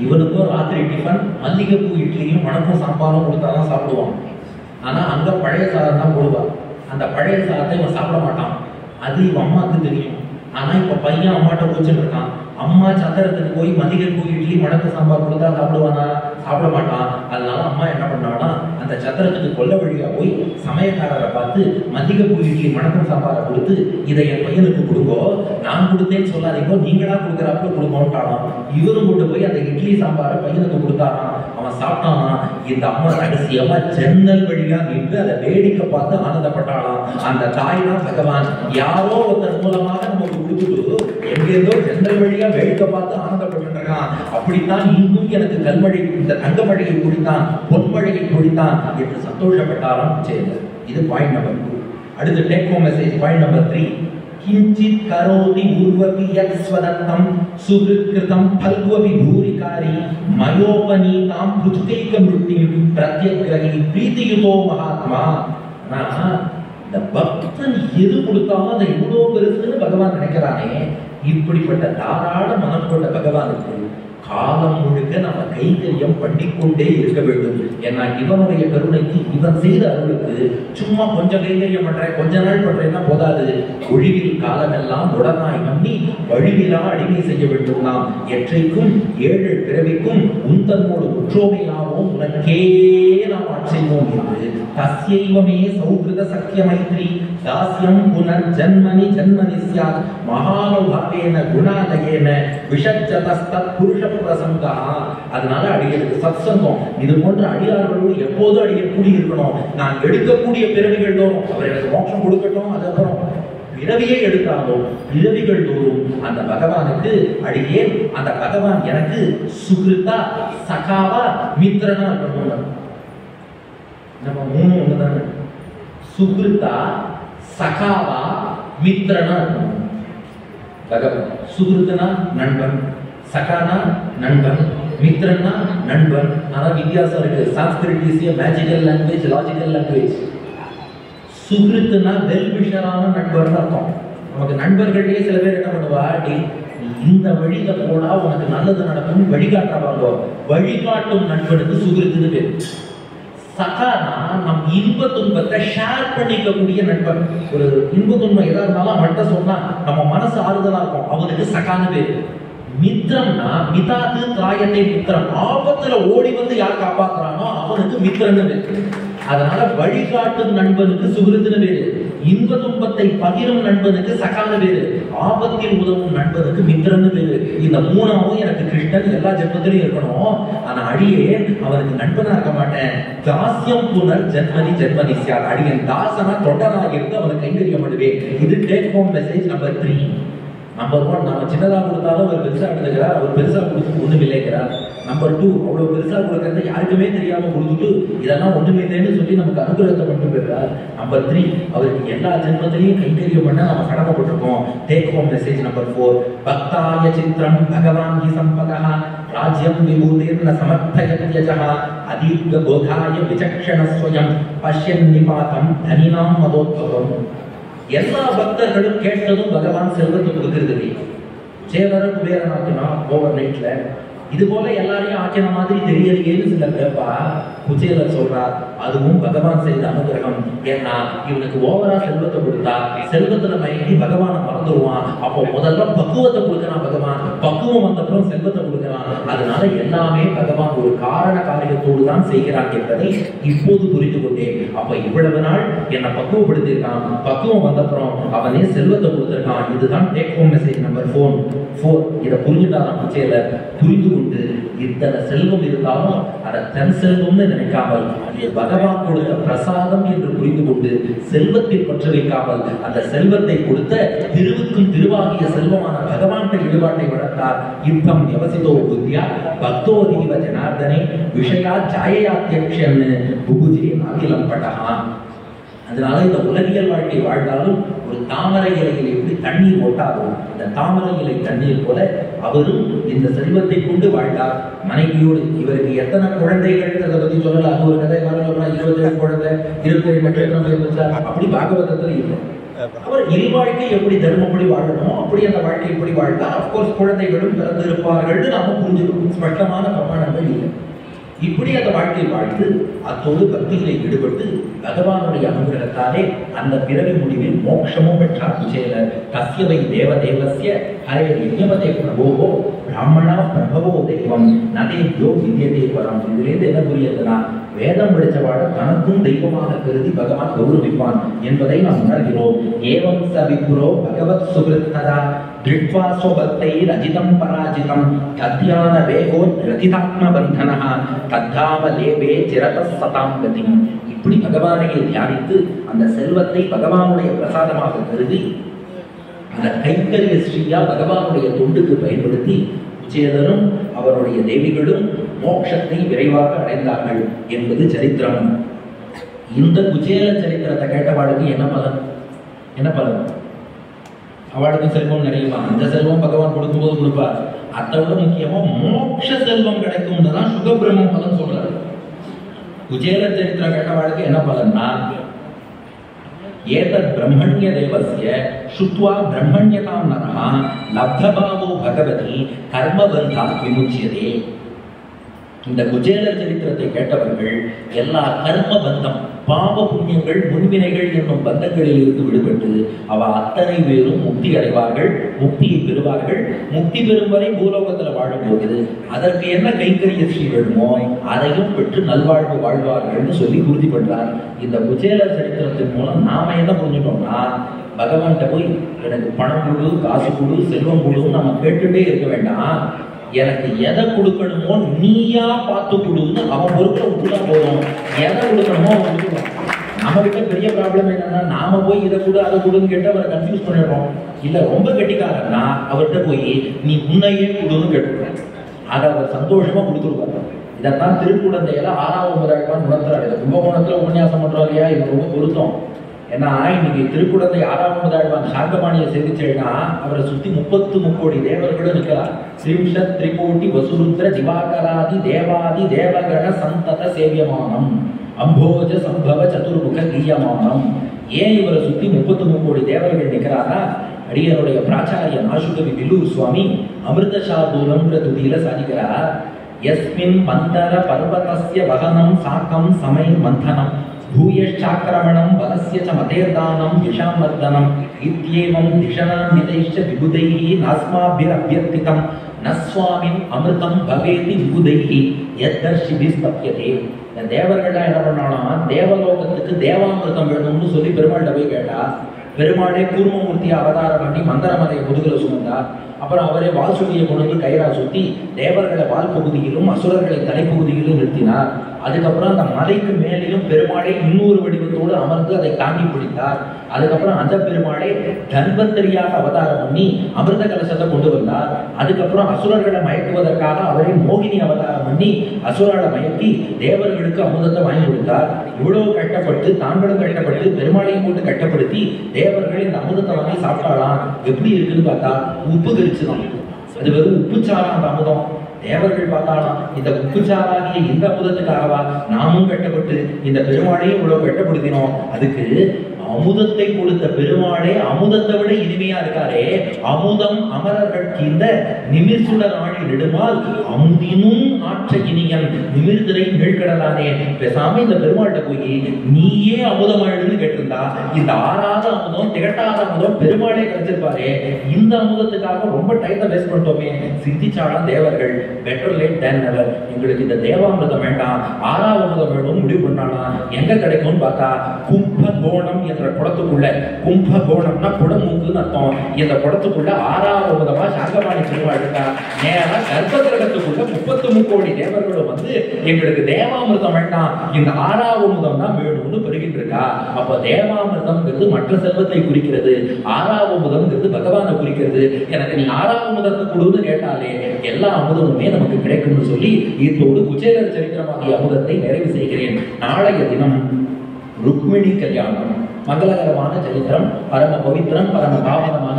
இவனுக்கும் ராத்திரி டிஃபன் மல்லிகைப்பூ இட்லியும் வணக்கம் சாம்பாரும் கொடுத்தாதான் சாப்பிடுவான். ஆனா அங்க பழைய சாதம் தான் போடுவான். அந்த பழைய சாதத்தை இவன் சாப்பிட மாட்டான். அது இவன் அம்மாவுக்கு தெரியும். ஆனா இப்ப பையன் அம்மாட்ட போச்சுட்டு இருக்கான். அம்மா சத்திரத்துக்கு போய் மல்லிகைப்பூ இட்லி வணக்கம் சாம்பார் கொடுத்தா சாப்பிடுவானா? சாப்பிட மாட்டான். அதனால அம்மா என்ன பண்ணான்னா, அந்த சத்திரத்துக்கு கொல்ல வழியா போய் சமயக்காரரை பார்த்து மல்லிகைப்பூ இட்லி வணக்கம் சாம்பாரை கொடுத்து, இதை என் பையனுக்கு கொடுங்கோ, நான் கொடுத்தேன்னு சொல்லாதீங்கோ, நீங்களா கொடுக்குறாப்புல கொடுங்கோன்ட்டானாம். இவரும் கொண்டு போய் அந்த இட்லி சாம்பாரை பையனுக்கு கொடுத்தாராம். அவன் சாப்பிட்டானா. இந்த அம்மா ரகசியமா ஜன்னல் வழியா நின்று அதை வேடிக்கை பார்த்து ஆனந்தப்பட்டாளாம். அந்த தாய் தான் பகவான். யாரோ ஒருத்தர் மூலமாக நமக்கு கொடுத்துட்டு எங்கேதோ ஜன்னல் வழியா வேடிக்கை பார்த்து ஆனந்தப்பட்டு இருக்கான். அப்படித்தான் இன்னும் எனக்கு கல்மழை, இந்த தங்கமழையை குடித்தான், பொன்மழையை குடித்தான் என்று சந்தோஷப்பட்டாராம் குச்சேலர். இது பாயிண்ட் நம்பர் 2. அடுத்து take home message point number 3. கிஞ்சித் கரோதி ஊர்வபி யத் ஸ்வதத்தம் சுகிருத்கிருதம் பல்வபி பூரிகாரி மயோபநீதாம் புதுகைக மிருத்திம் பிரத்யக்ரஹி பிரீதியுதோ மகாத்மா. இந்த பக்தன் எது கொடுத்தாலும் அதை இவ்வளோ பெருசுன்னு பகவான் நினைக்கிறானே, இப்படிப்பட்ட தாராள மனம் கொண்ட பகவானுக்கு காலம் முழுக்க நம்ம கைங்கரியம் பண்ணிக்கொண்டே இருக்க வேண்டும். ஏன்னா இவனுடைய கருணைக்கு, இவன் செய்த அருளுக்கு சும்மா கொஞ்சம் கைங்கரியம் பண்றேன், கொஞ்ச நாள் பண்றேன்னா போதாது. ஒழிவில் காலமெல்லாம் உடனாய் பண்ணி வழிவிலா அடிமை செய்ய வேண்டும். நாம் எற்றைக்கும் 7 பிறவிக்கும் உந்தன்னோடு உற்றோமையாவோம், உனக்கே நாம் ஆட்செய்வோம் என்று தஸ்யைவமே சௌகிருத சக்கிய மைத்ரி தாஸ்யம் புனர் ஜன்மனி ஜன்மனி ஸ்யாத் மகானுபாவேன குணாலயேன விஷஜதஸ்தத் புருஷ பிரசங்கா. அதனால அடிகளுக்கு சத்சங்கம், இது போன்ற அடியார்களோடு எப்போதும் அடியை கூடி இருக்கணும். நான் எடுக்கக்கூடிய பிறவிகள் தோறும் அவர் எனக்கு மோட்சம் கொடுக்கட்டும், அதுக்கப்புறம் பிறவியை எடுத்தாலும் பிறவிகள் தோறும் அந்த பகவானுக்கு அடியே, அந்த பகவான் எனக்கு சுகிருத்தா சகாவா மித்ரனா இருக்கணும். நம்ம 3 ஒண்ணுதானே, சுகிருத்தா சகாவா மித்ரனா இருக்கணும். பகவான் சுகிருத்தனா நண்பன், சகானா நண்பன், மித்ரன்னா நண்பன். ஆனா வித்தியாசம் இருக்கு. Sanskrit is a magical language, logical language. சுகிருத்துனா வெல்விஷரான நண்பர்னு அர்த்தம். நமக்கு நண்பர்களே சில பேர் என்ன பண்ணுவா, இந்த வழியில போனா உனக்கு நல்லது நடக்கும் வழிகாட்டுறாங்க. வழிகாட்டும் நண்பனுக்கு சுகிருத்துன்னு பேர். சகானா நம் இன்ப துன்பத்தை ஷேர் பண்ணிக்கக்கூடிய நண்பன். ஒரு இன்ப துன்பம் எதா இருந்தாலும் அவன்கிட்ட சொன்னா நம்ம மனசு ஆறுதலா இருக்கும், அவனுக்கு சகான்னு பேரு. மித்ரம்னா மிதாது திராயத்தை மித்ரம், ஆபத்துல ஓடி வந்து யார் காப்பாத்துறானோ அவனுக்கு மித்ரன்னு பேரு. அதனால வழிகாட்டும் நண்பனுக்கு சுகிருத்துன்னு பேரு, இன்ப துன்பத்தை பகிரும் நண்பனுக்கு சகான்னு பேரு, ஆபத்தில் உதவும் நண்பனுக்கு மித்ரன்னு பேரு. இந்த 3வும் எனக்கு கிருஷ்ணன் எல்லா ஜென்மத்திலையும் இருக்கணும். ஆனா அடியே அவனுக்கு நண்பனா இருக்க மாட்டேன். தாஸ்யம் புனர் ஜென்மனி ஜென்மனி ஸ்யாத். அடியன் தாசனா தொண்டனாக இருந்து அவனுக்கு கைங்கரியம் பண்ணுவேன். இது take home message number 3. Number 1, நம்ம சின்னதா கொடுத்தாலும் அவர் பெருசா எடுத்துக்கிறார், அவர் பெருசா கொடுத்து ஒண்ணும் இல்லைங்கிறார். நம்பர் 2, அவ்வளவு பெருசா கொடுக்கறத யாருக்குமே தெரியாம கொடுத்துட்டு இதெல்லாம் ஒண்ணுமே இல்லைன்னு சொல்லி நமக்கு அனுகிரகத்தை கொண்டு போயிருக்கார். நம்பர் 3, அவருக்கு எல்லா ஜென்மத்திலையும் கைங்கரியம் பண்ண நம்ம கடமைப்பட்டிருக்கோம். Take home message number 4. பக்தாய சித்ரம் பகவான் ஹி சம்பதஹ ராஜ்யம் விபூதிர்ன சமர்ப்பயத்யஜஹ அதீர்க போதாய விசக்ஷண ஸ்வயம் பஷ்யன் நிபாதம் தனினாம் மதோத்பவம். எல்லா பக்தர்களும் கேட்டதும் பகவான் செல்வத்தை கொடுக்கிறது. சேவர குபேரன் ஆக்கினா ஓவர் நைட்ல, இது போல எல்லாரையும் ஆக்கின மாதிரி தெரியலையேன்னு சிலர் கேட்பா. குச்சேலர் சொல்றார், அதுவும் பகவான் செய்த அனுகிரகம். ஏன்னா இவனுக்கு ஓவரா செல்வத்தை கொடுத்தா செல்வத்துல மயங்கி பகவானை மறந்துடுவான். அப்போ முதல்ல பக்குவத்தை கொடுக்கிறான் பகவான், பக்குவம் வந்தப்புறம் செல்வத்தை கொடுக்கிறான். அதனால எல்லாமே பகவான் ஒரு காரண காரியத்தோடு தான் செய்கிறான் என்பதை இப்போது புரிந்து கொண்டேன். அப்ப இவ்வளவு நாள் என்னை பக்குவப்படுத்திருக்கான், பக்குவம் வந்தப்புறம் அவனே செல்வத்தை கொடுத்திருக்கான். இதுதான் டேக் ஹோம் மெசேஜ் நம்பர் 4. இதை புரிஞ்சுட்டாராம் குச்சேலர். புரிந்து கொண்டு இத்தனை செல்வம் இருந்தாலும் அதை தன் செல்வம்னு நினைக்காமல் அது பகவான் கொடுத்த பிரசாதம் என்று புரிந்து கொண்டு செல்வத்தை பற்ற வைக்காமல் அந்த செல்வத்தை கொடுத்த திருவுக்கும் திருவாகிய செல்வமான பகவான் ஈடுபாட்டை வளர்த்தார். யுத்தம் யவசிதோ புத்தியா பக்தோ தீவ ஜனார்தனே விஷயா ஜாயயாத்யக்ஷன்னு புகுஜே நாகிலம் பட்டஹா. அதனால இந்த உலகியல் வாழ்க்கை வாழ்ந்தாலும் ஒரு தாமரை இலையில் எப்படி தண்ணீர் ஓட்டாதோ இந்த தாமரை இலை தண்ணீர் போல அவரும் இந்த செல்வத்தை கொண்டு வாழ்ந்தார் மனைவியோடு. இவருக்கு எத்தனை குழந்தைகள் அதை பத்தி சொல்லல, அது ஒரு கதை. 27 குழந்தை 27 நட்சத்திரம் அப்படி பாகவதத்துல இல்லை. அவர் இல்வாழ்க்கை எப்படி தர்மப்படி வாழணுமோ அப்படி அந்த வாழ்க்கை எப்படி வாழ்ந்தா அப்கோர்ஸ் குழந்தைகளும் பிறந்திருப்பார்கள் நாம புரிஞ்சுக்கணும். ஸ்பஷ்டமான பிரமாணங்கள் இல்லை. இப்படி அந்த வாழ்க்கை வாழ்ந்து அத்தோடு பக்திகளை ஈடுபட்டு பகவானுடைய அனுகிரகத்தாலே அந்த பிறவி முடிவில் மோட்சமும் பெற்றார் குச்சேலர். தஸ்யவை தேவதேவஸ்ய ஹரே யஜ்ஞபதே பிரபோகோ பிராமணா பிரபவோ தெய்வம் நதேபியோ வித்யதே வரம். இதிலேருந்து என்ன புரியுதுன்னா, வேதம் படித்தவாட தனக்கும் தெய்வமாக கருதி பகவான் கௌரவிப்பான் என்பதை நாம் உணர்கிறோம். ஏவம் ச விப்ரோ பகவத் சுகிருத்ததா திருட்வா ஸ்வபக்தை ரஜிதம் பராஜிதம் தத்யான வேகோ ரதிதாத்ம பந்தனஹ தத்தாவ லேபே சிரதஸ் சதாம் கதி. இப்படி பகவானையை தியானித்து அந்த செல்வத்தை பகவானுடைய பிரசாதமாக கருதி அந்த கைங்கரிய ஸ்ரீயா பகவானுடைய தொண்டுக்கு பயன்படுத்தி குச்சேலரும் அவருடைய தேவிகளும் மோட்சத்தை விரைவாக அடைந்தார்கள் என்பது சரித்திரம். இந்த குச்சேல சரித்திரத்தை கேட்டவாளுக்கு என்ன பலன்? என்ன பலன்? அவளுக்கு செல்வம் நிறையுமா? அந்த செல்வம் பகவான் கொடுக்கும்போது கொடுப்பார். அதை விட முக்கியமா மோட்ச செல்வம் கிடைக்கும் தான் சுகபிரம்மம் பலன் சொல்றாரு. குச்சேல சரித்திரம் கேட்டவாளுக்கு என்ன பலன்னா, ஏதத் பிரம்மண்ய தேவஸ்ய சுத்வா பிரம்மண்யதாம் நரஹ லப்தபாவோ பகவதி கர்மபந்தா விமுச்சியதே. இந்த குச்சேலர் சரித்திரத்தை கேட்டவர்கள் எல்லா கர்ம பந்தம், பாவ புண்ணியங்கள், முன்வினைகள் என்னும் பந்தங்களில் இருந்து விடுபட்டு அவ அத்தனை பேரும் முக்தி அடைவார்கள், முக்தியை பெறுவார்கள். முக்தி பெறும் வரை பூலோகத்தில் வாழும்போது அதற்கு என்ன கைங்கரிய ஸ்ரீ வேணுமோ அதையும் பெற்று நல்வாழ்வு வாழ்வார்கள் சொல்லி உறுதி பண்றார். இந்த குச்சேலர் சரித்திரத்தின் மூலம் நாம என்ன புரிஞ்சுட்டோம்னா, பகவான்கிட்ட போய் எனக்கு பணம் கொடு, காசு கொடு, செல்வம் கொடுன்னு நம்ம கேட்டுட்டே இருக்க வேண்டாம். எனக்கு எதை கொடுக்கணுமோ நீயா பார்த்து கொடுன்னு அவன் பொறுப்பை விட்டுட்டா போதும். எதை கொடுக்கணுமோ அவன் கொடுக்கலாம். நம்ம கிட்ட பெரிய ப்ராப்ளம் என்னன்னா, நாம போய் இதை கொடு அதை கொடுன்னு கேட்டு அவரை கன்ஃபியூஸ் பண்ணிடுறோம். இல்ல ரொம்ப கெட்டிக்காரன்னா அவர்கிட்ட போய் நீ உன்னையே கொடுன்னு கேட்டுக்கிறேன். அதை அவர் சந்தோஷமா கொடுத்துருவாங்க. இதைத்தான் திருக்குழந்தையில 6வது முதல்வான் உணர்த்துறாரு. இதை கும்பகோணத்துல உபன்யாசம் பண்றோம் இல்லையா, இது ரொம்ப பொருத்தம். ஏன்னா இன்னைக்கு திருக்குழந்தை 6வது முதல்வான் சார்கபாணியை சேவிச்சேன்னா அவரை சுத்தி 33 கோடி தேவர்களும் இருக்கிறார். ஸ்ரீம்ஷத் திரிகோட்டி வசுருத்ர திவாகராதி தேவாதி தேவகண சந்தத சேவியமானம் அம்போஜ சம்பவ சதுர்முக கீயமானம். ஏன் இவரை சுத்தி 33 கோடி தேவர்கள் நிற்கிறாரா? அடியனுடைய பிராச்சாரியன் ஆசுகவி வில்லூர் சுவாமி அமிர்தசாதூரம்ன்ற துதியில சாதிக்கிறார். யஸ்மின் மந்தர பர்வதஸ்ய வகனம் சாக்கம் சமை மந்தனம் பூயச்சாக்கிரமணம் பலஸ்ய ச மதேர்தானம் விஷாமர்தனம் இத்யேவம் திஷனான்விதைஷ்ச விபுதைஹி நாஸ்மாபிரப்யர்த்திதம் நஸ்வாமின் அமிர்தம் பவேதி விபுதைஹி யத்தர்ஷிபிஸ்தப்யதே. இந்த தேவர்கள்லாம் என்ன பண்ணாலும் தேவலோகத்துக்கு தேவாமிர்தம் வேணும்னு சொல்லி பெருமாள்கிட்ட போய் கேட்டா, பெருமாளே கூர்மமூர்த்தியை அவதாரம் பண்ணி மந்திரமலையை முதுகுல சுமந்தார். அப்புறம் அவரே வாசுகியை கொண்டு கயிறா சுத்தி தேவர்களை வால் பகுதியிலும் அசுரர்களை தலைப்பகுதியிலும் நிறுத்தினார். அதுக்கப்புறம் அந்த மலைக்கு மேலேயும் பெருமாளை இன்னொரு வடிவத்தோடு அமர்ந்து அதை தாங்கி பிடித்தார். அதுக்கப்புறம் அந்த பெருமாளை தன்வந்தரியாக அவதாரம் பண்ணி அமிர்த கலசத்தை கொண்டு வந்தார். அதுக்கப்புறம் அசுரர்களை மயக்குவதற்காக அவரை மோகினி அவதாரம் பண்ணி அசுரர்களை மயக்கி தேவர்களுக்கு அமுதத்தை வாங்கி கொடுத்தார். இவ்வளவு கட்டப்பட்டு தாங்களும் கட்டப்பட்டு பெருமாளையும் போட்டு கட்டப்படுத்தி தேவர்கள் இந்த அமுதத்தை வாங்கி சாப்பிட்டாலாம். எப்படி இருக்குன்னு பார்த்தா உப்பு கரிச்சுதான். அது வெறும் உப்புச்சாரா அந்த அமுதம். தேவர்கள் பார்த்தாலும் இந்த உப்புச்சாராகிய இந்த அமுதத்துக்காகவா நாமும் கட்டப்பட்டு இந்த பெருமாளையும் இவ்வளவு கட்டப்படுத்தினோம். அதுக்கு அமுதத்தை கொடுத்த பெருமாளே அமுதத்தை விட இனிமையா இருக்காரே. அமுதம் அமரர்களுக்கு இந்த நிமிர்சுடர் ஆழி நெடுமால் அமுதினும் ஆற்ற இனியன் நிமிர்திரை நீழ்கடலானே. பேசாம இந்த பெருமாள்கிட்ட போய் நீயே அமுதம் ஆயிடுன்னு கேட்டிருந்தா இந்த ஆறாத அமுதம் திகட்டாத அமுதம் பெருமாளே கிடைச்சிருப்பாரே. இந்த அமுதத்துக்காக ரொம்ப டைத்தை வேஸ்ட் பண்ணிட்டோமே. சித்திச்சாலும் தேவர்கள் பெட்டர் லேட் தேன் நெவர். எங்களுக்கு இந்த தேவாமிர்தம் வேண்டாம், 6வது அமுதம் வேணும் முடிவு பண்ணாலாம். எங்க கிடைக்கும்னு பார்த்தா கும்பகோணம் என்ற குளத்துக்குள்ள, கும்பகோணம்னா குடமூக்குன்னு அர்த்தம். இந்த குளத்துக்குள்ள 6வது அமுதமா சார்கபாணி செல்வா இருக்கா. நேரா கர்ப்ப கிரகத்துக்குள்ள 33 கோடி தேவர்களும் வந்து எங்களுக்கு தேவாமிர்தம் வேண்டாம், இந்த 6வது அமுதம் தான் வேணும்னு பெருகிட்டு இருக்கா. அப்ப தேவாமிர்தம்ங்கிறது மற்ற செல்வத்தை குறிக்கிறது, 6வது அமுதம்ங்கிறது பகவானை குறிக்கிறது. எனக்கு நீ 6வது அமுதத்தை கொடுன்னு கேட்டாலே எல்லா அமுதமுமே நமக்கு கிடைக்கும்னு சொல்லி இதோடு குச்சேலர் சரித்திரமாகிய அமுதத்தை நிறைவு செய்கிறேன். நாளைய தினம் ருக்மிணி கல்யாணம், மங்களகரமான சரித்திரம், பரம பவித்திரம், பரம பாவனமான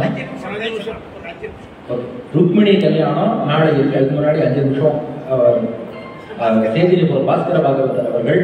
ருக்மிணி கல்யாணம் நாளை இருக்கு. அதுக்கு முன்னாடி 5 நிமிஷம் சேதிரி பாஸ்கர பாகவதர் அவர்கள்